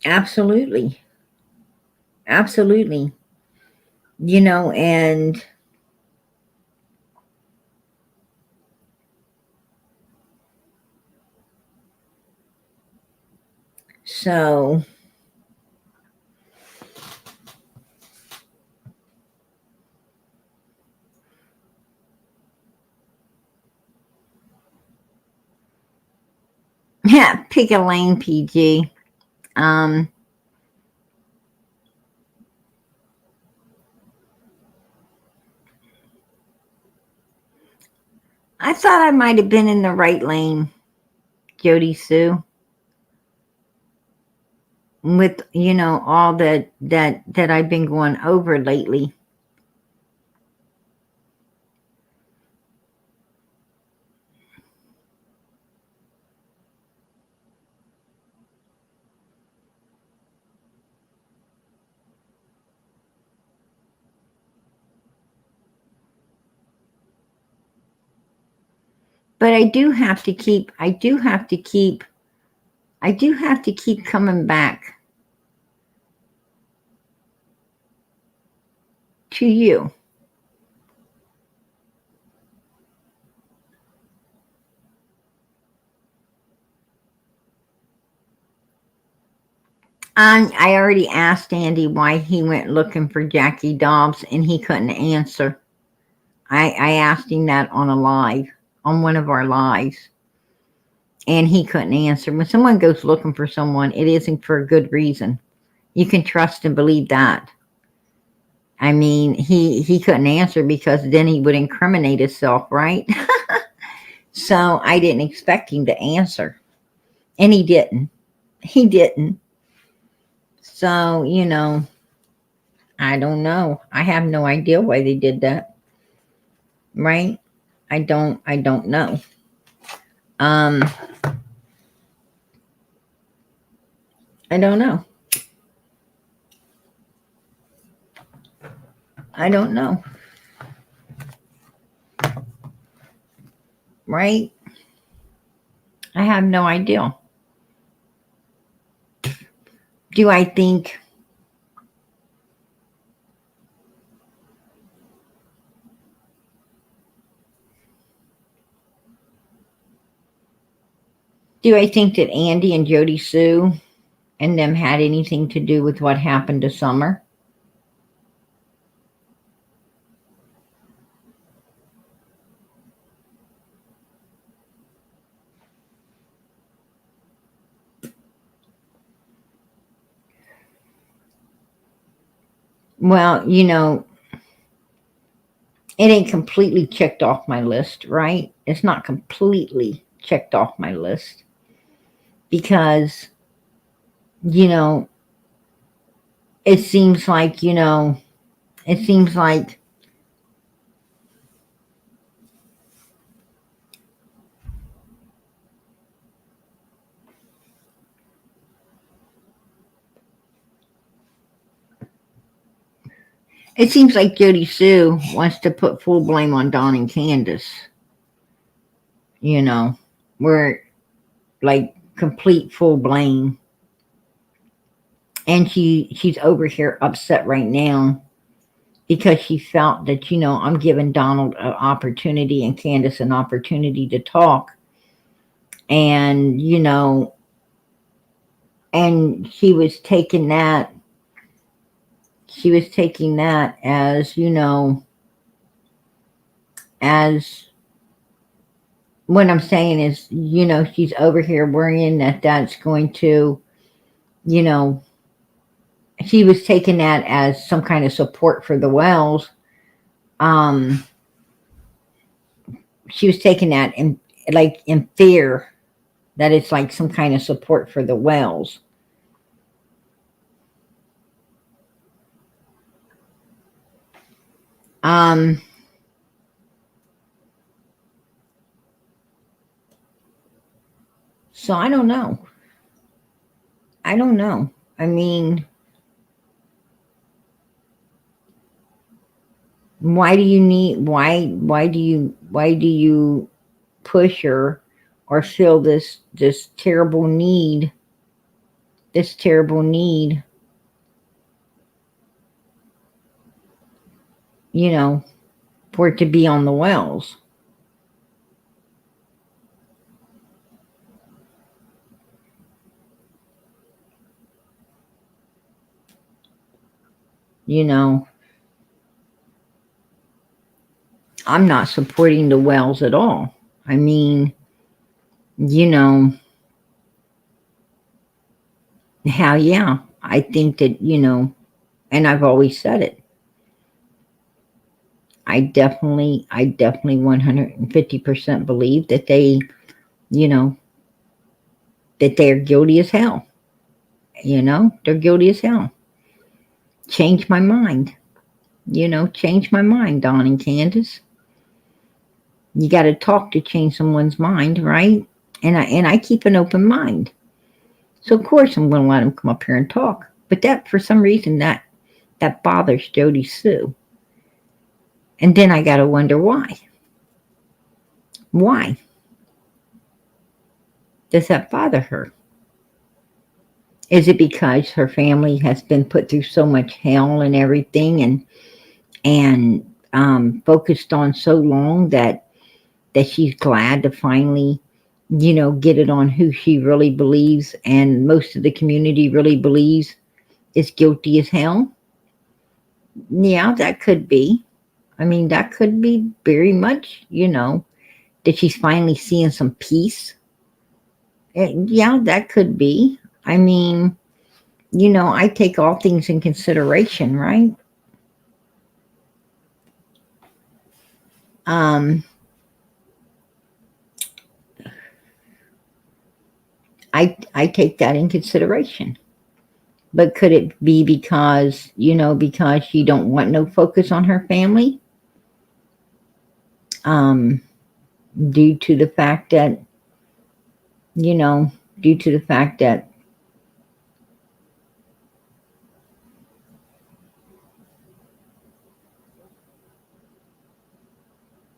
absolutely. Absolutely. And so, yeah, pick a lane, PG. Um, I thought I might have been in the right lane, Jody Sue, with all that I've been going over lately. But I do have to keep coming back to you. I already asked Andy why he went looking for Jackie Dobbs and he couldn't answer. I asked him that on one of our lives, and he couldn't answer. When someone goes looking for someone, it isn't for a good reason. You can trust and believe that. I mean, he couldn't answer because then he would incriminate himself, right? So I didn't expect him to answer, and he didn't. He didn't. So, I don't know. I have no idea why they did that. Right? I don't know. Um, I don't know. I don't know. Right? I have no idea. Do I think that Andy and Jody Sue and them had anything to do with what happened to Summer? Well, it ain't completely checked off my list, right? It's not completely checked off my list because, you know, it seems like, it seems like Jody Sue wants to put full blame on Don and Candus, where like complete full blame. And she's over here upset right now because she felt that, I'm giving Donald an opportunity and Candus an opportunity to talk. And, and she was taking that as, as what I'm saying is, she's over here worrying that that's going to, she was taking that as some kind of support for the Wells. She was taking that in fear that it's like some kind of support for the Wells. So I don't know. I mean, why do you push her or feel this terrible need for it to be on the Wells? I'm not supporting the Wells at all. I mean, hell yeah. I think that, and I've always said it. I definitely 150% believe that they, that they're guilty as hell. They're guilty as hell. Change my mind. Change my mind, Don and Candus. You got to talk to change someone's mind, right? And I keep an open mind. So of course I'm going to let them come up here and talk. But that, for some reason, that bothers Jody Sue. And then I got to wonder why. Why does that bother her? Is it because her family has been put through so much hell and everything, and focused on so long that she's glad to finally, get it on who she really believes and most of the community really believes is guilty as hell? Yeah, that could be. I mean, that could be very much, that she's finally seeing some peace. Yeah, that could be. I mean, I take all things in consideration, right? I take that in consideration. But could it be because, because she don't want no focus on her family? Due to the fact that,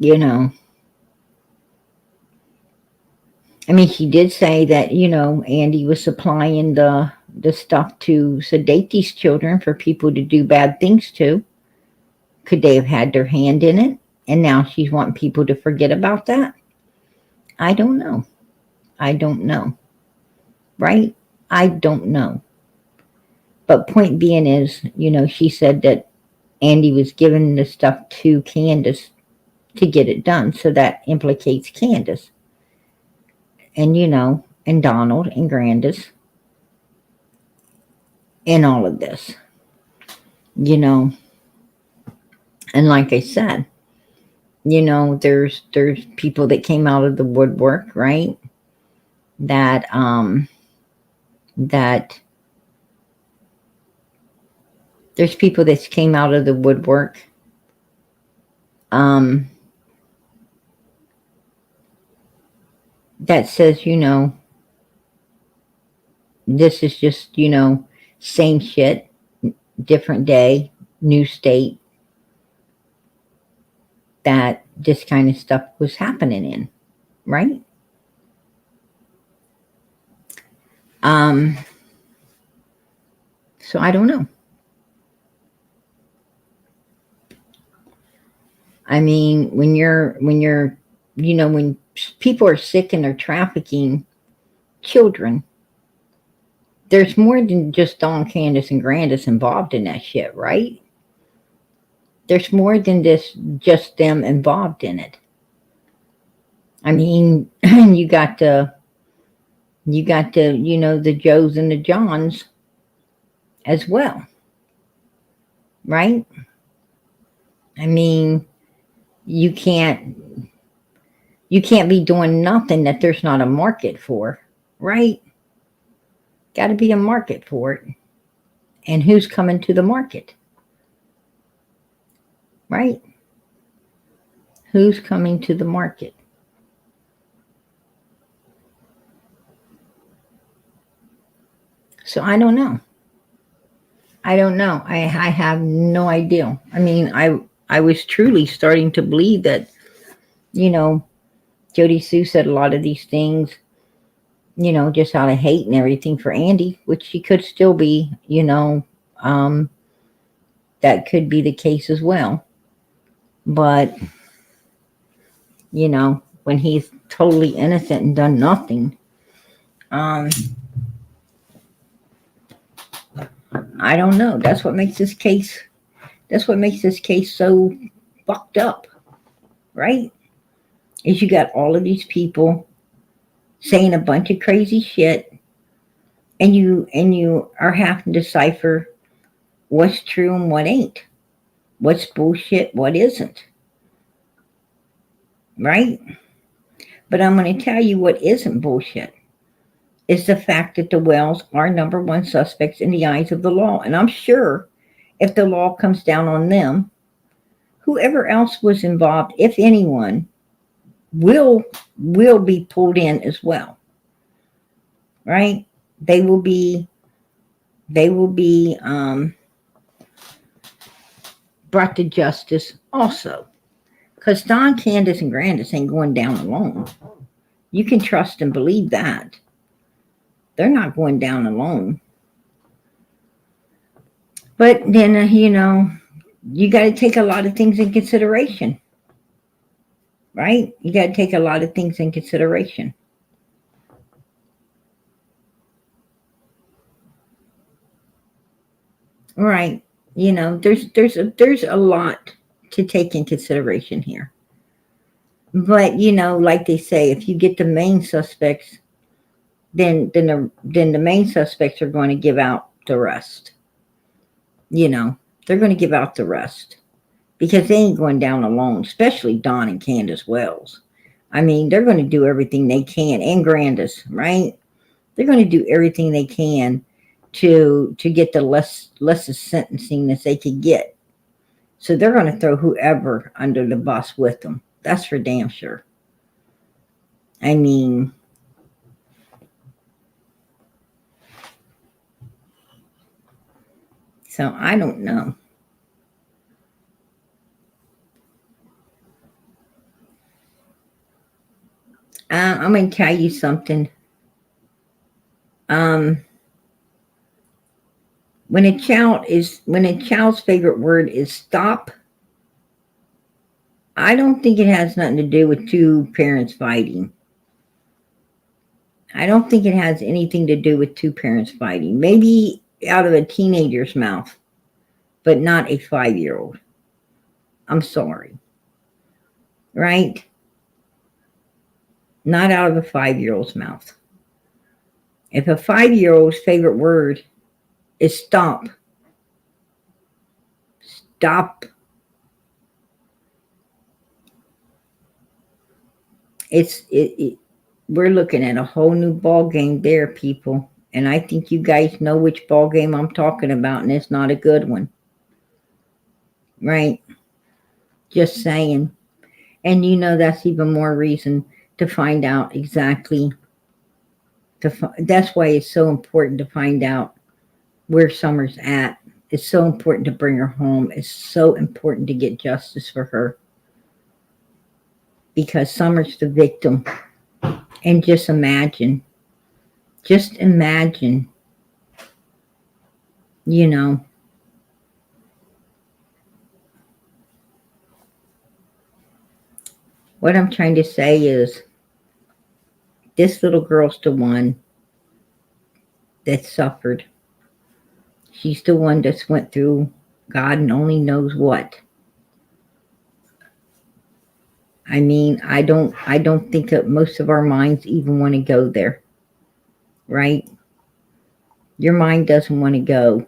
you know, I mean, she did say that, Andy was supplying the stuff to sedate these children for people to do bad things to. Could they have had their hand in it? And now she's wanting people to forget about that? I don't know. I don't know. Right? I don't know. But point being is, she said that Andy was giving the stuff to Candus to get it done. So that implicates Candus. And, and Donald and Grandis in all of this. And like I said, there's people that came out of the woodwork, right? That there's people that came out of the woodwork that says, this is just, same shit, different day, new state, that this kind of stuff was happening in, right? So I don't know. I mean, when people are sick and they're trafficking children, there's more than just Dawn, Candus, and Grandis involved in that shit, right? There's more than just them involved in it. I mean, you got the the Joes and the Johns as well, right? I mean, you can't be doing nothing that there's not a market for, right? Got to be a market for it. And who's coming to the market? Right? Who's coming to the market? So I don't know. I have no idea. I mean, I was truly starting to believe that, Jody Sue said a lot of these things, just out of hate and everything for Andy, which she could still be, that could be the case as well. But, when he's totally innocent and done nothing, I don't know. That's what makes this case so fucked up, right? Is you got all of these people saying a bunch of crazy shit, and you are having to decipher what's true and what ain't, what's bullshit, what isn't, right? But I'm going to tell you what isn't bullshit is the fact that the Wells are number one suspects in the eyes of the law. And I'm sure if the law comes down on them, whoever else was involved, if anyone, will be pulled in as well, right? They will be brought to justice also, because Don, Candus, and Grandis ain't going down alone. You can trust and believe that they're not going down alone. But then you got to take a lot of things in consideration, right? You got to take a lot of things in consideration. Right. There's a lot to take in consideration here. But like they say, if you get the main suspects, then the main suspects are going to give out the rest. They're going to give out the rest because they ain't going down alone, especially Don and Candus Wells. I mean, they're going to do everything they can, and Grandis, right? They're going to do everything they can to get the lessest sentencing that they could get. So they're going to throw whoever under the bus with them. That's for damn sure. I mean, so I don't know. I'm going to tell you something. When a child's favorite word is stop, I don't think it has nothing to do with two parents fighting. I don't think it has anything to do with two parents fighting. Maybe out of a teenager's mouth, but not a 5-year-old. I'm sorry. Right? Not out of a 5-year-old's mouth. If a 5-year-old's favorite word is stop, stop. We're looking at a whole new ball game there, people. And I think you guys know which ball game I'm talking about, and it's not a good one. Right? Just saying. And you know that's even more reason to find out exactly. That's why it's so important to find out where Summer's at. It's so important to bring her home. It's so important to get justice for her. Because Summer's the victim. And just imagine, you know, what I'm trying to say is this little girl's the one that suffered. She's the one that's went through God and only knows what. I mean, I don't think that most of our minds even want to go there. Right? Your mind doesn't want to go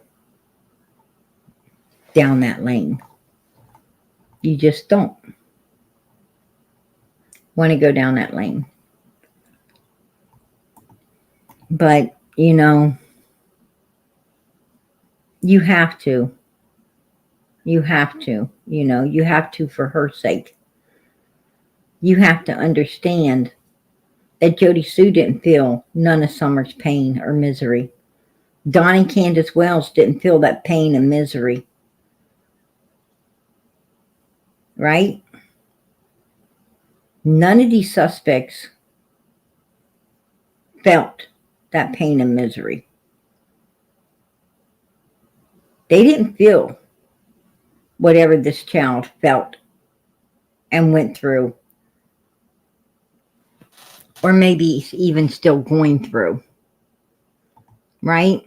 down that lane. You just don't want to go down that lane. But, you know, you have to. You have to. You know, you have to for her sake. You have to understand that Jody Sue didn't feel none of Summer's pain or misery. Don and Candus Wells didn't feel that pain and misery. Right? None of these suspects felt that pain and misery. They didn't feel whatever this child felt and went through. Or maybe even still going through. Right?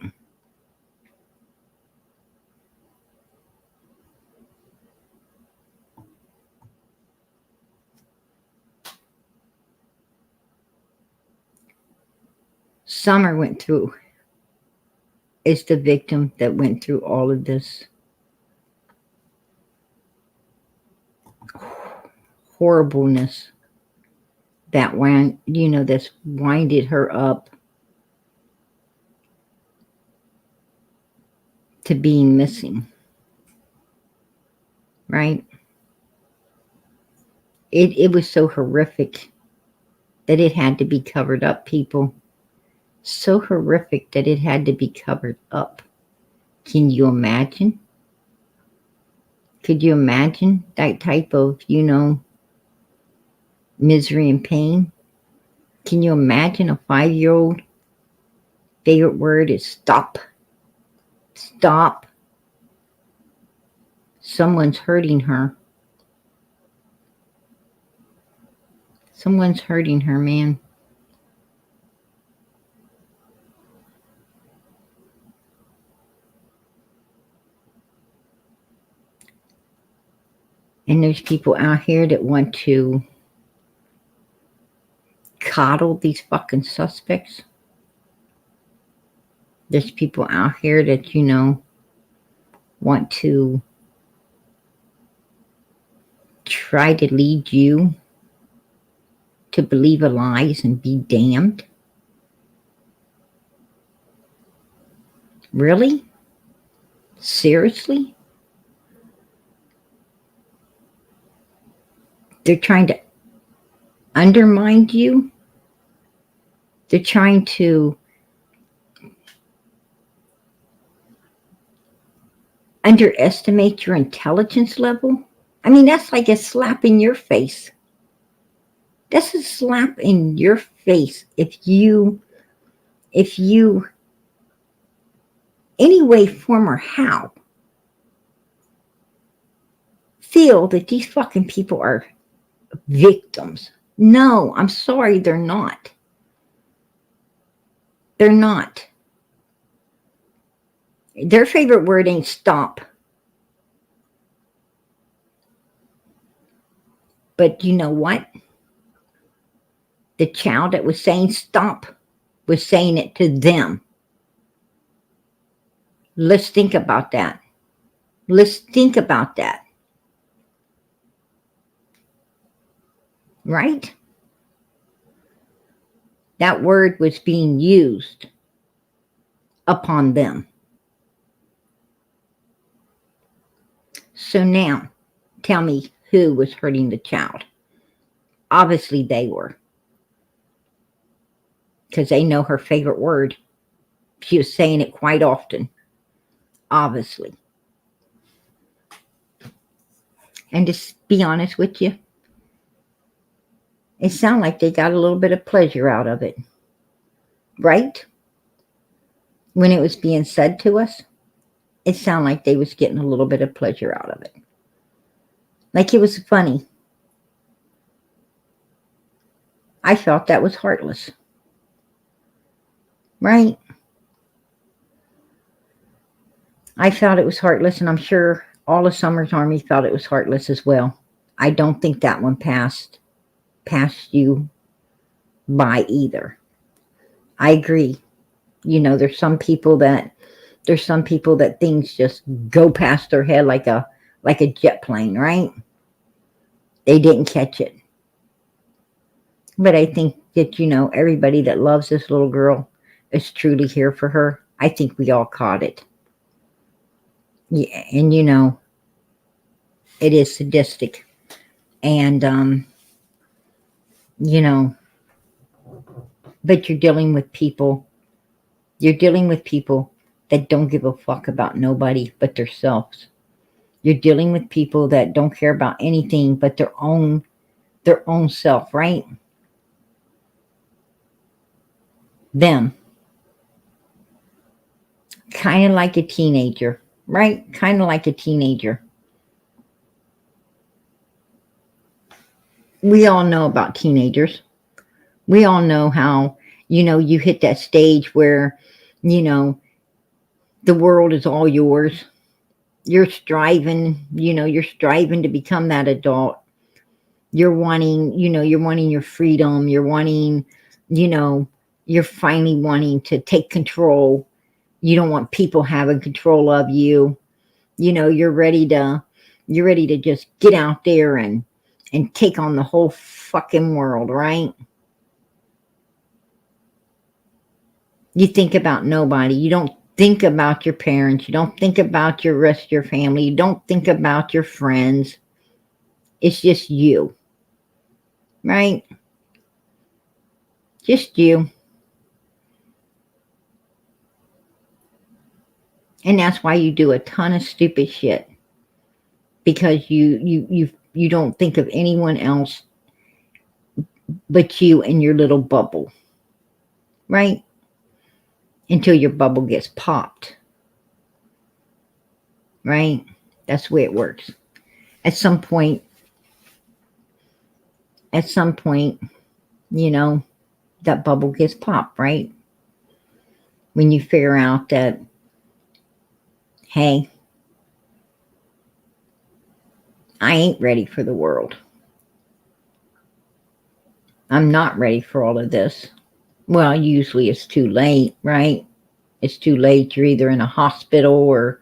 Summer went through, is the victim that went through all of this horribleness that that's winded her up to being missing. Right? It was so horrific that it had to be covered up, people. So horrific that it had to be covered up. Can you imagine? Could you imagine that type of, misery and pain? Can you imagine a 5-year-old favorite word is stop? Stop. Someone's hurting her. Someone's hurting her, man. And there's people out here that want to coddle these fucking suspects. There's people out here that, want to try to lead you to believe a lies and be damned. Really? Seriously? They're trying to undermine you. They're trying to underestimate your intelligence level. I mean, that's like a slap in your face. That's a slap in your face if you, any way, form, or how, feel that these fucking people are victims. No, I'm sorry, they're not. They're not. Their favorite word ain't stop. But you know what? The child that was saying stop was saying it to them. Let's think about that. Let's think about that. Right? That word was being used upon them. So now, tell me who was hurting the child. Obviously they were. Because they know her favorite word. She was saying it quite often. Obviously. And to be honest with you, it sounded like they got a little bit of pleasure out of it. Right? When it was being said to us, it sounded like they was getting a little bit of pleasure out of it. Like it was funny. I felt that was heartless. Right? I felt it was heartless, and I'm sure all of Summer's Army felt it was heartless as well. I don't think that one passed you by either. I agree. You know, there's some people that things just go past their head like a jet plane, right? They didn't catch it. But I think that, you know, everybody that loves this little girl is truly here for her. I think we all caught it. Yeah, and you know, it is sadistic. And you know, but you're dealing with people that don't give a fuck about nobody but themselves. You're dealing with people that don't care about anything but their own self, right? Them. Kind of like a teenager, right? Kind of like a teenager. We all know about teenagers. We all know how, you know, you hit that stage where, you know, the world is all yours. You're striving to become that adult. You're wanting your freedom. You're wanting, you know, you're finally wanting to take control. You don't want people having control of you. You know, you're ready to just get out there and take on the whole fucking world, right? You think about nobody. You don't think about your parents. You don't think about your rest of your family. You don't think about your friends. It's just you. Right? Just you. And that's why you do a ton of stupid shit. Because you don't think of anyone else but you and your little bubble. Right? Until your bubble gets popped. Right? That's the way it works. At some point, you know, that bubble gets popped, right? When you figure out that, hey, I ain't ready for the world. I'm not ready for all of this. Well, usually it's too late, right? It's too late. You're either in a hospital or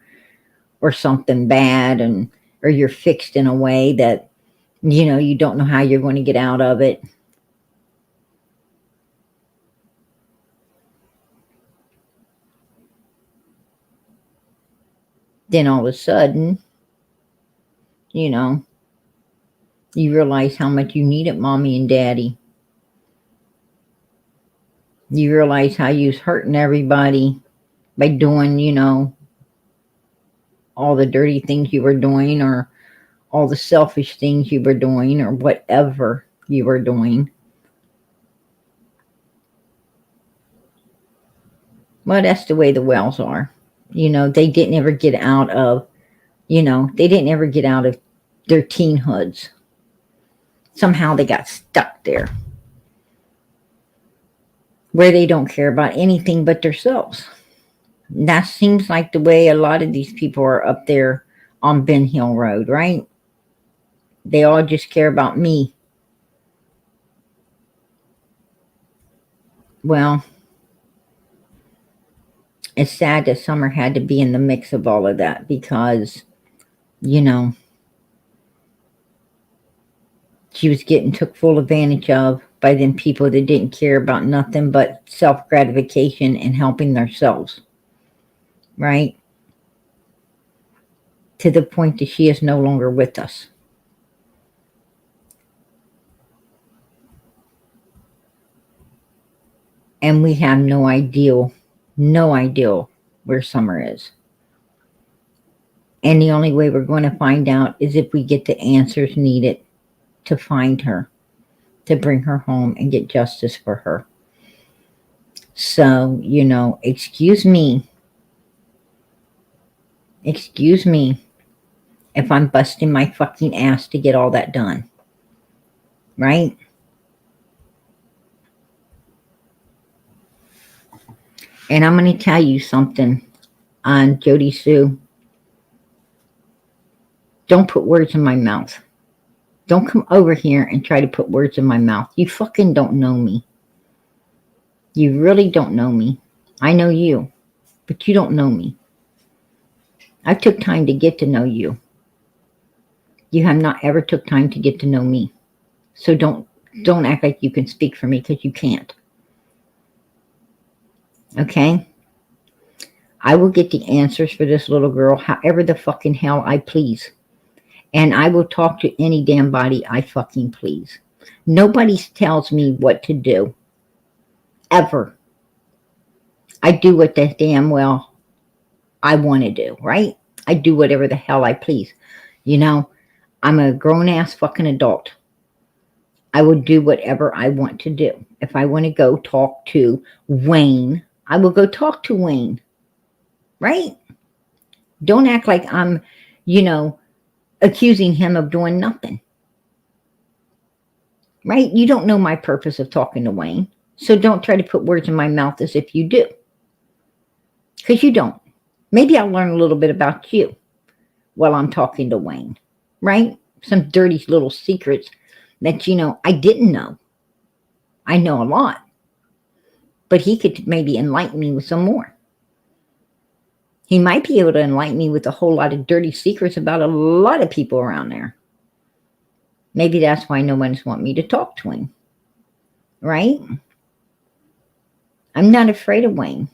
something bad, or you're fixed in a way that, you know, you don't know how you're going to get out of it. Then all of a sudden, you know, you realize how much you needed mommy and daddy. You realize how you was hurting everybody by doing, you know, all the dirty things you were doing, or all the selfish things you were doing, or whatever you were doing. Well, that's the way the Wells are. They didn't ever get out of, they didn't ever get out of their teenhoods. Somehow they got stuck there where they don't care about anything but themselves. That seems like the way a lot of these people are up there on Ben Hill Road, right? They all just care about me. Well, it's sad that Summer had to be in the mix of all of that because, she was getting took full advantage of by them people that didn't care about nothing but self-gratification and helping themselves, right? To the point that she is no longer with us. And we have no idea where Summer is. And the only way we're going to find out is if we get the answers needed to find her, to bring her home and get justice for her. So, excuse me if I'm busting my fucking ass to get all that done. Right? And I'm going to tell you something on Jody Sue. Don't put words in my mouth. Don't come over here and try to put words in my mouth. You fucking don't know me. You really don't know me. I know you, but you don't know me. I took time to get to know you. You have not ever took time to get to know me. So don't act like you can speak for me, because you can't. Okay? I will get the answers for this little girl however the fucking hell I please. And I will talk to any damn body I fucking please. Nobody tells me what to do. Ever. I do what the damn well I want to do, right? I do whatever the hell I please. I'm a grown-ass fucking adult. I will do whatever I want to do. If I want to go talk to Wayne, I will go talk to Wayne. Right? Don't act like I'm, accusing him of doing nothing. Right? You don't know my purpose of talking to Wayne. So don't try to put words in my mouth as if you do. Because you don't. Maybe I'll learn a little bit about you while I'm talking to Wayne. Right? Some dirty little secrets that, I didn't know. I know a lot. But he could maybe enlighten me with some more. He might be able to enlighten me with a whole lot of dirty secrets about a lot of people around there. Maybe that's why no one's want me to talk to him. Right? I'm not afraid of Wayne.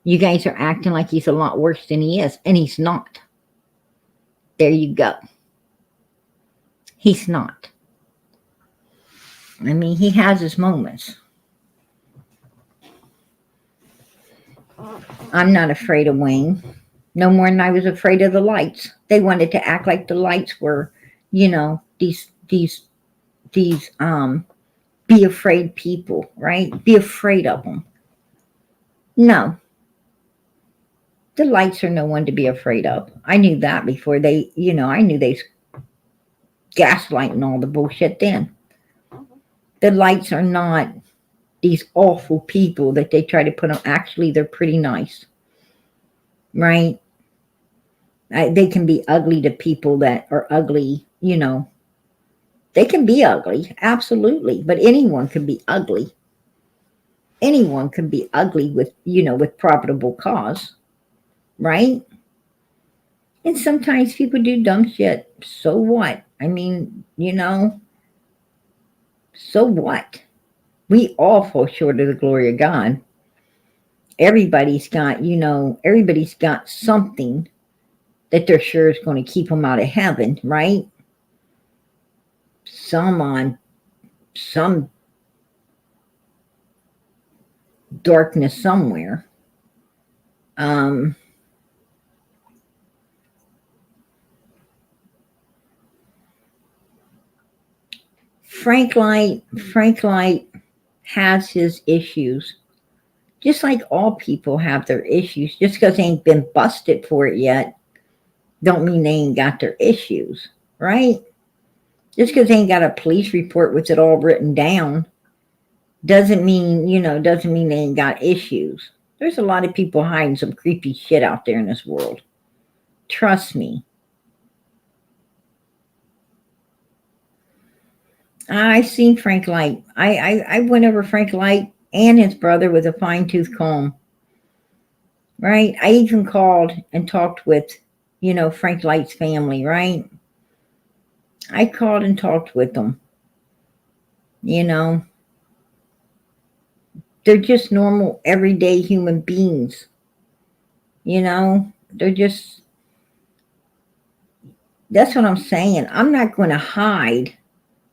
You guys are acting like he's a lot worse than he is, and he's not. There you go. He's not. I mean, he has his moments. I'm not afraid of Wayne. No more than I was afraid of the lights. They wanted to act like the lights were, these be afraid people, right? Be afraid of them. No. The lights are no one to be afraid of. I knew that before they, I knew they gaslighting all the bullshit then. The lights are not these awful people that they try to put on. Actually, they're pretty nice. Right? They can be ugly to people that are ugly, They can be ugly, absolutely. But anyone can be ugly. Anyone can be ugly with, with profitable cause. Right? And sometimes people do dumb shit. So what? I mean, so what? We all fall short of the glory of God. Everybody's got something that they're sure is going to keep them out of heaven, right? Some darkness somewhere. Frank Light has his issues, Just like all people have their issues. Just because they ain't been busted for it yet, don't mean they ain't got their issues, right? Just because they ain't got a police report with it all written down doesn't mean, doesn't mean they ain't got issues. There's a lot of people hiding some creepy shit out there in this world. Trust me. I seen Frank Light. I went over Frank Light and his brother with a fine-tooth comb. Right? I even called and talked with, Frank Light's family, right? I called and talked with them. They're just normal, everyday human beings. They're just, that's what I'm saying. I'm not going to hide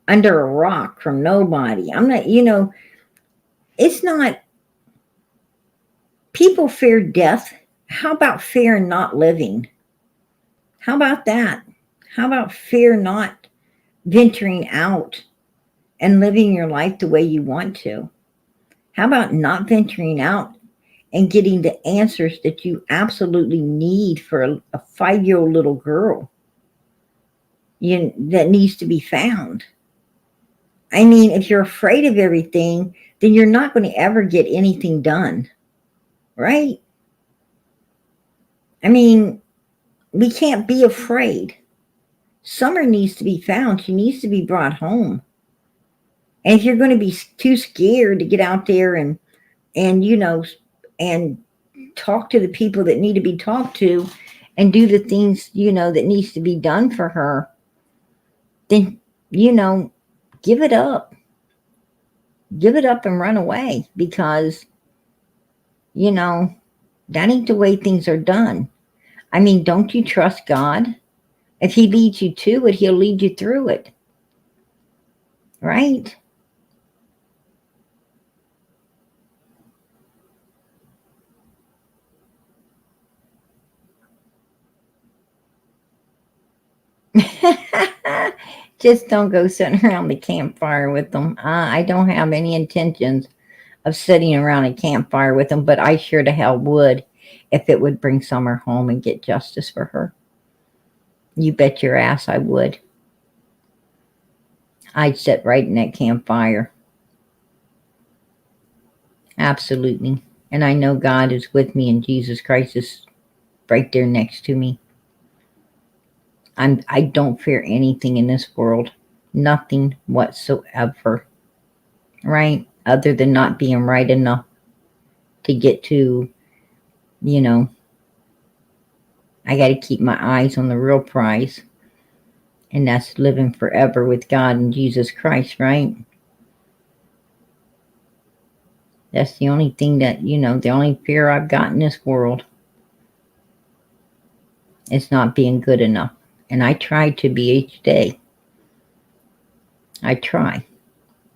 under a rock from nobody. I'm not, it's not, people fear death. How about fear not living? How about that? How about fear not venturing out and living your life the way you want to? How about not venturing out and getting the answers that you absolutely need for a 5-year-old little girl that needs to be found? I mean, if you're afraid of everything, then you're not going to ever get anything done, right? I mean, we can't be afraid. Summer needs to be found. She needs to be brought home. And if you're going to be too scared to get out there and talk to the people that need to be talked to and do the things, that needs to be done for her, then, give it up. Give it up and run away, because, that ain't the way things are done. I mean, don't you trust God? If he leads you to it, he'll lead you through it. Right? Just don't go sitting around the campfire with them. I don't have any intentions of sitting around a campfire with them, but I sure to hell would if it would bring Summer home and get justice for her. You bet your ass I would. I'd sit right in that campfire. Absolutely. And I know God is with me and Jesus Christ is right there next to me. I don't fear anything in this world. Nothing whatsoever. Right? Other than not being right enough to get to, I got to keep my eyes on the real prize. And that's living forever with God and Jesus Christ, right? That's the only thing that, the only fear I've got in this world is not being good enough. And I try to be each day. I try.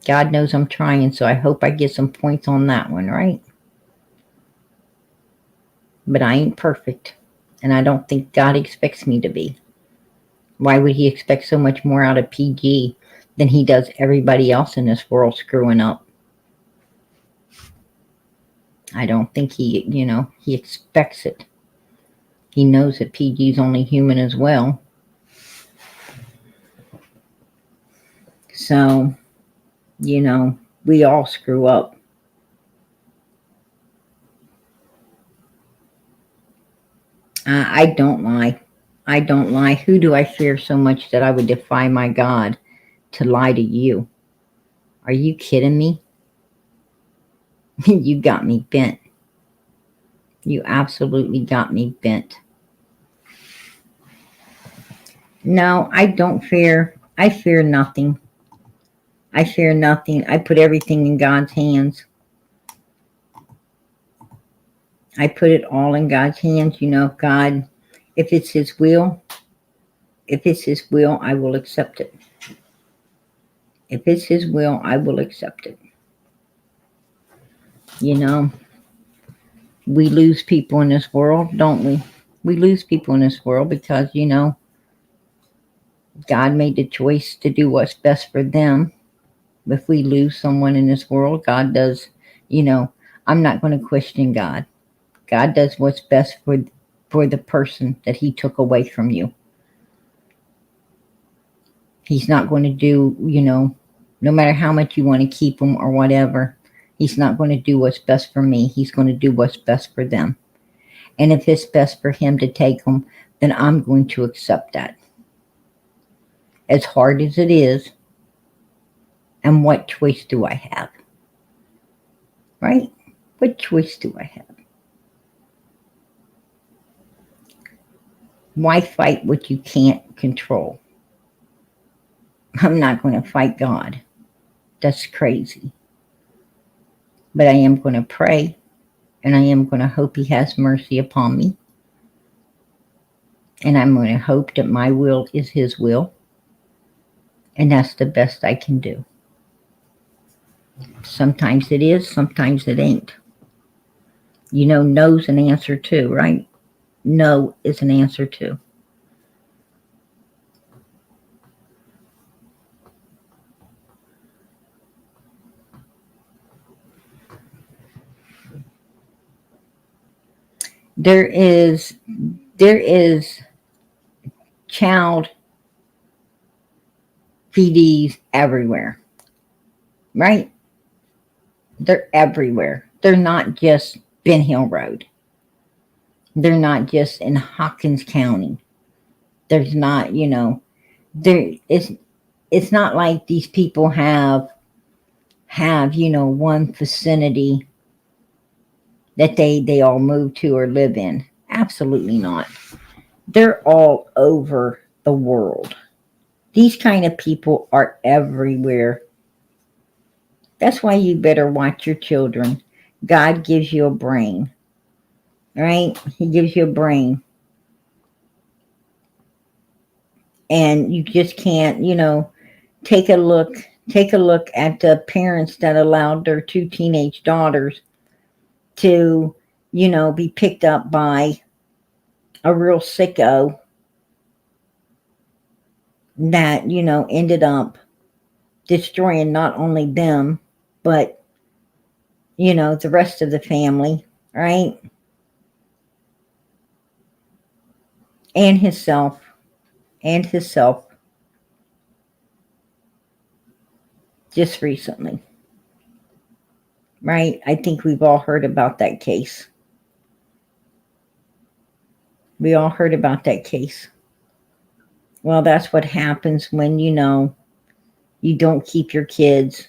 God knows I'm trying, so I hope I get some points on that one, right? But I ain't perfect. And I don't think God expects me to be. Why would he expect so much more out of PG than he does everybody else in this world screwing up? I don't think he expects it. He knows that PG's only human as well. So, we all screw up. I don't lie. I don't lie. Who do I fear so much that I would defy my God to lie to you? Are you kidding me? You got me bent. You absolutely got me bent. No, I don't fear. I fear nothing. I fear nothing. I put everything in God's hands. I put it all in God's hands. God, if it's his will, I will accept it. If it's his will, I will accept it. We lose people in this world, don't we? We lose people in this world because, God made the choice to do what's best for them. If we lose someone in this world, God does, I'm not going to question God. God does what's best for the person that he took away from you. He's not going to do, no matter how much you want to keep them or whatever, he's not going to do what's best for me. He's going to do what's best for them. And if it's best for him to take them, then I'm going to accept that. As hard as it is, and what choice do I have? Right? What choice do I have? Why fight what you can't control? I'm not going to fight God. That's crazy. But I am going to pray, and I am going to hope he has mercy upon me. And I'm going to hope that my will is his will. And that's the best I can do. Sometimes it is, sometimes it ain't. No's an answer too, right? No is an answer too. There is child PDs everywhere, right? They're everywhere. They're not just Ben Hill Road. They're not just in Hawkins County. There's not, it's not like these people have one vicinity that they all move to or live in. Absolutely not. They're all over the world. These kind of people are everywhere. That's why you better watch your children. God gives you a brain, right? He gives you a brain. And you just can't, take a look at the parents that allowed their 2 teenage daughters to, be picked up by a real sicko that, ended up destroying not only them, but, the rest of the family, right? And himself. Just recently. Right? I think we've all heard about that case. We all heard about that case. Well, that's what happens when, you don't keep your kids,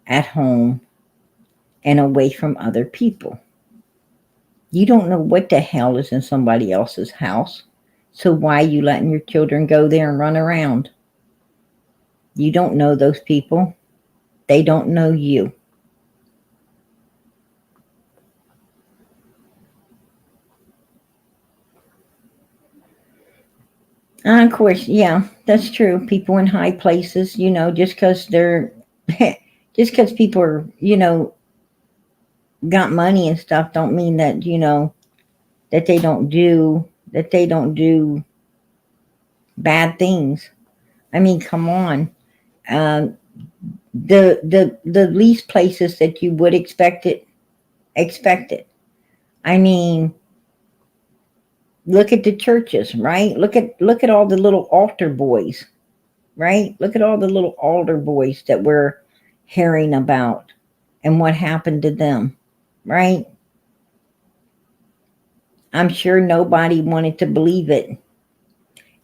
at home and away from other people. You don't know what the hell is in somebody else's house. So why are you letting your children go there and run around? You don't know those people. They don't know you. Of course, yeah, that's true. People in high places, just because people are, got money and stuff, don't mean that, that they don't do bad things. I mean, come on. The least places that you would expect it. I mean, look at the churches, right? Look at all the little altar boys, right? Look at all the little altar boys that we're hearing about and what happened to them, right? I'm sure nobody wanted to believe it.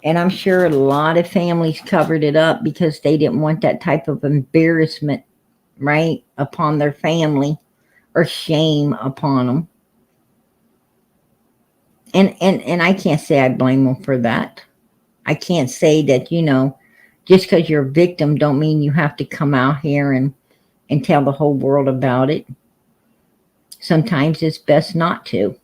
And I'm sure a lot of families covered it up because they didn't want that type of embarrassment, right, upon their family or shame upon them. And I can't say I blame them for that. I can't say that, just because you're a victim don't mean you have to come out here and tell the whole world about it. Sometimes it's best not to.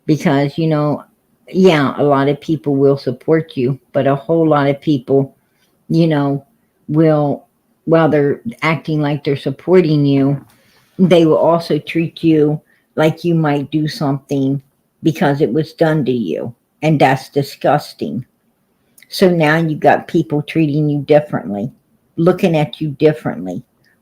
Because, yeah, a lot of people will support you, but a whole lot of people, will, while they're acting like they're supporting you, they will also treat you like you might do something because it was done to you. And that's disgusting. So now you got people treating you differently, looking at you differently,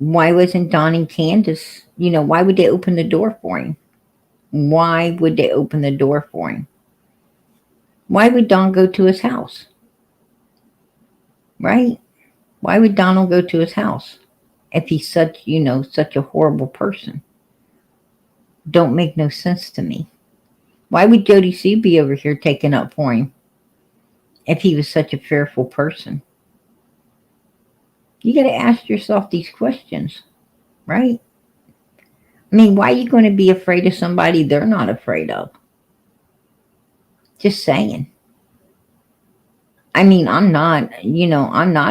Why wasn't Don and Candus, why would they open the door for him? Why would they open the door for him? Why would Don go to his house? Right? Why would Donald go to his house if he's such a horrible person? Don't make no sense to me. Why would Jody Sue be over here taking up for him if he was such a fearful person? You got to ask yourself these questions, right? I mean, why are you going to be afraid of somebody they're not afraid of? Just saying. I mean, I'm not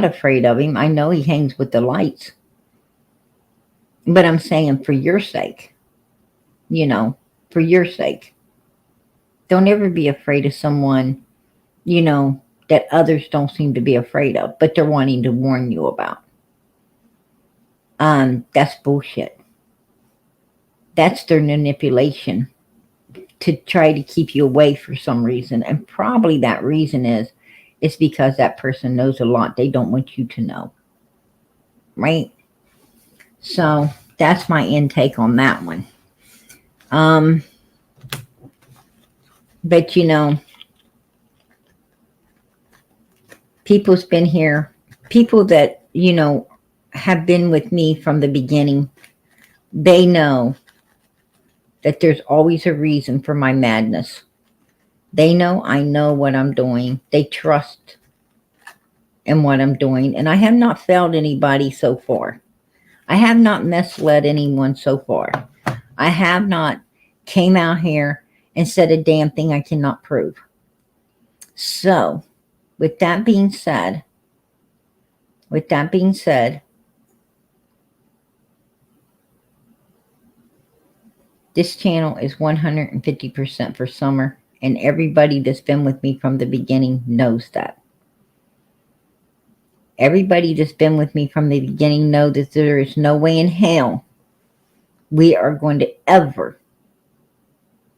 afraid of him. I know he hangs with the lights. But I'm saying for your sake, for your sake, don't ever be afraid of someone, that others don't seem to be afraid of, but they're wanting to warn you about. That's bullshit. That's their manipulation to try to keep you away for some reason. And probably that reason is because that person knows a lot they don't want you to know. Right? So that's my intake on that one. But people's been here, people that, have been with me from the beginning, they know that there's always a reason for my madness. They know I know what I'm doing. They trust in what I'm doing. And I have not failed anybody so far. I have not misled anyone so far. I have not came out here and said a damn thing I cannot prove. So, with that being said, this channel is 150% for Summer, and everybody that's been with me from the beginning knows that. Everybody that's been with me from the beginning knows that there is no way in hell we are going to ever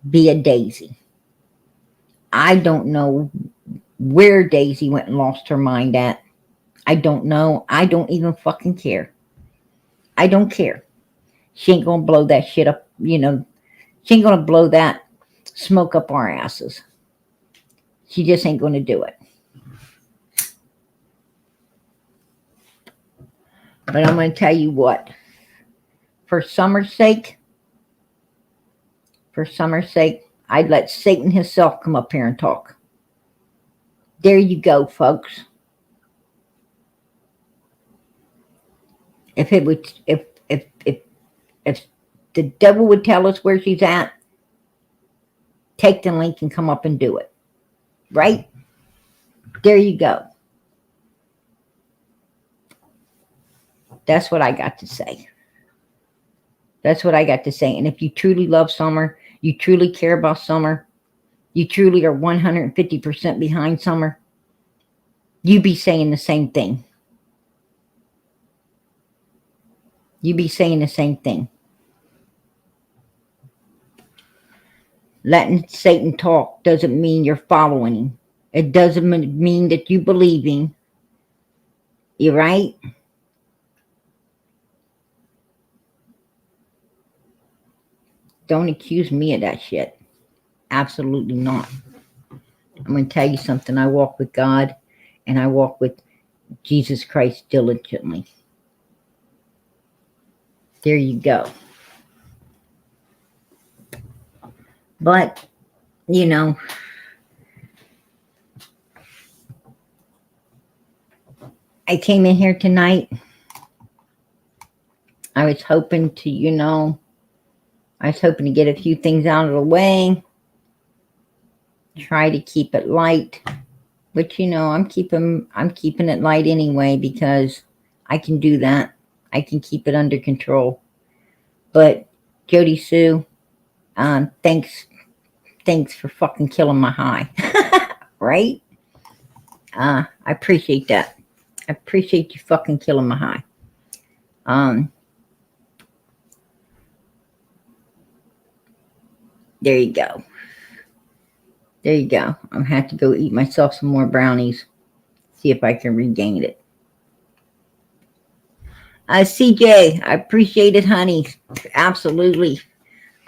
be a Daisy. I don't know where Daisy went and lost her mind at. I don't know. I don't even fucking care. I don't care. She ain't gonna blow that shit up, She ain't gonna blow that smoke up our asses. She just ain't gonna do it. But I'm gonna tell you what. For Summer's sake, I'd let Satan himself come up here and talk. There you go, folks. If the devil would tell us where she's at, take the link and come up and do it. Right? There you go. That's what I got to say. That's what I got to say. And if you truly love Summer, you truly care about Summer, you truly are 150% behind Summer, you be saying the same thing. You be saying the same thing. Letting Satan talk doesn't mean you're following him. It doesn't mean that you believe him. You right? Don't accuse me of that shit. Absolutely not. I'm going to tell you something. I walk with God and I walk with Jesus Christ diligently. There you go. But, I came in here tonight. I was hoping to, get a few things out of the way. Try to keep it light. But, I'm keeping it light anyway because I can do that. I can keep it under control. But, Jody Sue, thanks for fucking killing my high. Right? I appreciate that. I appreciate you fucking killing my high. There you go. There you go. I'm going to have to go eat myself some more brownies. See if I can regain it. CJ, I appreciate it, honey. Absolutely.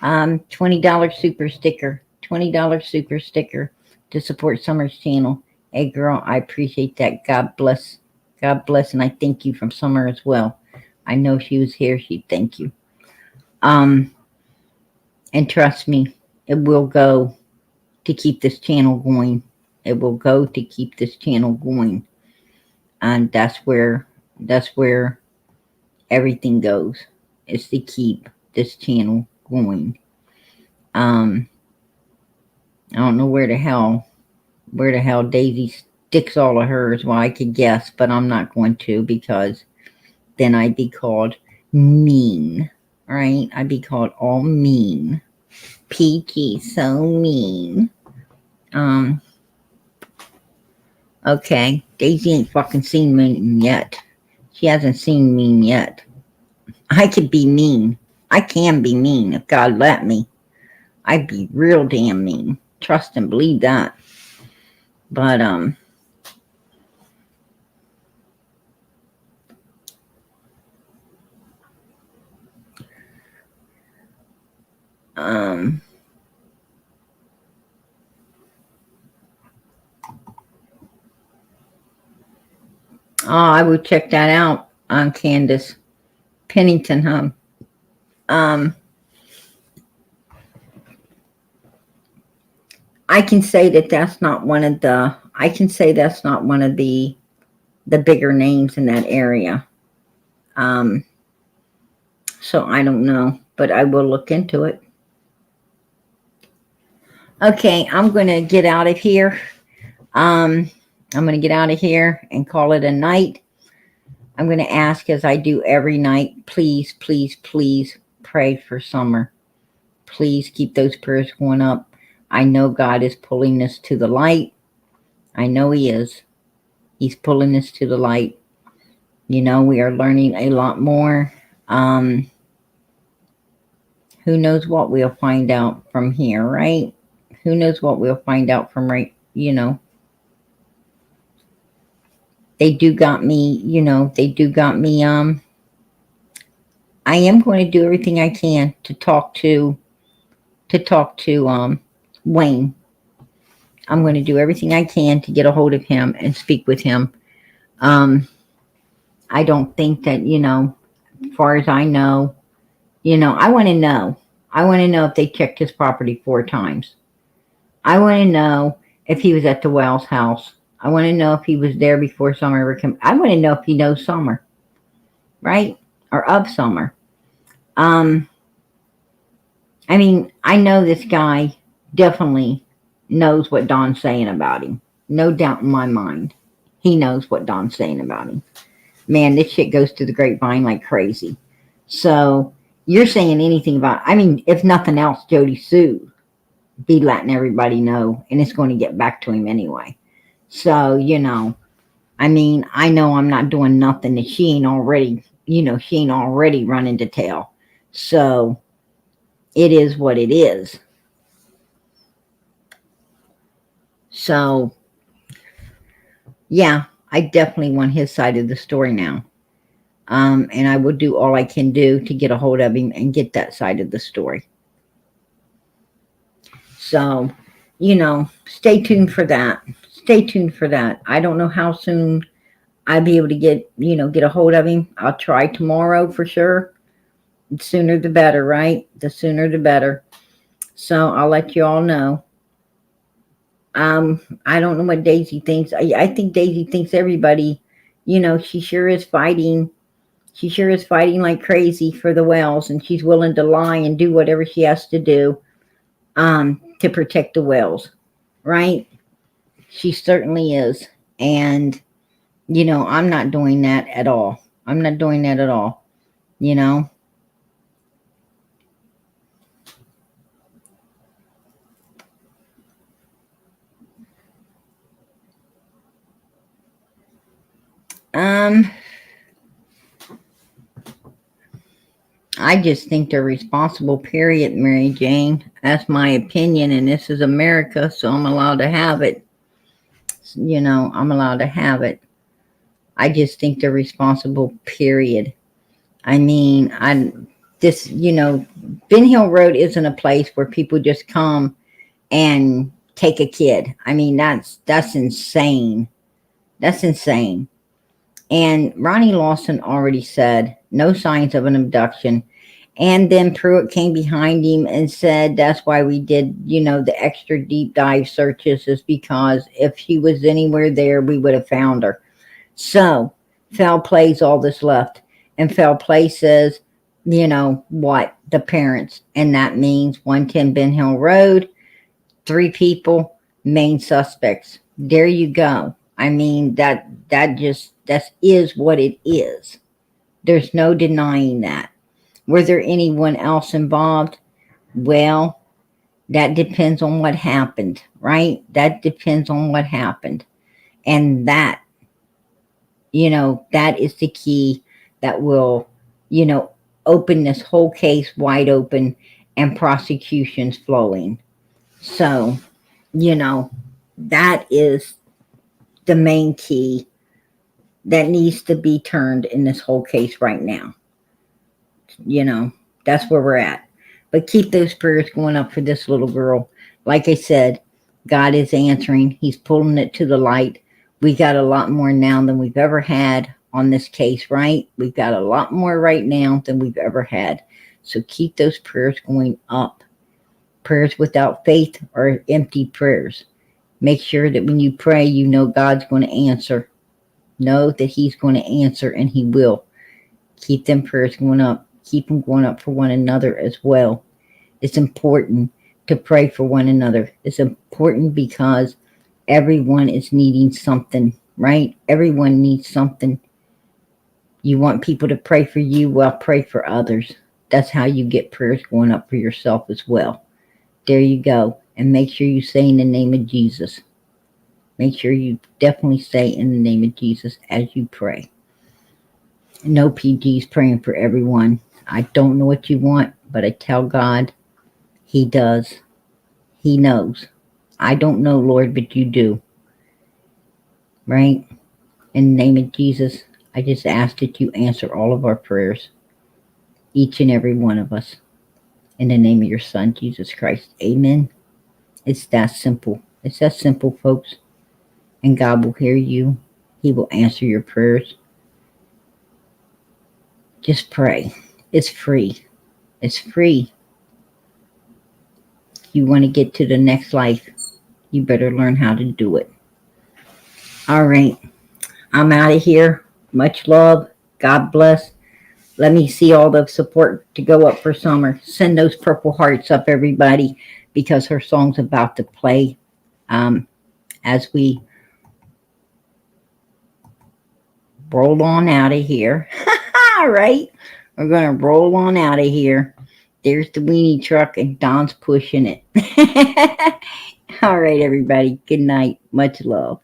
$20 super sticker. $20 super sticker to support Summer's channel. Hey, girl, I appreciate that. God bless. God bless, and I thank you from Summer as well. I know she was here. She'd thank you. And trust me, it will go to keep this channel going. It will go to keep this channel going. And that's where everything goes. Is to keep this channel going. I don't know where the hell Daisy sticks all of hers. Well, I could guess, but I'm not going to, because then I'd be called mean. Right? I'd be called all mean. Peachy, so mean. Okay. Daisy ain't fucking seen mean yet. She hasn't seen mean yet. I could be mean. I can be mean if God let me. I'd be real damn mean. Trust and believe that. But, I would check that out on Candus. Pennington, huh? I can say that that's not one of the, the bigger names in that area. So I don't know, but I will look into it. Okay, I'm going to get out of here. I'm going to get out of here and call it a night. I'm going to ask, as I do every night, please, please, please pray for Summer. Please keep those prayers going up. I know God is pulling us to the light. I know He is. He's pulling us to the light. You know, we are learning a lot more. Who knows what we'll find out from here, right? Who knows what we'll find out from they do got me, I am going to do everything I can to talk to Wayne. I'm going to do everything I can to get a hold of him and speak with him. I don't think that, as far as I know, I want to know. I want to know if they checked his property 4 times. I want to know if he was at the Wells house. I want to know if he was there before Summer ever came. I want to know if he knows Summer, right? Or of Summer. I mean, I know this guy definitely knows what Don's saying about him. No doubt in my mind. He knows what Don's saying about him. Man, this shit goes to the grapevine like crazy. So, you're saying anything about, I mean, if nothing else, Jody Sue be letting everybody know, and it's going to get back to him anyway. So, I mean, I know I'm not doing nothing that she ain't already, running to tell. So, it is what it is. So, yeah, I definitely want his side of the story now. And I will do all I can do to get a hold of him and get that side of the story. So, stay tuned for that. Stay tuned for that. I don't know how soon I'll be able to get a hold of him. I'll try tomorrow for sure. The sooner the better, right? The sooner the better. So I'll let you all know. I don't know what Daisy thinks. I think Daisy thinks everybody, she sure is fighting. She sure is fighting like crazy for the Wells, and she's willing to lie and do whatever she has to do to protect the Wells, right? She certainly is. And, I'm not doing that at all. I'm not doing that at all, I just think they're responsible, period, Mary Jane. That's my opinion, and this is America, so I'm allowed to have it. I'm allowed to have it. I just think they're responsible, period. I mean, Ben Hill Road isn't a place where people just come and take a kid. I mean, that's insane. That's insane. And Ronnie Lawson already said no signs of an abduction. And then Pruitt came behind him and said that's why we did, the extra deep dive searches, is because if she was anywhere there, we would have found her. So foul play's all that's left. And foul play says, what? The parents. And that means 110 Ben Hill Road, 3 people, main suspects. There you go. I mean, that is what it is. There's no denying that. Were there anyone else involved? Well, that depends on what happened, right? That depends on what happened. And that is the key that will, open this whole case wide open and prosecutions flowing. So, that is the main key that needs to be turned in this whole case right now. That's where we're at. But keep those prayers going up for this little girl. Like I said, God is answering. He's pulling it to the light. We got a lot more now than we've ever had on this case, right? We've got a lot more right now than we've ever had. So keep those prayers going up. Prayers without faith are empty prayers. Make sure that when you pray, God's going to answer. Know that he's going to answer, and he will. Keep them prayers going up. Keep them going up for one another as well. It's important to pray for one another. It's important because everyone is needing something, right? Everyone needs something. You want people to pray for you, well, pray for others. That's how you get prayers going up for yourself as well. There you go. And make sure you say in the name of Jesus. Make sure you definitely say in the name of Jesus as you pray. No PG's praying for everyone. I don't know what you want, but I tell God, he does. He knows. I don't know, Lord, but you do. Right? In the name of Jesus, I just ask that you answer all of our prayers. Each and every one of us. In the name of your Son, Jesus Christ. Amen. It's that simple. It's that simple, folks. And God will hear you. He will answer your prayers. Just pray. It's free. It's free. If you want to get to the next life, you better learn how to do it. All right. I'm out of here. Much love. God bless. Let me see all the support to go up for Summer. Send those purple hearts up, everybody, because her song's about to play as we roll on out of here. All right. We're going to roll on out of here. There's the weenie truck, and Don's pushing it. All right, everybody. Good night. Much love.